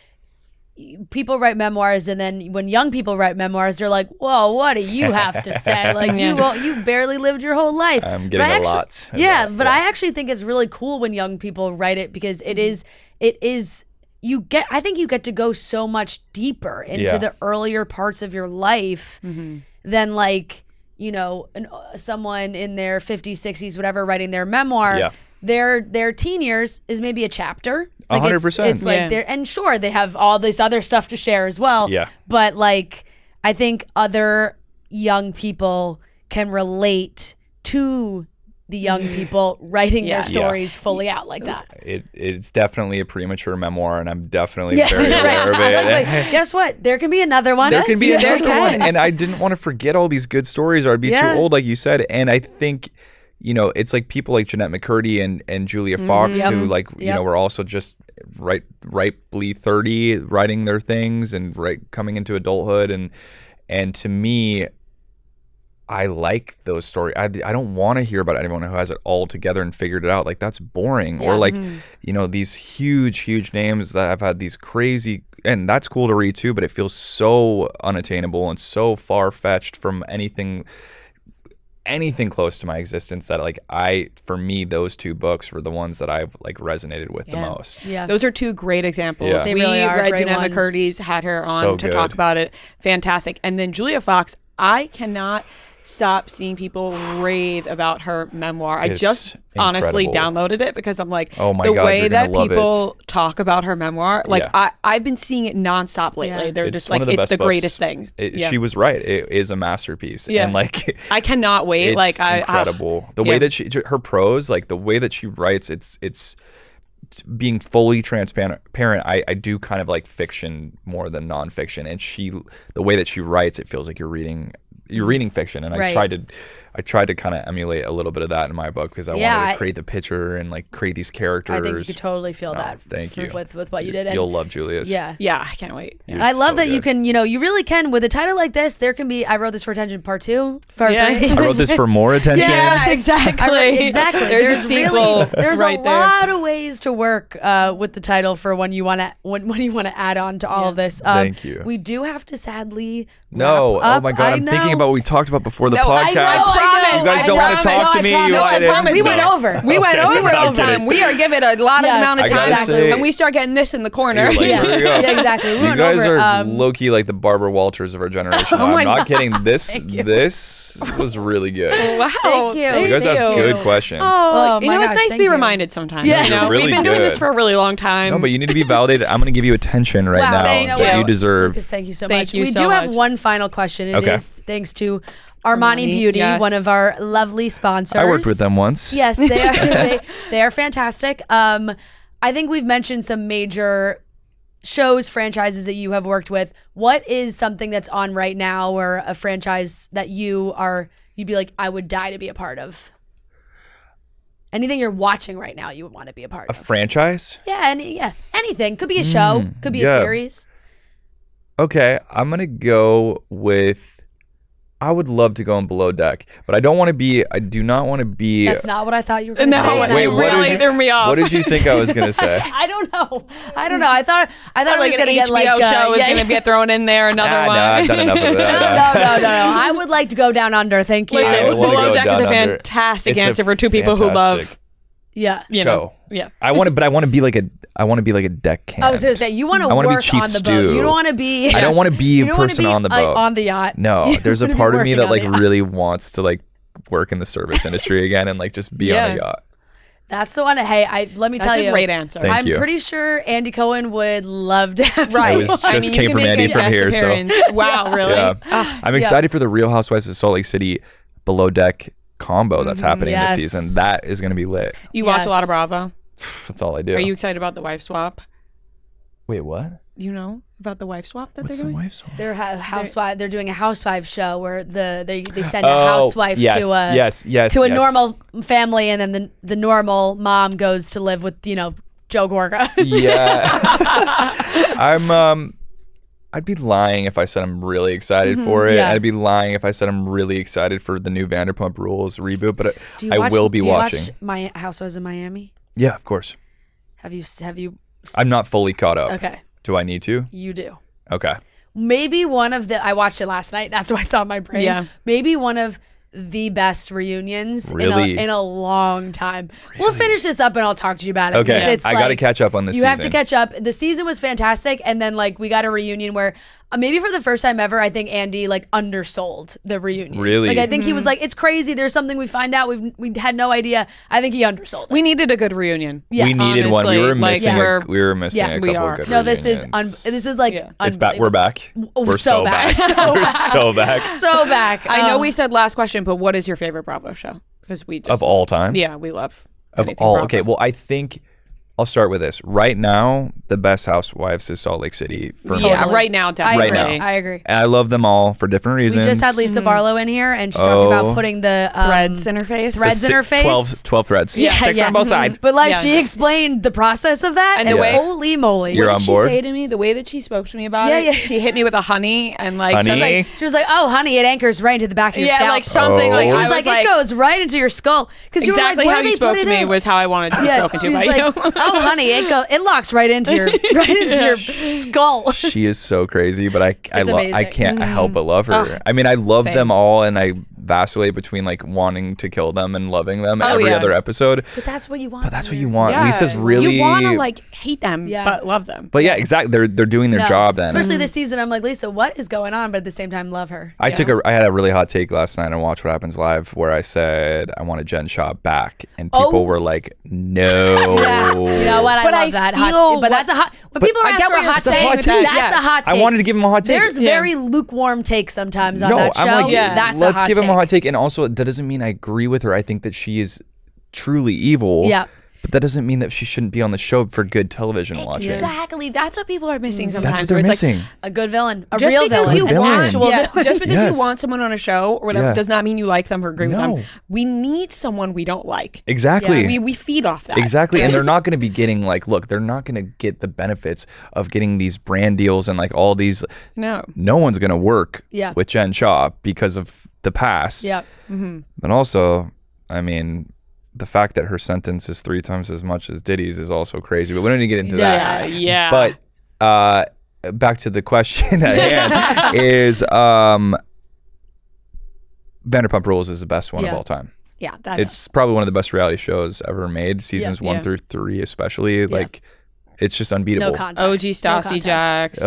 people write memoirs, and then when young people write memoirs, they're like, whoa, what do you have to say? Like, you barely lived your whole life. I'm getting a lot. But I actually think it's really cool when young people write it, because it is I think you get to go so much deeper into the earlier parts of your life than like, you know, someone in their 50s, 60s, whatever, writing their memoir. Their teen years is maybe a chapter. Like 100%. It's like they're, and sure, they have all this other stuff to share as well. Yeah. But like, I think other young people can relate to the young people writing their stories fully out like that. It's definitely a premature memoir, and I'm definitely very aware of it. Like, guess what? There can be another one. There can be another one. And I didn't want to forget all these good stories, or I'd be too old, like you said. And I think, you know, it's like people like Jeanette McCurdy and Julia Fox, who like, you know, were also just ripely 30, writing their things and coming into adulthood. And to me, I like those stories. I don't want to hear about anyone who has it all together and figured it out. Like, that's boring. Or like, you know, these huge names that have had these crazy, and that's cool to read too, but it feels so unattainable and so far-fetched from anything close to my existence, that like for me, those two books were the ones that I've like resonated with the most. Yeah, those are two great examples. Yeah. They We really are read great Jeanette ones. McCurdy's, had her on So to good. talk about it. Fantastic. And then Julia Fox, I cannot stop seeing people rave about her memoir. I It's just honestly incredible. downloaded it because I'm like, Oh my the God, way you're that gonna love people talk about her memoir, like Yeah. I've been seeing it nonstop lately. Yeah. They're It's just one like, of the it's best the books. greatest thing. She was right. It is a masterpiece. Yeah. And like, I cannot wait. it's Like incredible. The way that her prose, like the way that she writes, it's being fully transparent. I do kind of like fiction more than nonfiction, and the way that she writes, it feels like you're reading fiction. And I tried to kind of emulate a little bit of that in my book, because I wanted to create the picture and like create these characters. I think you could totally feel that. Thank you. With what you did. You'll love Julia's. Yeah. Yeah, I can't wait. Yeah. I love so that you good. can, you know, you really can, with a title like this, there can be, I wrote this for attention, part 2, part 3. I wrote this for more attention. Yeah, exactly. Exactly. There's a sequel. There's right a there. lot of ways to work with the title for when you want to when you want to add on to all of this. Thank you. We do have to sadly No, wrap up. oh my God, I'm thinking about what we talked about before the No, I podcast. know, I know. You guys don't want to talk to me. We went over. We went over I'm all the time. kidding. We are given a lot of amount of I gotta time, say- and we start getting this in the corner. You're like, Yeah. hurry up. Yeah, exactly. We You went guys over. are low-key like the Barbara Walters of our generation. Oh my I'm not God. kidding. This was really good. Wow. Thank you. You guys asked good questions. Oh, Oh you my know, it's gosh, nice to thank be you. reminded sometimes. Yeah. You know, You're really we've been doing this good. for a really long time. No, but you need to be validated. I'm going to give you attention right Wow, now. thank It's you. what you deserve. Lucas, thank you so Thank much. you We so do have much. one final question. It Okay. is thanks to Armani Armani, Beauty, yes. one of our lovely sponsors. I worked with them once. Yes, they are. they are fantastic. I think we've mentioned some major shows, franchises that you have worked with. What is something that's on right now, or a franchise that you'd be like, I would die to be a part of? Anything you're watching right now, you would want to be a part A of? franchise? Yeah, anything. Could be a show. Could be a yeah. series. Okay, I'm going to go with... I would love to go on Below Deck, but I do not want to be... That's not what I thought you were going to No, say. wait, and I really threw me off. What did you think I was going to say? I don't know. I thought it was like an going to HBO get like show is yeah, going to get thrown in there. Another one. No, I've done enough of that. No. I would like to go down under. Thank you. Listen, I wanna Below go Deck is down a under. fantastic It's a answer for two people who love, fantastic Yeah. you show. know, yeah. I want to be like a deck hand. I was gonna say you want to I wanna be work Chief on the boat. Stew. You don't want to be. I don't want to be You a don't wanna person be, on the boat. on the yacht. No, You there's a wanna be part of me working that on like the yacht. really wants to like work in the service industry again and like just be on Yeah. a yacht. That's the one. Hey, let me tell That's you. a great answer. Thank I'm you. pretty sure Andy Cohen would love to have Right. I was just you came can from make Andy a from guest here, so appearance. Wow, really? Yeah. I'm excited for the Real Housewives of Salt Lake City Below Deck combo that's happening Yes. this season. That is going to be lit. You watch a lot Yes. of Bravo. That's all I do. Are you excited about the wife swap? Wait, what? You know about the wife swap that What's they're the doing? wife's song? They're housewife. They're doing a housewife show where they send a Oh, housewife yes, to a yes, to a yes. normal family, and then the normal mom goes to live with Joe Gorga. Yeah. I'd be lying if I said I'm really excited for it. Yeah. I'd be lying if I said I'm really excited for the new Vanderpump Rules reboot, but I will be watching. Watch My Housewives of Miami? Yeah, of course. Have you? I'm not fully caught up. Okay, Do I need to? you do. Okay. Maybe one of the. I watched it last night. That's why it's on my brain. Yeah. Maybe one of the best reunions Really? in a long time. We'll finish this up and I'll talk to you about it. Okay. 'cause it's I got to like- catch up on this You season. have to catch up. The season was fantastic, and then like we got a reunion where maybe for the first time ever, I think Andy like undersold the reunion. Really? Like I think he was like, "It's crazy. There's something we find out we had no idea." I think he undersold it. We needed a good reunion. Yeah. We needed one. We honestly, were like, missing. we're- We were missing Yeah, a we couple are. of good No, this is reunions. this is like Yeah. It's back. We're back. Oh, We're so back. back. So We're back. so back. so back. I know we said last question, but what is your favorite Bravo show? Because we just Of all time? Yeah, we love Of anything all. Bravo. Okay. Well, I think I'll start with this. Right now, the best housewives is Salt Lake City for me. Yeah, Totally. right now, I definitely. agree. Right now. I agree. And I love them all for different We reasons. just had Lisa Barlow in here, and she talked Oh. about putting the Threads in her face. threads in her face. 12 threads. Yeah, Six yeah. on both sides. But like Yeah. she explained the process of that, And and the way- holy moly, You're What on did board? she say to me? The way that she spoke to me about Yeah, it, yeah. she hit me with a honey and like, Honey? she was like, "Oh, honey, it anchors right into the back of your yeah, scalp." like something like Oh. she was like, "It goes right into your skull." Because exactly you were like, how "Where you do they spoke put to it me in?" was how I wanted to be Yeah, spoken to she's by like, you. "Oh, honey, it locks right into your your skull." She is so crazy, but I amazing. can't help but love her. Oh, I mean, I love same. them all, and I vacillate between like wanting to kill them and loving them Oh, every yeah. other episode. But that's what you want. But that's what you want. Yeah. Lisa's really. You want to like hate them, Yeah. but love them. But yeah, exactly. They're doing their No. job then. Especially this season, I'm like, Lisa, what is going on? But at the same time, love her. I had a really hot take last night on Watch What Happens Live where I said I want a Jen Shaw back, and people Oh. were like, "No." Yeah. You know what? I But love I that feel hot. But that's a hot. When people are I asked get for a what you're hot saying take, with that, that's yes. a hot take. I wanted to give him a hot take. There's very lukewarm takes sometimes on that show. I'm like, Yeah. That's let's a hot give him take. a hot take, and also that doesn't mean I agree with her. I think that she is truly evil. Yeah. But that doesn't mean that she shouldn't be on the show for good television watching. Exactly. That's what people are missing That's sometimes. what they're where it's missing. A good villain, a Just real because villain, you an want- actual Yeah, villain. just because Yes. you want someone on a show or whatever Yeah. does not mean you like them or agree with No. them. We need someone we don't like. Exactly. Yeah. We feed off that. Exactly. And they're not going to be getting like, look, they're not going to get the benefits of getting these brand deals and like all these. No. No one's going to work Yeah. with Jen Shaw because of the past. Yeah. But also, I mean, the fact that her sentence is 3 times as much as Diddy's is also crazy. But we don't need to get into that. Yeah. But back to the question at hand is Vanderpump Rules is the best one of all time. Yeah, it's probably one of the best reality shows ever made. Seasons 1 through 3, especially. Like, it's just unbeatable. No contest. OG Stassi, Jax.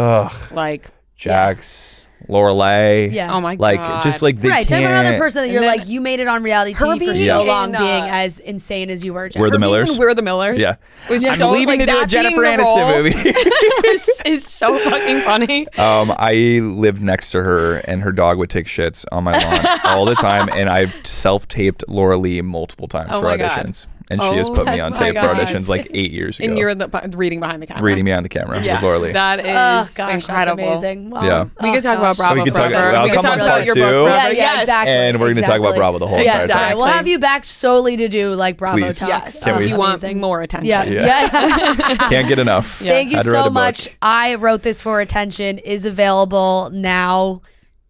Like Jax, Lorelai. Yeah. Oh my god. Like, just like they right. can't. Talk about another person that you're like, you made it on reality TV for so long, in, being as insane as you were. Jax. We're the Millers. We're the Millers. Yeah. Was I'm so, leaving like, to do a that Jennifer being the Aniston role movie. is so fucking funny. I lived next to her, and her dog would take shits on my lawn all the time, and I self-taped Laura Lee multiple times for auditions. God. And she has put me on tape for auditions like 8 years ago. And you're reading behind the camera. Reading behind the camera with Laura Lee. That is incredible. That's amazing. Wow. Yeah. We could talk about Bravo forever. We could talk about your book forever. Yeah, exactly. And we're going to talk about Bravo the whole entire time. We'll have you back solely to do like Bravo Please. talk. Yes. Can't You want more attention. Yeah. Can't get enough. Thank you so much. I wrote this for attention. Is available now.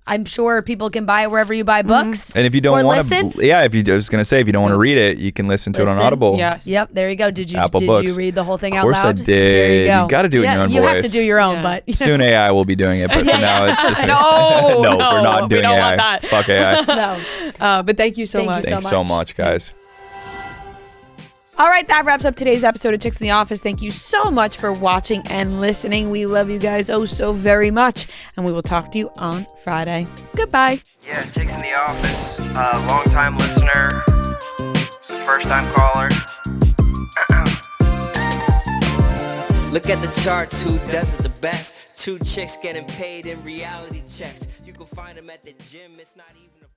I'm sure people can buy it wherever you buy books. And if you don't want to, I was going to say, if you don't want to read it, you can listen to it on Audible. Yes. Yep. There you go. Did you read the whole thing out loud? Of course I did. There you go. You got to do it in your own voice. You have to do your own, but soon AI will be doing it. But for now, it's just no, we're not doing we don't AI. want that. Fuck AI. No. But thank you so much. Thanks so much, guys. All right, that wraps up today's episode of Chicks in the Office. Thank you so much for watching and listening. We love you guys oh so very much, and we will talk to you on Friday. Goodbye. Yeah, Chicks in the Office, long-time listener, first-time caller. Look at the charts, who does it the best? 2 chicks getting paid in reality checks. You can find them at the gym, it's not even a